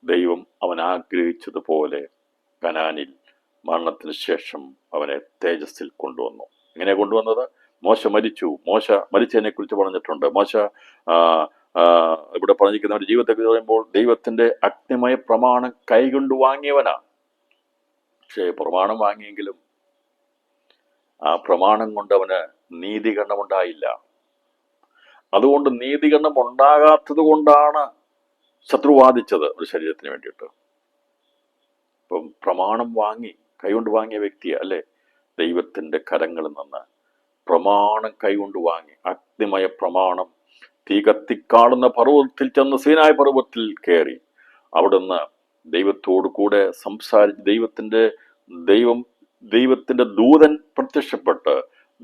ദൈവം അവൻ ആഗ്രഹിച്ചതുപോലെ കനാനിൽ മരണത്തിന് ശേഷം അവനെ തേജസ്സിൽ കൊണ്ടുവന്നു. എങ്ങനെ കൊണ്ടുവന്നത്? മോശ മരിച്ചതിനെ കുറിച്ച് പറഞ്ഞിട്ടുണ്ട്. മോശ ഇവിടെ പറഞ്ഞിരിക്കുന്നവരുടെ ജീവിതത്തെ പറയുമ്പോൾ ദൈവത്തിന്റെ അഗ്നിമയ പ്രമാണം കൈകൊണ്ട് വാങ്ങിയവനാ. പക്ഷേ പ്രമാണം വാങ്ങിയെങ്കിലും ആ പ്രമാണം കൊണ്ട് അവന് നീതികരണം ഉണ്ടായില്ല. അതുകൊണ്ട് നീതികരണം ഉണ്ടാകാത്തത് കൊണ്ടാണ് ശത്രു വാദിച്ചത് ഒരു ശരീരത്തിന് വേണ്ടിയിട്ട്. ഇപ്പം പ്രമാണം കൈകൊണ്ട് വാങ്ങിയ വ്യക്തിയാ, അല്ലെ? ദൈവത്തിന്റെ കരങ്ങളിൽ നിന്ന് പ്രമാണം കൈകൊണ്ട് വാങ്ങി, അഗ്നിമയ പ്രമാണം. തീ കത്തിക്കാളുന്ന പർവ്വതത്തിൽ ചെന്ന് സീനായ പർവ്വതത്തിൽ കയറി അവിടുന്ന് ദൈവത്തോടു കൂടെ സംസാരിച്ച് ദൈവത്തിന്റെ ദൂതൻ പ്രത്യക്ഷപ്പെട്ട്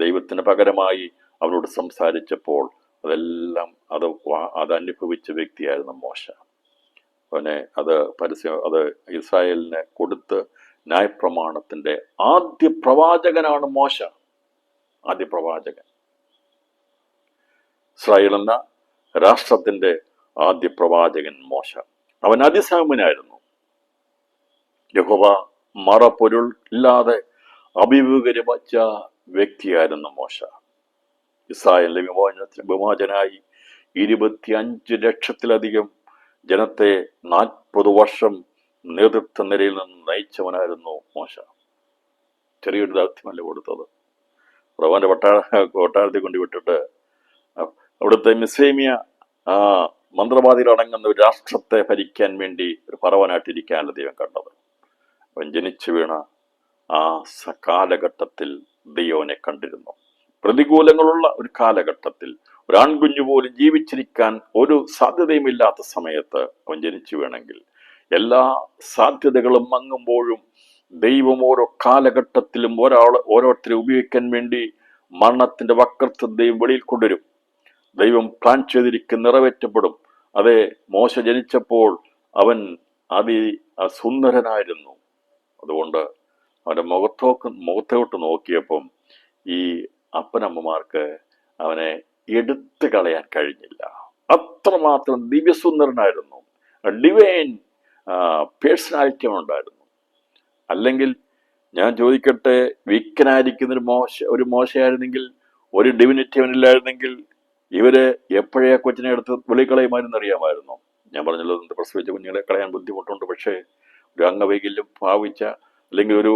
ദൈവത്തിന് പകരമായി അവനോട് സംസാരിച്ചപ്പോൾ അത് അനുഭവിച്ച വ്യക്തിയായിരുന്നു മോശ. അവനെ അത് ഇസ്രായേലിനെ കൊടുത്ത് ന്യായപ്രമാണത്തിന്റെ ആദ്യ പ്രവാചകനാണ് മോശ. ആദ്യ പ്രവാചകൻ. ഇസ്രായേൽ എന്ന രാഷ്ട്രത്തിന്റെ ആദ്യ പ്രവാചകൻ മോശ. അവൻ അതിസൗമ്യനായിരുന്നു. യഹോവ മറപൊരുൾ ഇല്ലാതെ അഭിമുഖീകരിച്ച വ്യക്തിയായിരുന്നു മോശ. ഇസ്രായേലിന്റെ വിമോചനായി 25 ലക്ഷത്തിലധികം ജനത്തെ 40 വർഷം നേതൃത്വ നിരയിൽ നിന്ന് നയിച്ചവനായിരുന്നു മോശ. ചെറിയൊരു ദൗത്യമല്ല കൊടുത്തത്. റവാന്റെ കൊട്ടാരത്തിൽ കൊണ്ടുവിട്ടിട്ട് അവിടുത്തെ മിസ്രൈമിയ മന്ത്രവാദികളടങ്ങുന്ന ഒരു രാഷ്ട്രത്തെ ഭരിക്കാൻ വേണ്ടി ഒരു ഫറവനായിട്ടിരിക്കാനല്ല ദൈവം കണ്ടത്. അവൻ ജനിച്ചു വീണ ആ കാലഘട്ടത്തിൽ ദൈവനെ കണ്ടിരുന്നു. പ്രതികൂലങ്ങളുള്ള ഒരു കാലഘട്ടത്തിൽ ഒരു ആൺകുഞ്ഞു പോലും ജീവിച്ചിരിക്കാൻ ഒരു സാധ്യതയുമില്ലാത്ത സമയത്ത് അവൻ ജനിച്ചു വീണെങ്കിൽ, എല്ലാ സാധ്യതകളും മങ്ങുമ്പോഴും ദൈവം ഓരോ കാലഘട്ടത്തിലും ഓരോരുത്തരെ ഉപയോഗിക്കാൻ വേണ്ടി മരണത്തിന്റെ വക്രത്വം ദൈവം വെളിയിൽ കൊണ്ടുവരും. ദൈവം പ്ലാൻ ചെയ്തിരിക്കും, നിറവേറ്റപ്പെടും. അതെ, മോശ ജനിച്ചപ്പോൾ അവൻ സുന്ദരനായിരുന്നു. അതുകൊണ്ട് അവന്റെ മുഖത്തോട്ട് നോക്കിയപ്പം ഈ അപ്പനമ്മമാർക്ക് അവനെ എടുത്തു കളയാൻ കഴിഞ്ഞില്ല. അത്രമാത്രം ദിവ്യസുന്ദരനായിരുന്നു. ഡിവൈൻ പേഴ്സണാലിറ്റി ഉണ്ടായിരുന്നു. അല്ലെങ്കിൽ ഞാൻ ചോദിക്കട്ടെ, വീക്കനായിരിക്കുന്ന ഒരു മോശയായിരുന്നെങ്കിൽ, ഒരു ഡിവിനിറ്റി അവനില്ലായിരുന്നെങ്കിൽ ഇവര് എപ്പോഴേ കൊച്ചിനെ എടുത്ത് വെളിക്കളയുമായിരുന്നു അറിയാമായിരുന്നു. ഞാൻ പറഞ്ഞല്ലോ, പ്രസവിച്ച കുഞ്ഞുങ്ങളെ കളയാൻ ബുദ്ധിമുട്ടുണ്ട്. പക്ഷേ ഒരു അംഗവൈകല്യം ഭാവിച്ച അല്ലെങ്കിൽ ഒരു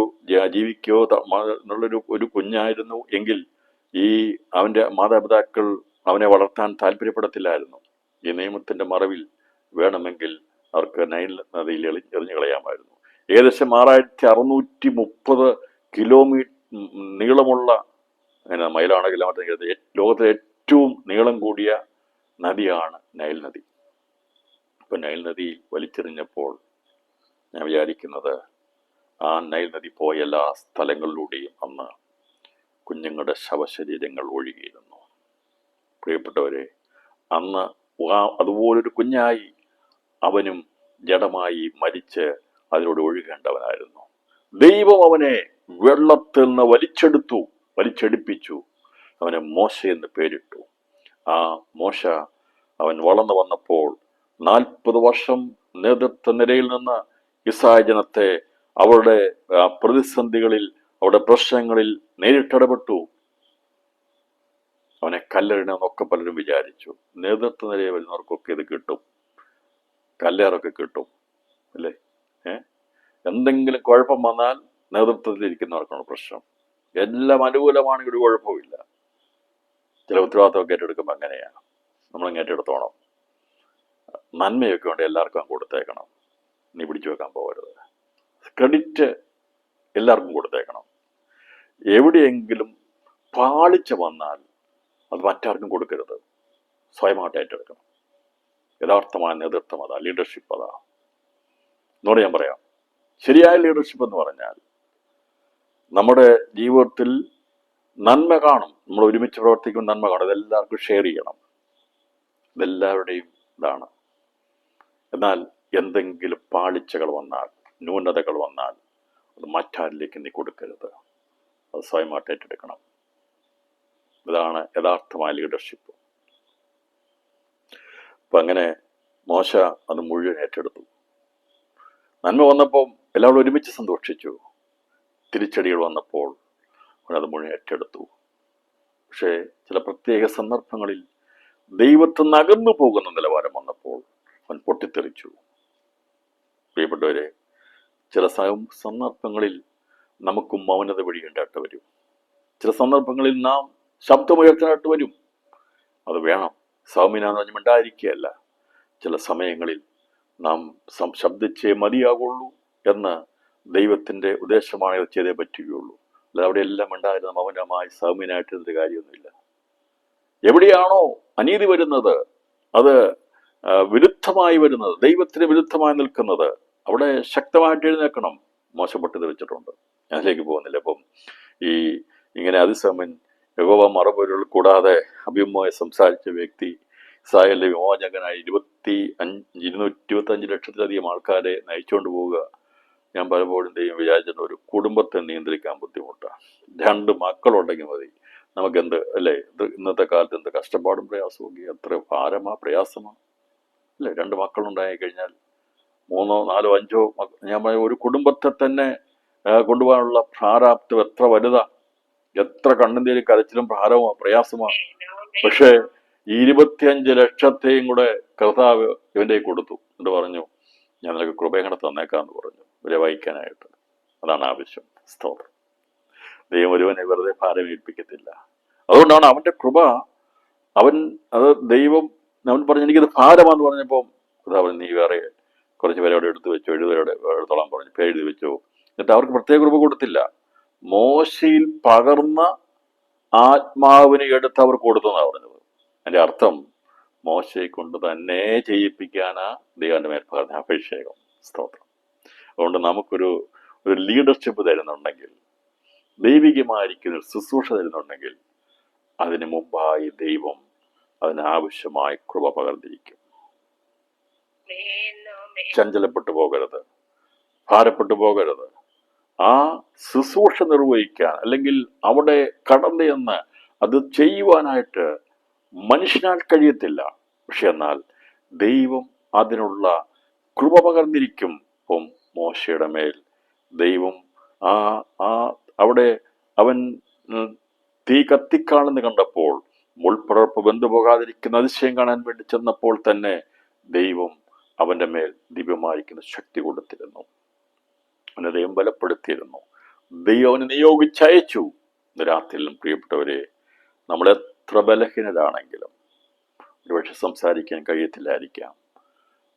ജീവിക്കോ എന്നുള്ളൊരു കുഞ്ഞായിരുന്നു എങ്കിൽ ഈ അവൻ്റെ മാതാപിതാക്കൾ അവനെ വളർത്താൻ താല്പര്യപ്പെടത്തില്ലായിരുന്നു. ഈ നിയമത്തിന്റെ മറവിൽ വേണമെങ്കിൽ അവർക്ക് നൈൽ നദിയിൽ എറിഞ്ഞു കളയാമായിരുന്നു. ഏകദേശം 6630 കിലോമീറ്റർ നീളമുള്ള, അങ്ങനെ മൈലാണ് കിലോമീറ്റർ, ലോകത്തിലെ ഏറ്റവും നീളം കൂടിയ നദിയാണ് നൈൽ നദി. ഇപ്പൊ നൈൽ നദി വലിച്ചെറിഞ്ഞപ്പോൾ ഞാൻ വിചാരിക്കുന്നത്, ആ നൈൽ നദി പോയ എല്ലാ സ്ഥലങ്ങളിലൂടെയും അന്ന് കുഞ്ഞുങ്ങളുടെ ശവശരീരങ്ങൾ ഒഴുകിയിരുന്നു. പ്രിയപ്പെട്ടവരെ, അന്ന് അതുപോലൊരു കുഞ്ഞായി അവനും ജഡമായി മരിച്ച് അതിലൂടെ ഒഴുകേണ്ടവനായിരുന്നു. ദൈവം അവനെ വെള്ളത്തിൽ നിന്ന് വലിച്ചെടുപ്പിച്ചു. അവനെ മോശ എന്ന് പേരിട്ടു. ആ മോശ അവൻ വളർന്നു വന്നപ്പോൾ 40 വർഷം നേതൃത്വ നിരയിൽ നിന്ന് ഇസ്രായേൽ ജനത്തെ അവരുടെ പ്രതിസന്ധികളിൽ, അവരുടെ പ്രശ്നങ്ങളിൽ നേരിട്ടിടപെട്ടു. അവനെ കല്ലെറിയണമെന്നൊക്കെ പലരും വിചാരിച്ചു. നേതൃത്വ നിരയിൽ വരുന്നവർക്കൊക്കെ ഇത് കിട്ടും, കല്ലേറൊക്കെ കിട്ടും അല്ലേ? എന്തെങ്കിലും കുഴപ്പം വന്നാൽ നേതൃത്വത്തിലിരിക്കുന്നവർക്കാണ് പ്രശ്നം. എല്ലാം അനുകൂലമാണെങ്കിൽ ഒരു കുഴപ്പമില്ല. ചില ഉത്തരവാദിത്തമൊക്കെ ഏറ്റെടുക്കുമ്പോൾ അങ്ങനെയാണ്. നമ്മളങ്ങ് ഏറ്റെടുത്തോണം. നന്മയൊക്കെ ഉണ്ട് എല്ലാവർക്കും കൊടുത്തേക്കണം. നീ പിടിച്ചു വെക്കാൻ പോകരുത്. ക്രെഡിറ്റ് എല്ലാവർക്കും കൊടുത്തേക്കണം. എവിടെയെങ്കിലും പാളിച്ച വന്നാൽ അത് മറ്റാർക്കും കൊടുക്കരുത്. സ്വയമായിട്ട് ഏറ്റെടുക്കണം. യഥാർത്ഥമായ നേതൃത്വം അതാ, ലീഡർഷിപ്പ് അതാ. എന്നോട് ഞാൻ പറയാം, ശരിയായ ലീഡർഷിപ്പ് എന്ന് പറഞ്ഞാൽ നമ്മുടെ ജീവിതത്തിൽ നന്മ കാണും. നമ്മൾ ഒരുമിച്ച് പ്രവർത്തിക്കുമ്പോൾ നന്മ കാണും. ഇതെല്ലാവർക്കും ഷെയർ ചെയ്യണം. ഇതെല്ലാവരുടെയും ഇതാണ്. എന്നാൽ എന്തെങ്കിലും പാളിച്ചകൾ വന്നാൽ, ന്യൂനതകൾ വന്നാൽ അത് മറ്റാരിലേക്ക് നീ കൊടുക്കരുത്. അത് സ്വയമായിട്ട് ഏറ്റെടുക്കണം. ഇതാണ് യഥാർത്ഥമായ ലീഡർഷിപ്പ്. അപ്പം അങ്ങനെ മോശ അത് മുഴുവൻ ഏറ്റെടുത്തു. നന്മ വന്നപ്പോൾ എല്ലാവരും ഒരുമിച്ച് സന്തോഷിച്ചു. തിരിച്ചടികൾ വന്നപ്പോൾ അവനത് മുഴുവൻ ഏറ്റെടുത്തു. പക്ഷേ ചില പ്രത്യേക സന്ദർഭങ്ങളിൽ ദൈവത്തിൽ നിന്ന് അകന്നു പോകുന്ന നിലവാരം വന്നപ്പോൾ അവൻ പൊട്ടിത്തെറിച്ചു. പ്രിയപ്പെട്ടവരെ, ചില സന്ദർഭങ്ങളിൽ നമുക്കും മൗനത വഴിയേണ്ടതായിട്ട് വരും. ചില സന്ദർഭങ്ങളിൽ നാം ശബ്ദമുയർത്താനായിട്ട് വരും. അത് വേണം. സൗമ്യനാന്ന് പറഞ്ഞ് മിണ്ടായിരിക്കുകയല്ല. ചില സമയങ്ങളിൽ നാം ശബ്ദിച്ചേ മതിയാകുള്ളൂ എന്ന് ദൈവത്തിൻ്റെ ഉദ്ദേശമാണ്. ഇത് ചെയ്തേ പറ്റുകയുള്ളൂ. അല്ലാതെ അവിടെ എല്ലാം ഉണ്ടായിരുന്ന മൗനമായി സൗമ്യനായിട്ടിരുന്നൊരു കാര്യമൊന്നുമില്ല. എവിടെയാണോ അനീതി വരുന്നത്, അത് വിരുദ്ധമായി വരുന്നത്, ദൈവത്തിന് വിരുദ്ധമായി നിൽക്കുന്നത്, അവിടെ ശക്തമായിട്ട് എഴുന്നേൽക്കണം. മോശപ്പെട്ടത് വെച്ചിട്ടുണ്ട്. അതിലേക്ക് പോകുന്നില്ല. അപ്പം ഇങ്ങനെ അതിസമൻ യഹോവ മറുപൊരുൾ കൂടാതെ അഭിമുഖമായി സംസാരിച്ച വ്യക്തി ഇസ്രായേലിന്റെ വിമോചകനായി 225 ലക്ഷത്തിലധികം ആൾക്കാരെ നയിച്ചുകൊണ്ട് പോവുക. ഞാൻ പലപ്പോഴും ദൈവം വിചാരിച്ചിട്ട് ഒരു കുടുംബത്തെ നിയന്ത്രിക്കാൻ ബുദ്ധിമുട്ടാണ്. 2 മക്കളുണ്ടെങ്കിൽ മതി. നമുക്കെന്ത് അല്ലേ? ഇന്നത്തെ കാലത്ത് എന്ത് കഷ്ടപ്പാടും പ്രയാസവും, എത്ര പ്രയാസമാണ് അല്ലേ? 2 മക്കളുണ്ടായി കഴിഞ്ഞാൽ 3, 4, 5 ഞാൻ ഒരു കുടുംബത്തെ തന്നെ കൊണ്ടുപോകാനുള്ള പ്രാരാബ്ദം എത്ര വലുതാ! എത്ര കണ്ണുനീര് കരച്ചിലും ഭാരവുമാണ്, പ്രയാസമാണ്. പക്ഷേ 25 ലക്ഷത്തെയും കൂടെ കർത്താവ് ഇവൻ്റെ കൊടുത്തു. എന്നിട്ട് പറഞ്ഞു, ഞാൻ നിനക്ക് കൃപയങ്ങനെ തന്നേക്കാന്ന് പറഞ്ഞു, ഇവരെ വഹിക്കാനായിട്ട്. അതാണ് ആവശ്യം. സ്തോത്രം. ദൈവം ഒരുവനെ വെറുതെ ഭാരം ഏൽപ്പിക്കത്തില്ല. അതുകൊണ്ടാണ് അവൻ്റെ കൃപ. ദൈവം അവൻ പറഞ്ഞു, എനിക്കിത് ഭാരമാന്ന് പറഞ്ഞപ്പോൾ കർത്താവ്, നീ വേറെ കുറച്ച് പേരെ അവിടെ എടുത്തു വെച്ചോ, 70 പേരെ എടുത്തോളാൻ പറഞ്ഞു, എഴുതി വെച്ചോ. എന്നിട്ട് അവർക്ക് പ്രത്യേക കൃപ കൊടുത്തില്ല. മോശയിൽ പകർന്ന ആത്മാവിനെ എടുത്ത് അവർ കൊടുത്തെന്നാണ് പറഞ്ഞത്. അതിന്റെ അർത്ഥം മോശയെ കൊണ്ട് തന്നെ ചെയ്യിപ്പിക്കാനാ ദൈവന്റെ മേൽ പകർന്ന അഭിഷേകം. സ്തോത്രം. അതുകൊണ്ട് നമുക്കൊരു ലീഡർഷിപ്പ് തരുന്നുണ്ടെങ്കിൽ, ദൈവികമായിരിക്കുന്ന ശുശ്രൂഷ തരുന്നുണ്ടെങ്കിൽ, അതിന് മുമ്പായി ദൈവം അതിനാവശ്യമായ കൃപ പകർന്നിരിക്കും. ചഞ്ചലപ്പെട്ടു പോകരുത്, ഭാരപ്പെട്ടു പോകരുത്. ആ ശുശ്രൂഷ നിർവഹിക്കാൻ, അല്ലെങ്കിൽ അവിടെ കടന്നു ചെന്ന് അത് ചെയ്യുവാനായിട്ട് മനുഷ്യനാൽ കഴിയത്തില്ല. പക്ഷെ എന്നാൽ ദൈവം അതിനുള്ള കൃപ പകർന്നിരിക്കും. ഇപ്പം മോശയുടെ മേൽ ദൈവം ആ ആ അവിടെ അവൻ തീ കത്തിക്കാണെന്ന് കണ്ടപ്പോൾ മുൾപ്പടർപ്പ് ബന്ധുപോകാതിരിക്കുന്ന അതിശയം കാണാൻ വേണ്ടി ചെന്നപ്പോൾ തന്നെ ദൈവം അവന്റെ മേൽ ദിവ്യമായിരിക്കുന്ന ശക്തി കൊടുത്തിരുന്നു. അവനെ ദൈവം ബലപ്പെടുത്തിയിരുന്നു. ദൈവം അവനെ നിയോഗിച്ചയച്ചു. രാത്രിയിലും പ്രിയപ്പെട്ടവരെ, നമ്മൾ എത്ര ബലഹീനരാണെങ്കിലും ഒരുപക്ഷെ സംസാരിക്കാൻ കഴിയത്തില്ലായിരിക്കാം,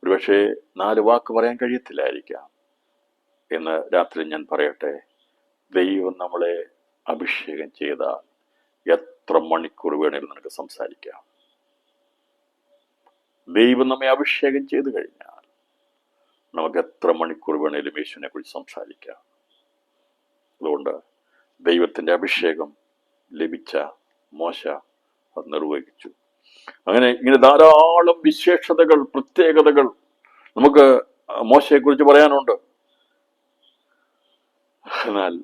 ഒരുപക്ഷെ 4 വാക്ക് പറയാൻ കഴിയത്തില്ലായിരിക്കാം. എന്ന് രാത്രി ഞാൻ പറയട്ടെ, ദൈവം നമ്മളെ അഭിഷേകം ചെയ്താൽ എത്ര മണിക്കൂർ വേണേലും നിനക്ക് സംസാരിക്കാം. ദൈവം നമ്മെ അഭിഷേകം ചെയ്തു കഴിഞ്ഞാൽ നമുക്ക് എത്ര മണിക്കൂർ വേണേലും യേശുവിനെ കുറിച്ച് സംസാരിക്കാം. അതുകൊണ്ട് ദൈവത്തിന്റെ അഭിഷേകം ലഭിച്ച മോശ അത് നിർവഹിച്ചു. അങ്ങനെ ഇങ്ങനെ ധാരാളം വിശേഷതകൾ, പ്രത്യേകതകൾ നമുക്ക് മോശയെക്കുറിച്ച് പറയാനുണ്ട്. എന്നാൽ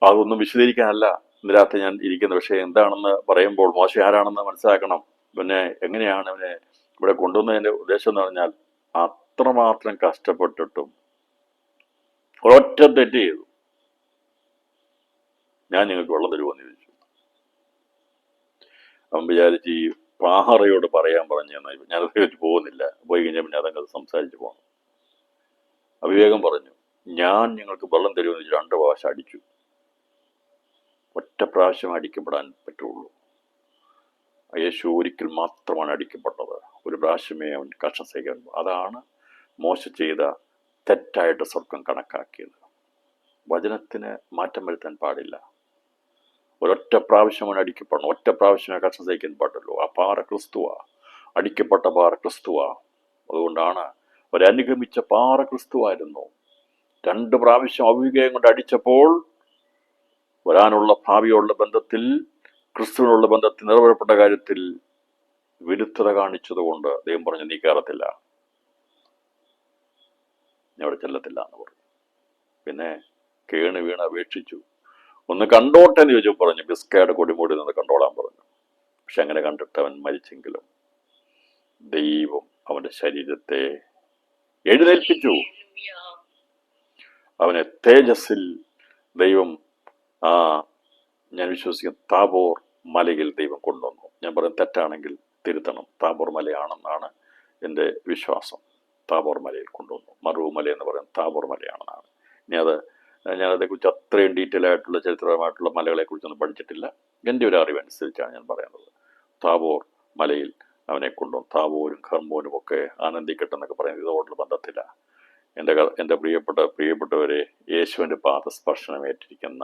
അതൊന്നും വിശദീകരിക്കാനല്ല ഇന്ന് രാത്രി ഞാൻ ഇരിക്കുന്ന വിഷയം. എന്താണെന്ന് പറയുമ്പോൾ മോശ ആരാണെന്ന് മനസ്സിലാക്കണം. പിന്നെ എങ്ങനെയാണ് അവനെ ഇവിടെ കൊണ്ടുവന്നതിന്റെ ഉദ്ദേശം എന്ന് പറഞ്ഞാൽ, അത്രമാത്രം കഷ്ടപ്പെട്ടിട്ടും ഒരൊറ്റ തെറ്റ് ചെയ്തു. ഞാൻ നിങ്ങൾക്ക് വെള്ളം തരുമോന്ന് ചോദിച്ചു. അവൻ വിചാരിച്ച് ഈ പാറയോട് പറയാൻ പറഞ്ഞെന്ന്. ഞാനത് വെച്ച് പോകുന്നില്ല. പോയി കഴിഞ്ഞാൽ പിന്നെ അതങ്ങ് സംസാരിച്ച് പോകണം. അവിവേകം പറഞ്ഞു, ഞാൻ നിങ്ങൾക്ക് വെള്ളം തരുമെന്ന് വെച്ച് 2 പ്രാവശ്യം അടിച്ചു. ഒറ്റ പ്രാവശ്യം അടിക്കപ്പെടാൻ പറ്റുള്ളൂ. യേശു ഒരിക്കൽ മാത്രമാണ് അടിക്കപ്പെട്ടത്. ഒരു പ്രാവശ്യമേ അവൻ കഷ്ടം സഹിക്കാൻ. അതാണ് മോശ ചെയ്ത തെറ്റായിട്ട് സ്വർഗം കണക്കാക്കിയത്. വചനത്തിന് മാറ്റം വരുത്താൻ പാടില്ല. ഒരൊറ്റ പ്രാവശ്യം അവൻ അടിക്കപ്പെടണം. ഒറ്റ പ്രാവശ്യമേ കഷ്ടം സഹിക്കാൻ പാടുള്ളൂ. ആ പാറ ക്രിസ്തുവാ, അടിക്കപ്പെട്ട പാറ ക്രിസ്തുവാ. അതുകൊണ്ടാണ് അവരനുഗമിച്ച പാറ ക്രിസ്തുവായിരുന്നു. 2 പ്രാവശ്യം അവിവേകം കൊണ്ട് അടിച്ചപ്പോൾ വരാനുള്ള ഭാവിയുള്ള ബന്ധത്തിൽ, ക്രിസ്തുവിനുള്ള ബന്ധത്തിൽ, നിറവേറപ്പെട്ട കാര്യത്തിൽ വിരുദ്ധത കാണിച്ചതുകൊണ്ട് ദൈവം പറഞ്ഞു, നീ കയറത്തില്ല, ഞാൻ അവിടെ ചെല്ലത്തില്ല എന്ന് പറഞ്ഞു. പിന്നെ കേണ് വീണ് അപേക്ഷിച്ചു. ഒന്ന് കണ്ടോട്ടെ എന്ന് ചോദിച്ചു. പറഞ്ഞു, ബിസ്കയുടെ കൊടിമൂടി നിന്ന് കണ്ടോളാൻ പറഞ്ഞു. പക്ഷെ അങ്ങനെ കണ്ടിട്ട് അവൻ മരിച്ചെങ്കിലും ദൈവം അവന്റെ ശരീരത്തെ എഴുന്നേൽപ്പിച്ചു. അവനെ തേജസ്സിൽ ദൈവം ഞാൻ വിശ്വസിക്കുന്ന താബോർ മലയിൽ ദൈവം കൊണ്ടുവന്നു. ഞാൻ പറയുന്നത് തെറ്റാണെങ്കിൽ തിരുത്തണം. താബോർ മലയാണെന്നാണ് എൻ്റെ വിശ്വാസം. താബോർ മലയിൽ കൊണ്ടുവന്നു. മറുമല എന്ന് പറയുന്നത് താബോർ മലയാണെന്നാണ്. ഞാനതേക്കുറിച്ച് അത്രയും ഡീറ്റെയിൽ ആയിട്ടുള്ള ചരിത്രപരമായിട്ടുള്ള മലകളെക്കുറിച്ചൊന്നും പഠിച്ചിട്ടില്ല. എൻ്റെ ഒരു അറിവനുസരിച്ചാണ് ഞാൻ പറയുന്നത്. താബോർ മലയിൽ അവനെ കൊണ്ടുവന്നു. താബോരും ഹെർമോനും ഒക്കെ ആനന്ദിക്കട്ടെന്നൊക്കെ പറയുന്നത് ഇതോടുള്ള ബന്ധത്തില്ല. എൻ്റെ പ്രിയപ്പെട്ടവരെ, യേശുവിൻ്റെ പാദസ്പർശനം ഏറ്റിരിക്കുന്ന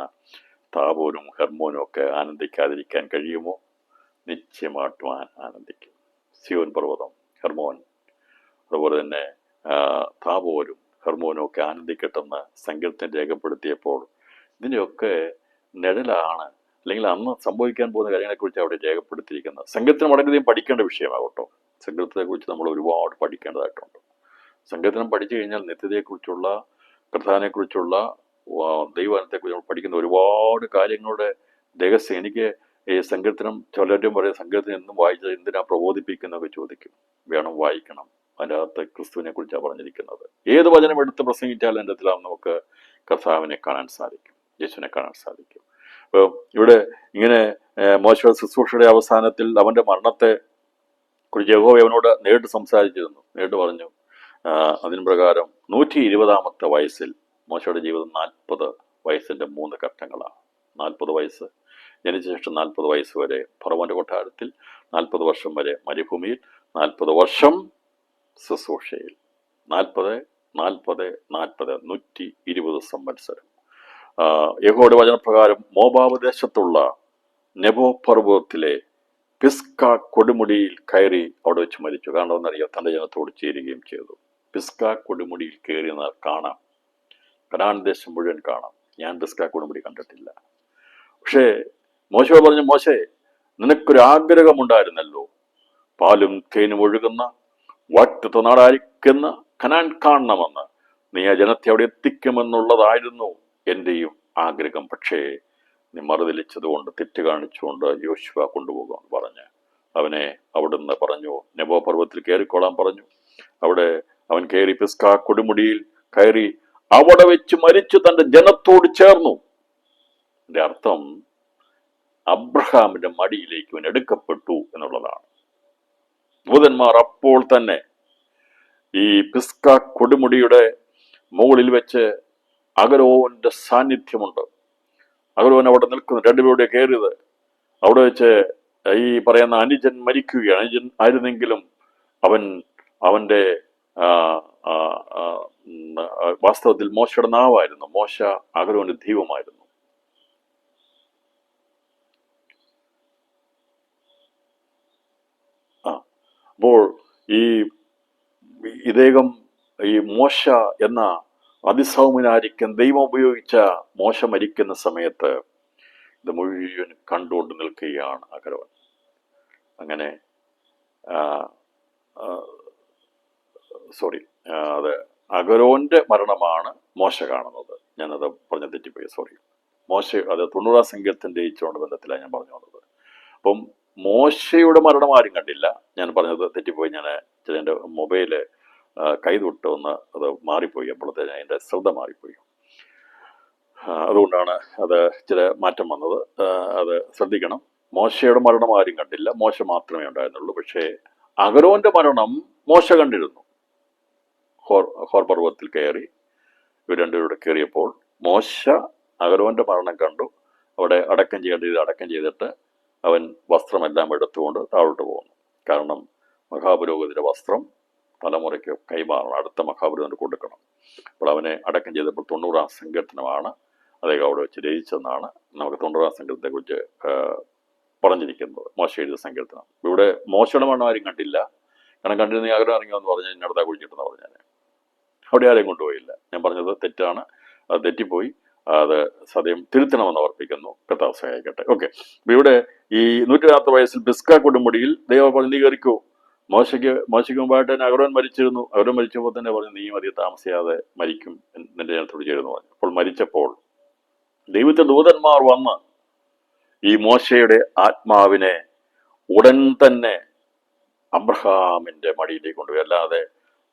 താബോരും ഹെർമോനും ഒക്കെ ആനന്ദിക്കാതിരിക്കാൻ കഴിയുമോ? നിശ്ചയമായിട്ടും ആനന്ദിക്കും. സിയോൻ പർവ്വതം, ഹെർമോൻ, അതുപോലെ തന്നെ താബോരും ഹെർമോനും ഒക്കെ ആനന്ദിക്കട്ടെന്ന് സങ്കീർത്തനം രേഖപ്പെടുത്തിയപ്പോൾ ഇതിൻ്റെയൊക്കെ നിഴലാണ്, അല്ലെങ്കിൽ അന്ന് സംഭവിക്കാൻ പോകുന്ന കാര്യങ്ങളെക്കുറിച്ച് അവിടെ രേഖപ്പെടുത്തിയിരിക്കുന്നത്. സങ്കീർത്തനം വളരെയധികം പഠിക്കേണ്ട വിഷയമാകട്ടോ. സങ്കീർത്തനത്തെക്കുറിച്ച് നമ്മൾ ഒരുപാട് പഠിക്കേണ്ടതായിട്ടുണ്ട്. സങ്കീർത്തനം പഠിച്ചു കഴിഞ്ഞാൽ നിത്യതയെക്കുറിച്ചുള്ള, കർത്താവിനെക്കുറിച്ചുള്ള, ദൈവത്തെക്കുറിച്ച് നമ്മൾ പഠിക്കുന്ന ഒരുപാട് കാര്യങ്ങളുടെ രഹസ്യം. എനിക്ക് ഈ സങ്കീർത്തനം ചിലരും പറയും, സങ്കീർത്തനം എന്നും വായിച്ചത് എന്തിനാ പ്രബോധിപ്പിക്കുന്നതൊക്കെ ചോദിക്കും. വേണം, വായിക്കണം. അതിൻ്റെ അകത്ത് ക്രിസ്തുവിനെ കുറിച്ചാണ് പറഞ്ഞിരിക്കുന്നത്. ഏത് വചനം എടുത്ത് പ്രസംഗിച്ചാലും എൻ്റെ അതിൽ നമുക്ക് കർത്താവിനെ കാണാൻ സാധിക്കും, യേശുവിനെ കാണാൻ സാധിക്കും. അപ്പോൾ ഇവിടെ ഇങ്ങനെ മോശ ശുശ്രൂഷയുടെ അവസാനത്തിൽ അവൻ്റെ മരണത്തെ കുറിച്ച് യഹോവ അവനോട് നേരിട്ട് സംസാരിച്ചിരുന്നു. നേരിട്ട് പറഞ്ഞു. അതിന് പ്രകാരം 120-ാമത്തെ വയസ്സിൽ മോശയുടെ ജീവിതം 40 വയസ്സിൻ്റെ 3 ഘട്ടങ്ങളാണ്. 40 വയസ്സ്, ജനിച്ച ശേഷം 40 വയസ്സ് വരെ ഫറവോന്റെ കൊട്ടാരത്തിൽ, 40 വർഷം വരെ മരുഭൂമിയിൽ, 40 വർഷം ശുശ്രൂഷയിൽ. 120 സംവത്സരം. യഹോവയുടെ വചനപ്രകാരം മോവാബ് ദേശത്തുള്ള നെബോ പർവ്വതത്തിലെ പിസ്ക കൊടുമുടിയിൽ കയറി അവിടെ വെച്ച് മരിച്ചു. കാരണം എന്നറിയാം, തൻ്റെ ജനത്തോട് ചേരുകയും ചെയ്തു. പിസ്ക കൊടുമുടിയിൽ കയറി കാണാം, കനാൻ ദേശം മുഴുവൻ കാണാം. ഞാൻ പിസ്ക കൊടുമുടി കണ്ടിട്ടില്ല. പക്ഷേ മോശ പറഞ്ഞു, മോശേ, നിനക്കൊരാഗ്രഹമുണ്ടായിരുന്നല്ലോ, പാലും തേനും ഒഴുകുന്ന വാഗ്ദത്ത നാടായിരിക്കുന്ന കനാൻ കാണണമെന്ന്. നീ ആ ജനത്തെ അവിടെ എത്തിക്കുമെന്നുള്ളതായിരുന്നു എൻ്റെയും ആഗ്രഹം. പക്ഷേ നീ മറുതലിച്ചതുകൊണ്ട്, തെറ്റ് കാണിച്ചുകൊണ്ട് യോശുവ കൊണ്ടുപോകുമെന്ന് പറഞ്ഞ് അവനെ അവിടുന്ന് പറഞ്ഞു, നെബോ പർവ്വതത്തിൽ കയറിക്കോളാൻ പറഞ്ഞു. അവിടെ അവൻ കയറി പിസ്ക കൊടുമുടിയിൽ കയറി അവിടെ വെച്ച് മരിച്ചു തന്റെ ജനത്തോട് ചേർന്നു. എന്റെ അർത്ഥം അബ്രഹാമിന്റെ മടിയിലേക്ക് അവൻ എടുക്കപ്പെട്ടു എന്നുള്ളതാണ്. ദൂതന്മാർ അപ്പോൾ തന്നെ ഈ പിസ്ക കൊടുമുടിയുടെ മുകളിൽ വെച്ച് അഗരോന്റെ സാന്നിധ്യമുണ്ട്. അഗരോൻ അവിടെ നിൽക്കുന്നു. രണ്ടുപേരുടെ കയറിയത് അവിടെ വെച്ച് ഈ പറയുന്ന അനുജൻ മരിക്കുകയാണ്. അനുജൻ ആയിരുന്നെങ്കിലും അവന്റെ വാസ്തവത്തിൽ മോശയുടെ നാവായിരുന്നു. മോശ അഗരോന്റെ ദൈവമായിരുന്നു. അപ്പോൾ ഇദ്ദേഹം ഈ മോശ എന്ന അതിസൗമ്യനായിരിക്കും ദൈവം ഉപയോഗിച്ച മോശ മരിക്കുന്ന സമയത്ത് ഇത് മുഴുവൻ കണ്ടുകൊണ്ട് നിൽക്കുകയാണ് അഗരോൻ. അങ്ങനെ അത് അഗരോന്റെ മരണമാണ് മോശ കാണുന്നത്. ഞാനത് പറഞ്ഞ തെറ്റിപ്പോയി, സോറി. മോശ അത് 90 സംഖ്യത്തിന്റെ ഇച്ചോണ്ട് ബന്ധത്തിലാണ് ഞാൻ പറഞ്ഞു വന്നത്. അപ്പം മോശയുടെ മരണം ആരും കണ്ടില്ല. ഞാൻ പറഞ്ഞത് തെറ്റിപ്പോയി. ഞാൻ എൻ്റെ മൊബൈല് കൈതൊട്ട് ഒന്ന് അത് മാറിപ്പോയി. അപ്പോഴത്തേന് അതിൻ്റെ ശ്രദ്ധ മാറിപ്പോയി. അതുകൊണ്ടാണ് അത് ചില മാറ്റം വന്നത്. അത് ശ്രദ്ധിക്കണം. മോശയുടെ മരണം ആരും കണ്ടില്ല, മോശ മാത്രമേ ഉണ്ടായിരുന്നുള്ളൂ. പക്ഷേ അഗരോന്റെ മരണം മോശ കണ്ടിരുന്നു. ഹോർ പർവ്വതത്തിൽ കയറി ഇവർ രണ്ടുപേരുടെ കയറിയപ്പോൾ മോശ അഗരോന്റെ മരണം കണ്ടു. അവിടെ അടക്കം ചെയ്യേണ്ടത് അടക്കം ചെയ്തിട്ട് അവൻ വസ്ത്രമെല്ലാം എടുത്തുകൊണ്ട് താഴോട്ട് പോകുന്നു. കാരണം മഹാപുരോഹിതന്റെ വസ്ത്രം തലമുറയ്ക്ക് കൈമാറണം, അടുത്ത മഹാപുരോഹിതന് കൊടുക്കണം. അപ്പോൾ അവനെ അടക്കം ചെയ്തപ്പോൾ 90 സങ്കീർത്തനമാണ് അദ്ദേഹം അവിടെ വെച്ച് രചിച്ചെന്നാണ് നമുക്ക് 90 സങ്കീർത്തനത്തെ കുറിച്ച് പറഞ്ഞിരിക്കുന്നത്. മോശ എഴുതിയ സങ്കീർത്തനം. ഇവിടെ മോശയുടെ മരണം ആരും കണ്ടില്ല. കാരണം കണ്ടിരുന്ന ആഗ്രഹം ഇറങ്ങിയെന്ന് പറഞ്ഞാൽ ഇന്നടത്താ കുഴിച്ചിട്ടെന്ന് പറഞ്ഞാൽ അവിടെ ആരെയും കൊണ്ടുപോയില്ല. ഞാൻ പറഞ്ഞത് തെറ്റാണ്, അത് തെറ്റിപ്പോയി. അത് സദ്യം തിരുത്തണമെന്ന് ഓർപ്പിക്കുന്നു. കർത്താവ് സഹായിക്കട്ടെ. ഓക്കെ. അപ്പൊ ഇവിടെ ഈ 104 വയസ്സിൽ പിസ്ക കൊടുമുടിയിൽ ദൈവം പറഞ്ഞു, നീ കയറിക്കോ. മോശയ്ക്ക് മുമ്പായിട്ട് തന്നെ അഗരോൻ മരിച്ചിരുന്നു. അഗരോൻ മരിച്ചപ്പോൾ തന്നെ പറഞ്ഞു, നീയും അധികം താമസിയാതെ മരിക്കും, നിന്റെ ജനത്തോട് ചേരുന്നു പറഞ്ഞു. അപ്പോൾ മരിച്ചപ്പോൾ ദൈവത്തിന്റെ ദൂതന്മാർ വന്ന് ഈ മോശയുടെ ആത്മാവിനെ ഉടൻ തന്നെ അബ്രഹാമിന്റെ മടിയിലേക്ക് കൊണ്ടുപോയി. അല്ലാതെ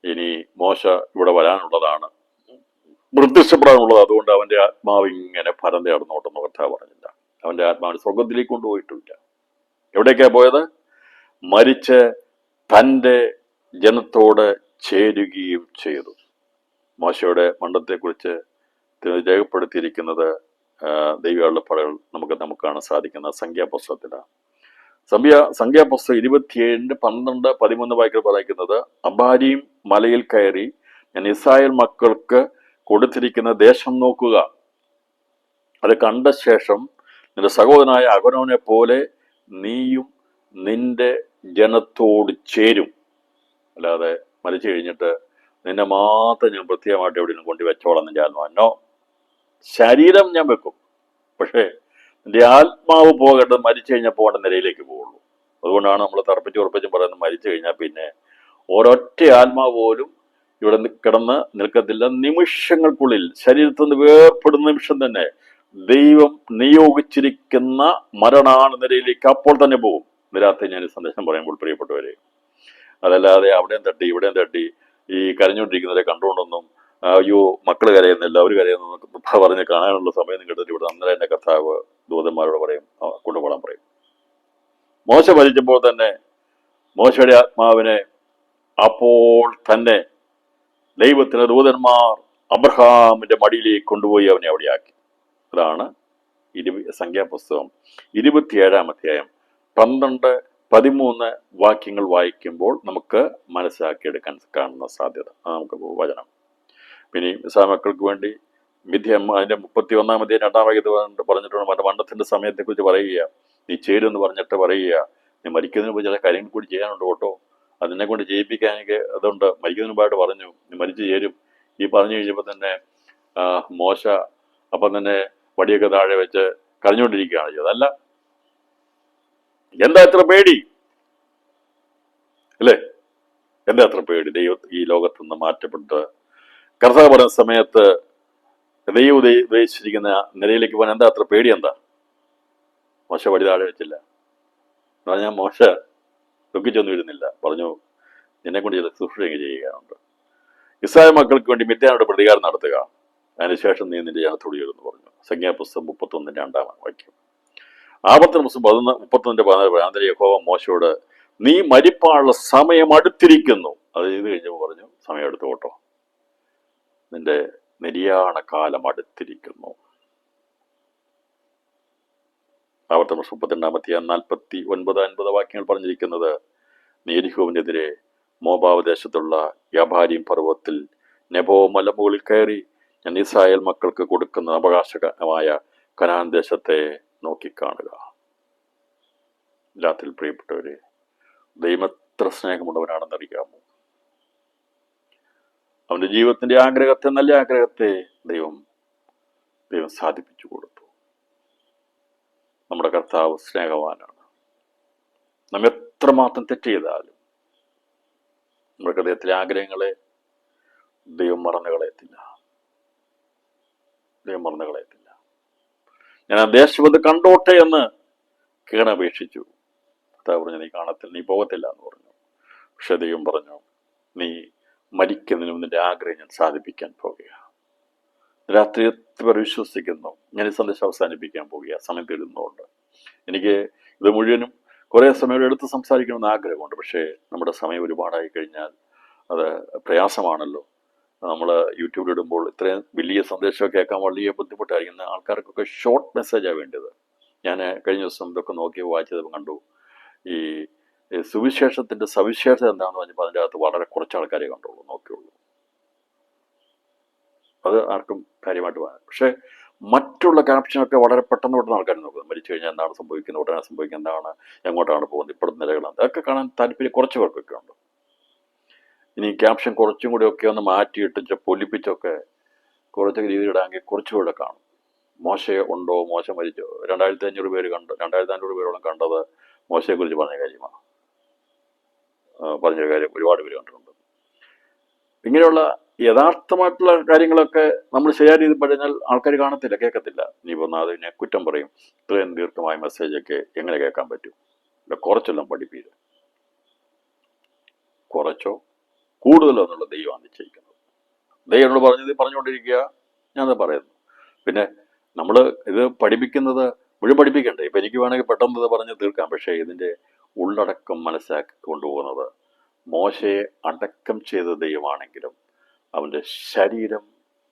ഇനി മോശ ഇവിടെ വരാനുള്ളതാണ്, പ്രത്യക്ഷപ്പെടാനുള്ളത്, അതുകൊണ്ട് അവന്റെ ആത്മാവ് ഇങ്ങനെ പരന്ന് കിടന്നോട്ടെന്ന് കർത്താവ് പറഞ്ഞില്ല. അവന്റെ ആത്മാവിന് സ്വർഗത്തിലേക്ക് കൊണ്ടുപോയിട്ടില്ല. എവിടേക്കാ പോയത്? മരിച്ച് തൻ്റെ ജനത്തോട് ചേരുകയും ചെയ്തു. മോശയുടെ മണ്ഡലത്തെക്കുറിച്ച് രേഖപ്പെടുത്തിയിരിക്കുന്നത് ദൈവവെള്ളപ്പടകൾ നമുക്ക് കാണാൻ സാധിക്കുന്ന സംഖ്യാപുസ്തകത്തിലാണ്. സംഖ്യാപുസ്തകം 27 12 13 വാക്യങ്ങൾ പറയുന്നത്, അബാരീം മലയിൽ കയറി ഞാൻ ഇസ്രായേൽ മക്കൾക്ക് കൊടുത്തിരിക്കുന്ന ദേശം നോക്കുക. അത് കണ്ട ശേഷം നിന്റെ സഹോദരനായ അഹരോനെ പോലെ നീയും നിന്റെ ജനത്തോട് ചേരും. അല്ലാതെ മരിച്ചു കഴിഞ്ഞിട്ട് നിന്നെ മാത്രം ഞാൻ പ്രത്യേകമായിട്ട് എവിടെയും കൊണ്ടു വെച്ചോളാം നിന്റെ ആത്മാവിനോ. ശരീരം ഞാൻ വെക്കും, പക്ഷേ നിന്റെ ആത്മാവ് പോകേണ്ടത് മരിച്ചു കഴിഞ്ഞാൽ പോകേണ്ട നിലയിലേക്ക് പോകുള്ളൂ. അതുകൊണ്ടാണ് നമ്മൾ ഉറപ്പിച്ചും പറയുന്നത്, മരിച്ചു കഴിഞ്ഞാൽ പിന്നെ ഒരൊറ്റ ആത്മാവ് പോലും ഇവിടെ കിടന്ന് നിൽക്കത്തില്ല. നിമിഷങ്ങൾക്കുള്ളിൽ ശരീരത്തിൽ നിന്ന് വേർപ്പെടുന്ന നിമിഷം തന്നെ ദൈവം നിയോഗിച്ചിരിക്കുന്ന മരണാണ് നിലയിലേക്ക് അപ്പോൾ തന്നെ പോകും. രാത്രി ഞാൻ ഈ സന്ദേശം പറയുമ്പോൾ പ്രിയപ്പെട്ടവരെ, അതല്ലാതെ അവിടെയും തട്ടി ഇവിടെയും തട്ടി ഈ കരഞ്ഞുകൊണ്ടിരിക്കുന്നവരെ കണ്ടുകൊണ്ടൊന്നും അയ്യോ മക്കൾ കരയുന്നില്ല അവർ കരയുന്നു പറഞ്ഞ് കാണാനുള്ള സമയം കിട്ടിട്ട് ഇവിടെ അന്നേരം എന്നെ കർത്താവ് ദൂതന്മാരോട് പറയും, കൊണ്ടുപോകാൻ പറയും. മോശ മരിച്ചപ്പോൾ തന്നെ മോശയുടെ ആത്മാവിനെ അപ്പോൾ തന്നെ ദൈവത്തിന് ദൂതന്മാർ അബ്രഹാമിന്റെ മടിയിലേക്ക് കൊണ്ടുപോയി അവനെ അവിടെയാക്കി. അതാണ് സംഖ്യാപുസ്തകം 27 അധ്യായം 12 13 വാക്യങ്ങൾ വായിക്കുമ്പോൾ നമുക്ക് മനസ്സിലാക്കിയെടുക്കാൻ കാണുന്ന സാധ്യത. നമുക്ക് വചനം പിന്നെ ഇസ്രായേൽമക്കൾക്ക് വേണ്ടി അതിന്റെ 31 അധ്യായം 2 വാക്യത്തിൽ പറഞ്ഞിട്ടുണ്ട്, മറ്റേ മണ്ഡലത്തിന്റെ സമയത്തെ കുറിച്ച് പറയുക. നീ ചേരുമെന്ന് പറഞ്ഞിട്ട് പറയുക, നീ മരിക്കുന്നതിന് മുമ്പ് ചില കാര്യങ്ങൾ കൂടി ചെയ്യാനുണ്ട് കേട്ടോ, അതിനെ കൊണ്ട് ജയിപ്പിക്കാൻ എനിക്ക് അതുണ്ട്. മരിക്കുന്നതിന് മുമ്പായിട്ട് പറഞ്ഞു നീ മരിച്ചു ചേരും. ഈ പറഞ്ഞു കഴിഞ്ഞപ്പോൾ തന്നെ മോശ അപ്പം തന്നെ വടിയൊക്കെ താഴെ വെച്ച് കരഞ്ഞുകൊണ്ടിരിക്കുകയാണ് ചെയ്തത്. അല്ല, എന്താ എത്ര പേടി അല്ലേ? എന്താ എത്ര പേടി? ദൈവം ഈ ലോകത്ത് നിന്ന് മാറ്റപ്പെട്ട് കർത്താവ് പറയുന്ന സമയത്ത് ദൈവം ഉദ്ദേശിച്ചിരിക്കുന്ന നിലയിലേക്ക് പോകാൻ എന്താ അത്ര പേടി? എന്താ? മോശ വടി താഴെ വെച്ചില്ല പറഞ്ഞാൽ മോശ ദുഃഖിച്ചൊന്നും ഇരുന്നില്ല. പറഞ്ഞു നിന്നെ കൊണ്ട് ചില ശുശ്രൂഷ ചെയ്യുകയാണുണ്ട്. ഇസ്രായേൽ മക്കൾക്ക് വേണ്ടി മിഥ്യാനോട് പ്രതികാരം നടത്തുക. അതിനുശേഷം നീ നിന്റെ ജനത്തോട് ചേർന്ന് പറഞ്ഞു. സംഖ്യാപുസ്തകം 31 വാക്യം. ആവർത്തന പുസ്തകം 31:14 യഹോവ മോശയോട് നീ മരിപ്പാനുള്ള സമയം അടുത്തിരിക്കുന്നു. അത് ചെയ്ത് കഴിഞ്ഞപ്പോൾ പറഞ്ഞു സമയം എടുത്തു കേട്ടോ, നിന്റെ നിര്യാണ കാലം അടുത്തിരിക്കുന്നു. ആവർത്തന പുസ്തകം 32:49-50 വാക്യങ്ങൾ പറഞ്ഞിരിക്കുന്നത് നീ യെരിഹോവിനെതിരെ മോവാബ് ദേശത്തുള്ള യാബാരീം പർവ്വതത്തിൽ നെബോ മലമുകളിൽ കയറി ഞാൻ ഇസ്രായേൽ മക്കൾക്ക് കൊടുക്കുന്ന അവകാശമായ കനാൻ ദേശത്തെ നോക്കിക്കാണുക. രാത്രി പ്രിയപ്പെട്ടവരെ, ദൈവം എത്ര സ്നേഹമുള്ളവനാണെന്നറിയാമോ? അവന്റെ ജീവിതത്തിന്റെ ആഗ്രഹത്തെ, നല്ല ആഗ്രഹത്തെ ദൈവം സാധിപ്പിച്ചു കൊടുത്തു. നമ്മുടെ കർത്താവ് സ്നേഹവാനാണ്. നമ്മ എത്രമാത്രം തെറ്റ് ചെയ്താലും നമ്മുടെ ഹൃദയത്തിലെ ആഗ്രഹങ്ങളെ ദൈവം മറന്നു കളയത്തില്ല. ഞാൻ ആ ദേശം അത് കണ്ടോട്ടെ എന്ന് കേണപേക്ഷിച്ചു. കർത്താവ് പറഞ്ഞു നീ കാണത്തില്ല, നീ പോകത്തില്ല എന്ന് പറഞ്ഞു. പക്ഷെ ദൈവം പറഞ്ഞു നീ മരിക്കുന്നതിനും നിന്റെ ആഗ്രഹം ഞാൻ സാധിപ്പിക്കാൻ പോകുക. രാത്രി എത്ര പേർ വിശ്വസിക്കുന്നു? ഞാൻ ഈ സന്ദേശം അവസാനിപ്പിക്കാൻ പോകുക. സമയം തീരുന്നതുകൊണ്ട് എനിക്ക് ഇത് മുഴുവനും കുറേ സമയം എടുത്ത് സംസാരിക്കണമെന്ന് ആഗ്രഹമുണ്ട്. പക്ഷേ നമ്മുടെ സമയം ഒരുപാടായി കഴിഞ്ഞാൽ അത് പ്രയാസമാണല്ലോ. നമ്മൾ യൂട്യൂബിലിടുമ്പോൾ ഇത്രയും വലിയ സന്ദേശം കേൾക്കാൻ വലിയ ബുദ്ധിമുട്ടായിരിക്കുന്ന ആൾക്കാർക്കൊക്കെ ഷോർട്ട് മെസ്സേജാണ് വേണ്ടത്. ഞാൻ കഴിഞ്ഞ ദിവസം ഇതൊക്കെ നോക്കി വായിച്ചത് കണ്ടു. ഈ സുവിശേഷത്തിൻ്റെ സവിശേഷത എന്താണെന്ന് പറഞ്ഞപ്പോൾ അതിൻ്റെ അകത്ത് വളരെ കുറച്ച് ആൾക്കാരെ കണ്ടുള്ളൂ, നോക്കിയുള്ളൂ. അത് ആർക്കും കാര്യമായിട്ട് പോകാൻ. പക്ഷേ മറ്റുള്ള ക്യാപ്ഷനൊക്കെ വളരെ പെട്ടെന്ന് ആൾക്കാർ നോക്കുന്നത്. മരിച്ചു കഴിഞ്ഞാൽ എന്താണ് സംഭവിക്കുന്നത്, ഉടനെ സംഭവിക്കുന്നത് എന്താണ്, എങ്ങോട്ടാണ് പോകുന്നത്, ഇപ്പോഴത്തെ നിലകളാണ്, അതൊക്കെ കാണാൻ താല്പര്യം കുറച്ച് പേർക്കൊക്കെ ഉണ്ട്. ഇനി ക്യാപ്ഷൻ കുറച്ചും കൂടി ഒക്കെ ഒന്ന് മാറ്റിയിട്ട് പൊലിപ്പിച്ചൊക്കെ കുറച്ചൊക്കെ രീതിയിലിടാമെങ്കിൽ കുറച്ചുകൂടെ കാണും. മോശ ഉണ്ടോ, മോശ മരിച്ചോ, 2500 പേര് കണ്ടു, 2500 പേരോളം കണ്ടത് മോശയെക്കുറിച്ച് പറഞ്ഞ കാര്യമാണ്. പറഞ്ഞ കാര്യം ഒരുപാട് പേര് കണ്ടിട്ടുണ്ട്. ഇങ്ങനെയുള്ള യഥാർത്ഥമായിട്ടുള്ള കാര്യങ്ങളൊക്കെ നമ്മൾ ഷെയർ ചെയ്ത് കഴിഞ്ഞാൽ ആൾക്കാർ കാണത്തില്ല, കേൾക്കത്തില്ല. ഇനിയിപ്പോൾ അതിനെ കുറ്റം പറയും. ഇത്രയും ദീർഘമായ മെസ്സേജൊക്കെ എങ്ങനെ കേൾക്കാൻ പറ്റും? കുറച്ചെല്ലാം പഠിപ്പിക്കുക, കുറച്ചോ കൂടുതലോ എന്നുള്ള ദൈവമാണ് നിശ്ചയിക്കുന്നത്. ദൈവനോട് പറഞ്ഞുകൊണ്ടിരിക്കുക, ഞാനത് പറയുന്നു. പിന്നെ നമ്മൾ ഇത് പഠിപ്പിക്കുന്നത് മുഴുവൻ പഠിപ്പിക്കണ്ടേ? ഇപ്പം എനിക്ക് വേണമെങ്കിൽ പെട്ടെന്ന് ഇത് പറഞ്ഞ് തീർക്കാം. പക്ഷേ ഇതിൻ്റെ ഉള്ളടക്കം മനസ്സിലാക്കി കൊണ്ടുപോകുന്നത് മോശയെ അടക്കം ചെയ്ത ദൈവമാണെങ്കിലും അവൻ്റെ ശരീരം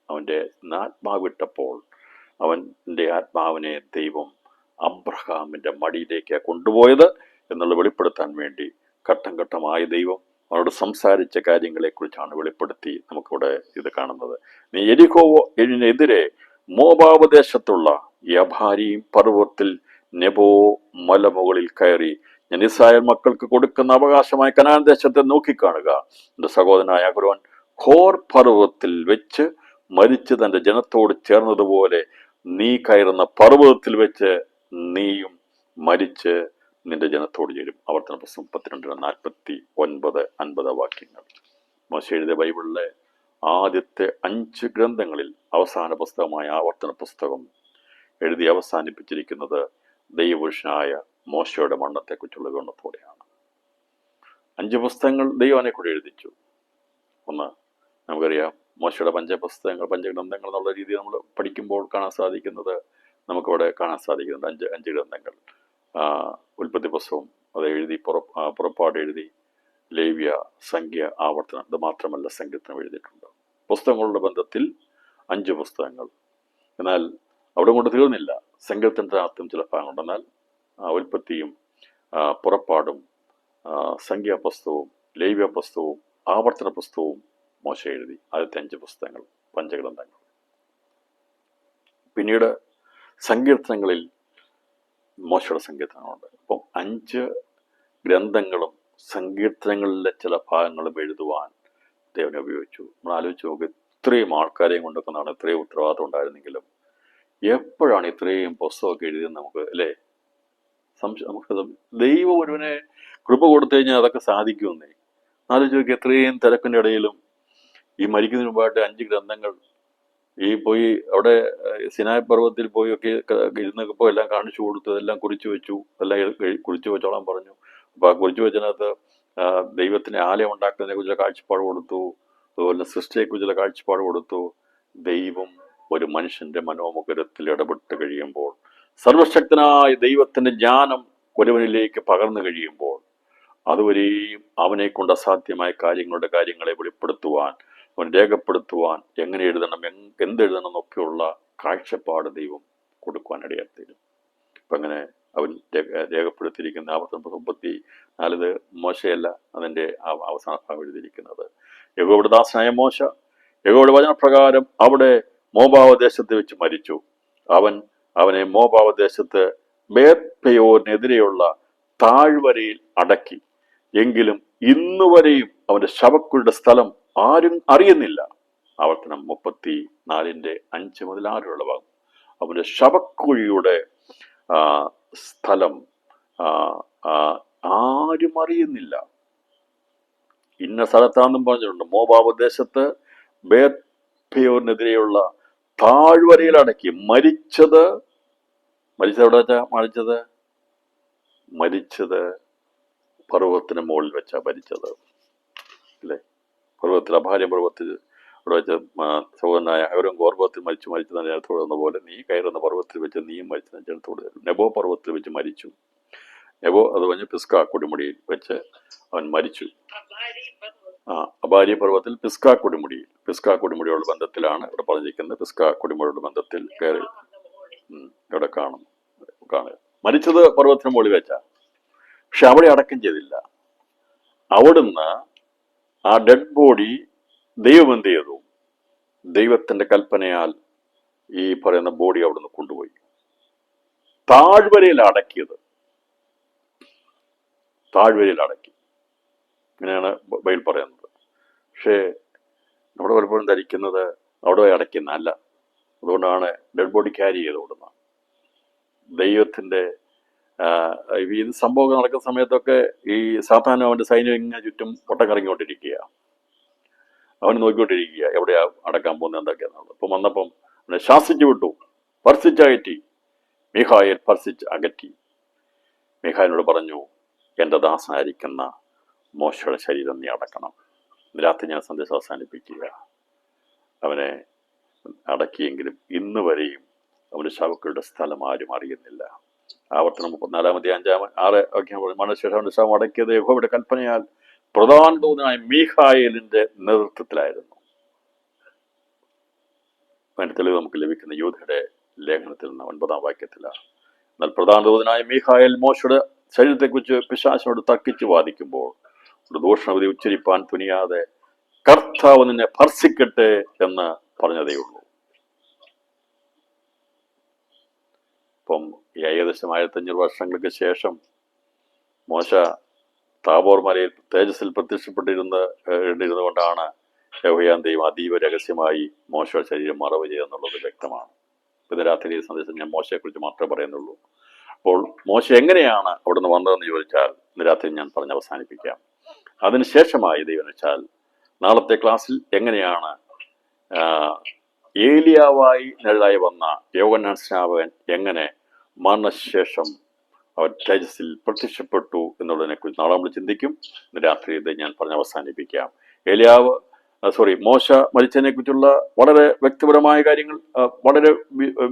അവൻ്റെ ആത്മാവിട്ടപ്പോൾ അവൻ്റെ ആത്മാവിനെ ദൈവം അബ്രഹാമിൻ്റെ മടിയിലേക്കാണ് കൊണ്ടുപോയത് എന്നുള്ള വെളിപ്പെടുത്താൻ വേണ്ടി ഘട്ടം ഘട്ടമായി ദൈവം അവനോട് സംസാരിച്ച കാര്യങ്ങളെക്കുറിച്ചാണ് വെളിപ്പെടുത്തി നമുക്കിവിടെ ഇത് കാണുന്നത്. നീ യെരിഹോവിനെതിരെ മോവാബ് ദേശത്തുള്ള യാബാരീം പർവ്വതത്തിൽ നെബോ മലമുകളിൽ കയറി ഞാൻ ഇസ്രായേൽ മക്കൾക്ക് കൊടുക്കുന്ന അവകാശമായ കനാൻ ദേശത്തെ നോക്കിക്കാണുക. എൻ്റെ സഹോദരനായ അഹരോൻ ഖോർ പർവ്വതത്തിൽ വെച്ച് മരിച്ച് തൻ്റെ ജനത്തോട് ചേർന്നതുപോലെ നീ കയറുന്ന പർവ്വതത്തിൽ വെച്ച് നീയും മരിച്ച് നിന്റെ ജനത്തോട് ചേരും. ആവർത്തന പുസ്തകം 32:49-50 വാക്യങ്ങൾ. മോശ എഴുതിയ ബൈബിളിലെ ആദ്യത്തെ 5 ഗ്രന്ഥങ്ങളിൽ അവസാന പുസ്തകമായ ആവർത്തന പുസ്തകം എഴുതി അവസാനിപ്പിച്ചിരിക്കുന്നത് ദൈവപുരുഷനായ മോശയുടെ മരണത്തെക്കുറിച്ചുള്ള വിവരണത്തോടെയാണ്. 5 പുസ്തകങ്ങൾ ദൈവനെ കൂടെ എഴുതിച്ചു. ഒന്ന് നമുക്കറിയാം, മോശയുടെ പഞ്ചഗ്രന്ഥങ്ങൾ എന്നുള്ള രീതി നമ്മൾ പഠിക്കുമ്പോൾ കാണാൻ സാധിക്കുന്നത്, നമുക്കിവിടെ കാണാൻ സാധിക്കുന്നുണ്ട് 5 ഗ്രന്ഥങ്ങൾ. ഉൽപ്പത്തി പുസ്തകം അത് എഴുതി, പുറപ്പാട് എഴുതി, ലേവ്യ, സംഖ്യ, ആവർത്തനം, ഇത് മാത്രമല്ല സങ്കീർത്തനം എഴുതിയിട്ടുണ്ട്. പുസ്തകങ്ങളുടെ ബന്ധത്തിൽ 5 പുസ്തകങ്ങൾ. എന്നാൽ അവിടെ കൊണ്ട് തീർന്നില്ല. സങ്കീർത്തനത്തിനകത്തും ചില ഭാഗങ്ങളുണ്ട്. എന്നാൽ ഉൽപ്പത്തിയും പുറപ്പാടും സംഖ്യാപുസ്തകവും ലേവ്യ പുസ്തകവും ആവർത്തന പുസ്തകവും മോശ എഴുതി. ആദ്യത്തെ 5 പുസ്തകങ്ങൾ, പഞ്ചഗ്രന്ഥങ്ങൾ. പിന്നീട് സങ്കീർത്തനങ്ങളിൽ മോശയുടെ സങ്കീർത്തനങ്ങളുണ്ട്. അപ്പം 5 ഗ്രന്ഥങ്ങളും സങ്കീർത്തനങ്ങളിലെ ചില ഭാഗങ്ങളും എഴുതുവാൻ ദൈവനെ ഉപയോഗിച്ചു. നമ്മൾ ആലോചിച്ച് നോക്ക്, ഇത്രയും ആൾക്കാരെയും കൊണ്ടൊക്കെ നടന്ന് ഇത്രയും ഉത്തരവാദിത്വം ഉണ്ടായിരുന്നെങ്കിലും എപ്പോഴാണ് ഇത്രയും പുസ്തകമൊക്കെ എഴുതിയത് നമുക്ക്, അല്ലേ? നമുക്ക് ദൈവം ഒരുവനെ കൃപ കൊടുത്തു കഴിഞ്ഞാൽ അതൊക്കെ സാധിക്കുമെന്നേ. ആലോചിച്ച് നോക്കി, എത്രയും തിരക്കിൻ്റെ ഇടയിലും ഈ മരിക്കുന്നതിന് മുമ്പായിട്ട് 5 ഗ്രന്ഥങ്ങൾ പോയി അവിടെ സിനായ് പർവ്വതത്തിൽ പോയി ഒക്കെ ഇരുന്നപ്പോൾ എല്ലാം കാണിച്ചു കൊടുത്തു, എല്ലാം കുറിച്ചു വെച്ചു, എല്ലാം കുറിച്ചു വെച്ചോളാൻ പറഞ്ഞു. അപ്പോൾ ആ കുറിച്ചു വെച്ചതിനകത്ത് ദൈവത്തിന് ആലയം ഉണ്ടാക്കുന്നതിനെ കുറിച്ചുള്ള കാഴ്ചപ്പാട് കൊടുത്തു, അതുപോലെ സൃഷ്ടിയെക്കുറിച്ചുള്ള കാഴ്ചപ്പാട് കൊടുത്തു. ദൈവം ഒരു മനുഷ്യന്റെ മനോമുഖരത്തിൽ ഇടപെട്ട് കഴിയുമ്പോൾ, സർവശക്തനായ ദൈവത്തിന്റെ ജ്ഞാനം ഒരുവനിലേക്ക് പകർന്നു കഴിയുമ്പോൾ, അതുവരെയും അവനെ കൊണ്ട് അസാധ്യമായ കാര്യങ്ങളെ വെളിപ്പെടുത്തുവാൻ, അവൻ രേഖപ്പെടുത്തുവാൻ, എങ്ങനെ എഴുതണം, എന്തെഴുതണം എന്നൊക്കെയുള്ള കാഴ്ചപ്പാട് ദൈവം കൊടുക്കുവാൻ ഇടയായിത്തീരും. അപ്പം അങ്ങനെ അവൻ രേഖപ്പെടുത്തിയിരിക്കുന്ന ആവർത്തനം 34 മോശയല്ല, അതിൻ്റെ അവസാന ഭാഗം എഴുതിയിരിക്കുന്നത്. യഹോവയുടെ ദാസനായ മോശ യഹോവയുടെ വചനപ്രകാരം അവിടെ മോവാബ് ദേശത്ത് വെച്ച് മരിച്ചു. അവനെ മോവാബ് ദേശത്ത് ബേത്പെയോരിനെതിരെയുള്ള താഴ്വരയിൽ അടക്കി. എങ്കിലും ഇന്നുവരെയും അവന്റെ ശവക്കുഴിയുടെ സ്ഥലം ആരും അറിയുന്നില്ല. ആവർത്തനം 34:5 മുതൽ 6 ഭാഗം. അവന്റെ ശവക്കുഴിയുടെ സ്ഥലം ആരും അറിയുന്നില്ല. ഇന്ന സ്ഥലത്താണെന്നും പറഞ്ഞിട്ടുണ്ട്. മോവാബ് ദേശത്ത് ബേത്പെയോരിനെതിരെയുള്ള താഴ്വരയിൽ അടക്കി. മരിച്ചത് എവിടെ വെച്ചാ മരിച്ചത് പർവ്വതത്തിന് മുകളിൽ വെച്ചാ മരിച്ചത്, അല്ലേ? പർവ്വതത്തിൽ, അഭാര്യ പർവ്വത്തിൽ അവിടെ വെച്ച് സഹോദരനായ അവരും പർവ്വതത്തിൽ മരിച്ചതിന്റെ അടുത്ത് വന്ന പോലെ നീ കയറുന്ന പർവ്വതത്തിൽ വെച്ച് നീയും മരിച്ചതിന്റെ അടുത്തോട് നെബോ പർവ്വതത്തിൽ വെച്ച് മരിച്ചു. നെബോ അത് പറഞ്ഞ് പിസ്ക കൊടുമുടിയിൽ വെച്ച് അവൻ മരിച്ചു. അബാരി പർവ്വതത്തിൽ പിസ്ക കൊടുമുടിയുള്ള ബന്ധത്തിലാണ് ഇവിടെ പറഞ്ഞിരിക്കുന്നത്. പിസ്ക കൊടുമുടിയുടെ ബന്ധത്തിൽ കയറി ഇവിടെ കാണുക. മരിച്ചത് പർവ്വതത്തിന് മുകളിൽ വെച്ചാ, പക്ഷെ അവിടെ അടക്കം ചെയ്തില്ല. അവിടുന്ന് ആ ഡെഡ് ബോഡി ദൈവം എന്ത് ചെയ്തു? ദൈവത്തിന്റെ കൽപ്പനയാൽ ഈ പറയുന്ന ബോഡി അവിടുന്ന് കൊണ്ടുപോയി താഴ്വരയിൽ അടക്കി. ഇങ്ങനെയാണ് ബൈബിൾ പറയുന്നത്. പക്ഷേ നമ്മുടെ പലപ്പോഴും ധരിക്കുന്നത് അവിടെ അടയ്ക്കുന്ന അല്ല. അതുകൊണ്ടാണ് ഡെഡ് ബോഡി ക്യാരി ചെയ്ത് ഓടുന്നത്. ദൈവത്തിന്റെ ഇത് സംഭവം നടക്കുന്ന സമയത്തൊക്കെ ഈ സാത്താനും അവന്റെ സൈന്യം ഇങ്ങനെ ചുറ്റും ഒട്ടം കറങ്ങിക്കൊണ്ടിരിക്കുക, അവന് നോക്കിക്കൊണ്ടിരിക്കുക എവിടെയാ അടക്കാൻ പോകുന്നത് എന്തൊക്കെയാണെന്നുള്ളത്. ഇപ്പം വന്നപ്പം അവനെ ശാസിച്ചു വിട്ടു, സ്പർശിച്ചകറ്റി. മീഖായേൽ സ്പർശിച്ച് അകറ്റി. മീഖായേലിനോട് പറഞ്ഞു, എൻ്റെ ദാസനായിരിക്കുന്ന മോശയുടെ ശരീരം നീ അടക്കണം. രാത്രി ഞാൻ സന്ദേശം അവസാനിപ്പിക്കുക. അവനെ അടക്കിയെങ്കിലും ഇന്ന് വരെയും അവന്റെ ശവക്കളുടെ സ്ഥലം ആരും അറിയുന്നില്ല. ആവർത്തനം 34:5-6 മരണശേഷം അവന്റെ ശവം അടക്കിയത് യഹോവയുടെ കൽപ്പനയാൽ പ്രധാന ദൂതനായ മീഖായേലിന്റെ നേതൃത്വത്തിലായിരുന്നു. അതിന്റെ തെളിവ് നമുക്ക് ലഭിക്കുന്ന യൂദയുടെ ലേഖനത്തിൽ നിന്ന് 9-ാം വാക്യത്തിലാണ്. എന്നാൽ പ്രധാന ദൂതനായ മീഖായേൽ മോശയുടെ ശരീരത്തെക്കുറിച്ച് പിശാചിനോട് തർക്കിച്ച് വാദിക്കുമ്പോൾ ഒരു ദൂഷണവിധി ഉച്ചരിപ്പാൻ തുനിയാതെ കർത്താവ് നിന്നെ ഭർസിക്കട്ടെ എന്ന് പറഞ്ഞതേയുള്ളൂ. ഇപ്പം ഏകദേശം 1500 വർഷങ്ങൾക്ക് ശേഷം മോശ താബോർ മലയിൽ തേജസ്സിൽ പ്രത്യക്ഷപ്പെട്ടിരുന്നത് കൊണ്ടാണ് യഹോവയാം ദൈവം അതീവ രഹസ്യമായി മോശയുടെ ശരീരം മറവ് ചെയ്യുന്നുള്ളത് വ്യക്തമാണ്. ഇന്ന് രാത്രി സന്ദേശം ഞാൻ മോശയെക്കുറിച്ച് മാത്രമേ പറയുന്നുള്ളൂ. അപ്പോൾ മോശ എങ്ങനെയാണ് അവിടുന്ന് വന്നതെന്ന് ചോദിച്ചാൽ ഇന്ന് രാത്രി ഞാൻ പറഞ്ഞ് അവസാനിപ്പിക്കാം. അതിനുശേഷമായി ദൈവം വെച്ചാൽ നാളത്തെ ക്ലാസ്സിൽ എങ്ങനെയാണ് ഏലിയാവായി നിഴലായി വന്ന യോഹന്നാൻ സ്നാപകൻ എങ്ങനെ മരണശേഷം അവൻ തേജസ്സിൽ പ്രത്യക്ഷപ്പെട്ടു എന്നുള്ളതിനെ കുറിച്ച് നാളെ നമ്മൾ ചിന്തിക്കും. ഇന്ന് രാത്രി ഇത് ഞാൻ പറഞ്ഞ് അവസാനിപ്പിക്കാം. മോശ മരിച്ചതിനെ കുറിച്ചുള്ള വളരെ വ്യക്തിപരമായ കാര്യങ്ങൾ, വളരെ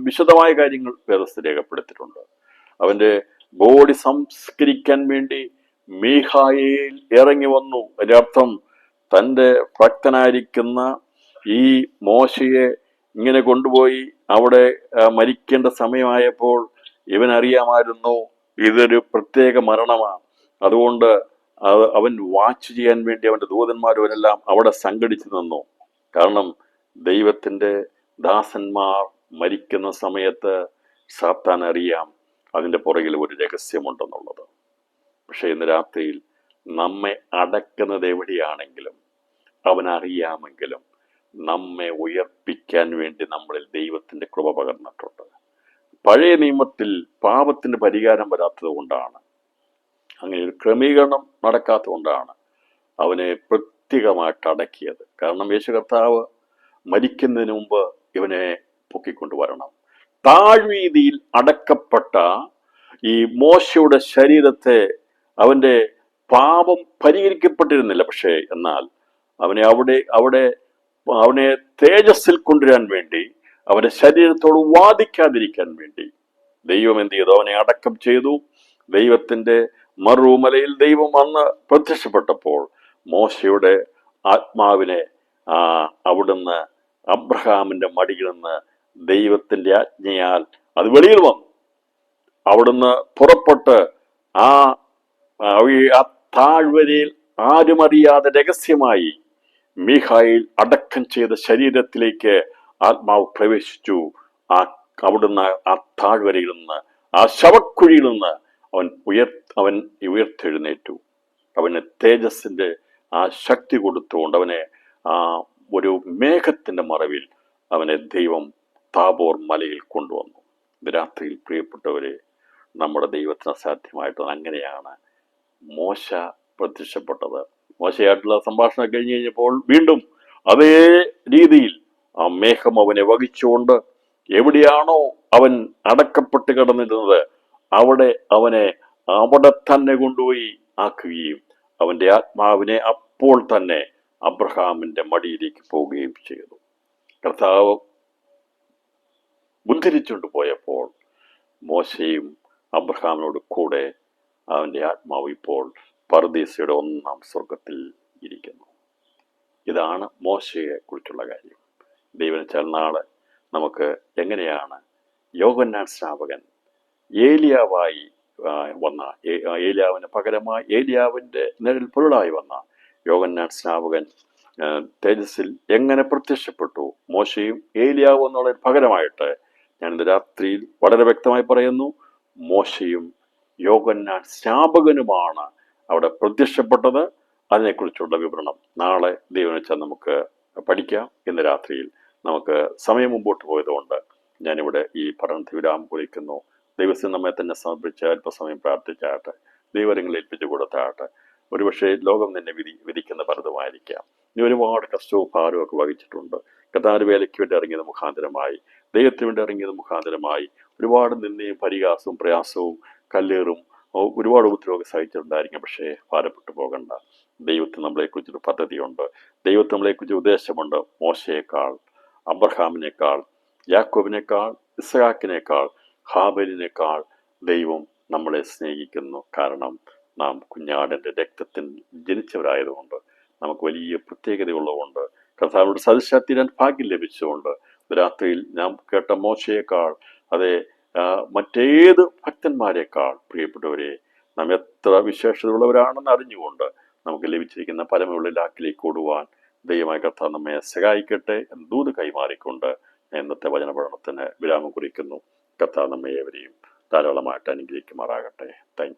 വിശദമായ കാര്യങ്ങൾ വേദത്തിൽ രേഖപ്പെടുത്തിയിട്ടുണ്ട്. അവന്റെ ബോഡി സംസ്കരിക്കാൻ വേണ്ടി മീഖായേൽ ഇറങ്ങി വന്നു. അതിന്റെ അർത്ഥം തൻ്റെ ഭക്തനായിരിക്കുന്ന ഈ മോശയെ ഇങ്ങനെ കൊണ്ടുപോയി അവിടെ മരിക്കേണ്ട സമയമായപ്പോൾ ഇവനറിയാമായിരുന്നു ഇതൊരു പ്രത്യേക മരണമാണ്. അതുകൊണ്ട് അവൻ വാച്ച് ചെയ്യാൻ വേണ്ടി അവൻ്റെ ദൂതന്മാരവരെല്ലാം അവിടെ സംഘടിച്ചു നിന്നു. കാരണം ദൈവത്തിൻ്റെ ദാസന്മാർ മരിക്കുന്ന സമയത്ത് സാത്താൻ അറിയാം അതിൻ്റെ പുറകിൽ ഒരു രഹസ്യമുണ്ടെന്നുള്ളത്. പക്ഷെ ഇന്ന് രാത്രിയിൽ നമ്മെ അടക്കുന്നത് എവിടെയാണെങ്കിലും അവനറിയാമെങ്കിലും നമ്മെ ഉയർപ്പിക്കാൻ വേണ്ടി നമ്മളിൽ ദൈവത്തിൻ്റെ കൃപ പകർന്നിട്ടുണ്ട്. പഴയ നിയമത്തിൽ പാപത്തിന് പരിഹാരം വരാത്തത് കൊണ്ടാണ്, അങ്ങനെ ഒരു ക്രമീകരണം നടക്കാത്തത് കൊണ്ടാണ് അവനെ പ്രത്യേകമായിട്ട് അടക്കിയത്. കാരണം യേശു കർത്താവ് മരിക്കുന്നതിന് മുമ്പ് ഇവനെ പൊക്കിക്കൊണ്ടുവരണം. താഴ്വീതിയിൽ അടക്കപ്പെട്ട ഈ മോശയുടെ ശരീരത്തെ അവന്റെ പാപം പരിഹരിക്കപ്പെട്ടിരുന്നില്ല. പക്ഷേ എന്നാൽ അവനെ തേജസ്സിൽ കൊണ്ടുവരാൻ വേണ്ടി അവന്റെ ശരീരത്തോട് വാദിക്കാതിരിക്കാൻ വേണ്ടി ദൈവം എന്ത് ചെയ്തു? അവനെ അടക്കം ചെയ്തു. ദൈവത്തിന്റെ മറുമലയിൽ ദൈവം വന്ന് പ്രത്യക്ഷപ്പെട്ടപ്പോൾ മോശയുടെ ആത്മാവിനെ അവിടുന്ന് അബ്രഹാമിന്റെ മടിയിൽ നിന്ന് ദൈവത്തിന്റെ ആജ്ഞയാൽ അത് വെളിയിൽ വന്നു. അവിടുന്ന് പുറപ്പെട്ട് ആ താഴ്വരയിൽ ആരുമറിയാതെ രഹസ്യമായി മീഖായിൽ അടക്കം ചെയ്ത ശരീരത്തിലേക്ക് ആത്മാവ് പ്രവേശിച്ചു. അവിടുന്ന് ആ താഴ്വരയിൽ നിന്ന്, ആ ശവക്കുഴിയിൽ നിന്ന് അവൻ ഉയർത്തെഴുന്നേറ്റു. അവന് തേജസ്സിന്റെ ആ ശക്തി കൊടുത്തുകൊണ്ട് അവനെ ഒരു മേഘത്തിന്റെ മറവിൽ അവനെ ദൈവം താബോർ മലയിൽ കൊണ്ടുവന്നു. ഇത് രാത്രിയിൽ പ്രിയപ്പെട്ടവരെ, നമ്മുടെ ദൈവത്തിന് അസാധ്യമായിട്ട് അങ്ങനെയാണ് മോശ പ്രത്യക്ഷപ്പെട്ടത്. മോശയായിട്ടുള്ള സംഭാഷണം കഴിഞ്ഞ് കഴിഞ്ഞപ്പോൾ വീണ്ടും അതേ രീതിയിൽ ആ മേഘം അവനെ വഹിച്ചുകൊണ്ട് എവിടെയാണോ അവൻ അടക്കപ്പെട്ട് കിടന്നിരുന്നത് അവനെ അവിടെ തന്നെ കൊണ്ടുപോയി ആക്കുകയും അവന്റെ ആത്മാവിനെ അപ്പോൾ തന്നെ അബ്രഹാമിന്റെ മടിയിലേക്ക് പോവുകയും ചെയ്തു. കർത്താവ് ഉദ്ധരിച്ചുകൊണ്ട് പോയപ്പോൾ മോശയും അബ്രഹാമിനോട് കൂടെ അവന്റെ ആത്മാവ് ഇപ്പോൾ പർദീസയുടെ 1-ാം സ്വർഗത്തിൽ ഇരിക്കുന്നു. ഇതാണ് മോശയെ കുറിച്ചുള്ള കാര്യം. ദൈവനിച്ചാൽ നാളെ നമുക്ക് എങ്ങനെയാണ് യോഹന്നാൻ സ്നാപകൻ ഏലിയാവായി വന്ന, ഏലിയാവിന് പകരമായി ഏലിയാവിന്റെ നിഴൽ പൊരുളായി വന്ന യോഹന്നാൻ സ്നാപകൻ തേജസ്സിൽ എങ്ങനെ പ്രത്യക്ഷപ്പെട്ടു? മോശയും ഏലിയാവും എന്നുള്ള പകരമായിട്ട് ഞാൻ ഇന്ന് രാത്രിയിൽ വളരെ വ്യക്തമായി പറയുന്നു, മോശയും യോഹന്നാൻ സ്നാപകനുമാണ് അവിടെ പ്രത്യക്ഷപ്പെട്ടത്. അതിനെക്കുറിച്ചുള്ള വിവരണം നാളെ ദൈവം വെച്ചാൽ നമുക്ക് പഠിക്കാം. ഇന്ന് രാത്രിയിൽ നമുക്ക് സമയം മുമ്പോട്ട് പോയതുകൊണ്ട് ഞാനിവിടെ ഈ പഠനത്തിൽ വിരാമം കുറിക്കുന്നു. ദൈവത്തിന് നമ്മെ തന്നെ സമർപ്പിച്ച് അല്പസമയം പ്രാർത്ഥിച്ചാട്ടെ, ദൈവങ്ങൾ ഏൽപ്പിച്ചു കൊടുത്താട്ടെ. ഒരുപക്ഷെ ലോകം തന്നെ വിധിക്കുന്ന പലതുമായിരിക്കാം. നീ ഒരുപാട് കഷ്ടവും ഭാരവും ഒക്കെ വഹിച്ചിട്ടുണ്ട്. കർത്താവിന്റെ വേലയ്ക്ക് വേണ്ടി ഇറങ്ങിയത് മുഖാന്തരമായി, ദൈവത്തിന് വേണ്ടി ഇറങ്ങിയത് മുഖാന്തരമായി ഒരുപാട് നിന്ദയും പരിഹാസവും പ്രയാസവും കല്ലേറും ഒരുപാട് ഉപദ്രവമൊക്കെ സഹിച്ചിട്ടുണ്ടായിരിക്കും. പക്ഷേ ഭാരപ്പെട്ടു പോകണ്ട. ദൈവത്തിന് നമ്മളെക്കുറിച്ചൊരു പദ്ധതിയുണ്ട്. ദൈവത്തിന് നമ്മളെക്കുറിച്ച് ഉദ്ദേശമുണ്ട്. മോശയേക്കാൾ, അബ്രഹാമിനേക്കാൾ, യാക്കോബിനേക്കാൾ, ഇസ്ഹാക്കിനേക്കാൾ, ഹാബേലിനേക്കാൾ ദൈവം നമ്മളെ സ്നേഹിക്കുന്നു. കാരണം നാം കുഞ്ഞാടിന്റെ രക്തത്തിൽ ജനിച്ചവരായതുകൊണ്ട്, നമുക്ക് വലിയ പ്രത്യേകതയുള്ളതുകൊണ്ട്, കർത്താവിനോട് സദൃശാത്തീരാൻ ഭാഗ്യം ലഭിച്ചുകൊണ്ട് രാത്രിയിൽ നാം കേട്ട മോശയേക്കാൾ, അതേ മറ്റേത് ഭക്തന്മാരെക്കാൾ പ്രിയപ്പെട്ടവരെ, നാം എത്ര വിശേഷതയുള്ളവരാണെന്ന് അറിഞ്ഞുകൊണ്ട് നമുക്ക് ലഭിച്ചിരിക്കുന്ന പരമയുള്ളിലാക്കിലേക്ക് ഓടുവാൻ ദൈവമായ കർത്താവ് നമ്മെ സഹായിക്കട്ടെ എന്ന് ദൂത് കൈമാറിക്കൊണ്ട് ഇന്നത്തെ വചന പഠനത്തിന് വിരാമം കുറിക്കുന്നു. കർത്താവ് നമ്മെ ഏവരെയും ധാരാളമായിട്ട് അനുഗ്രഹിക്കുമാറാകട്ടെ. Thank you.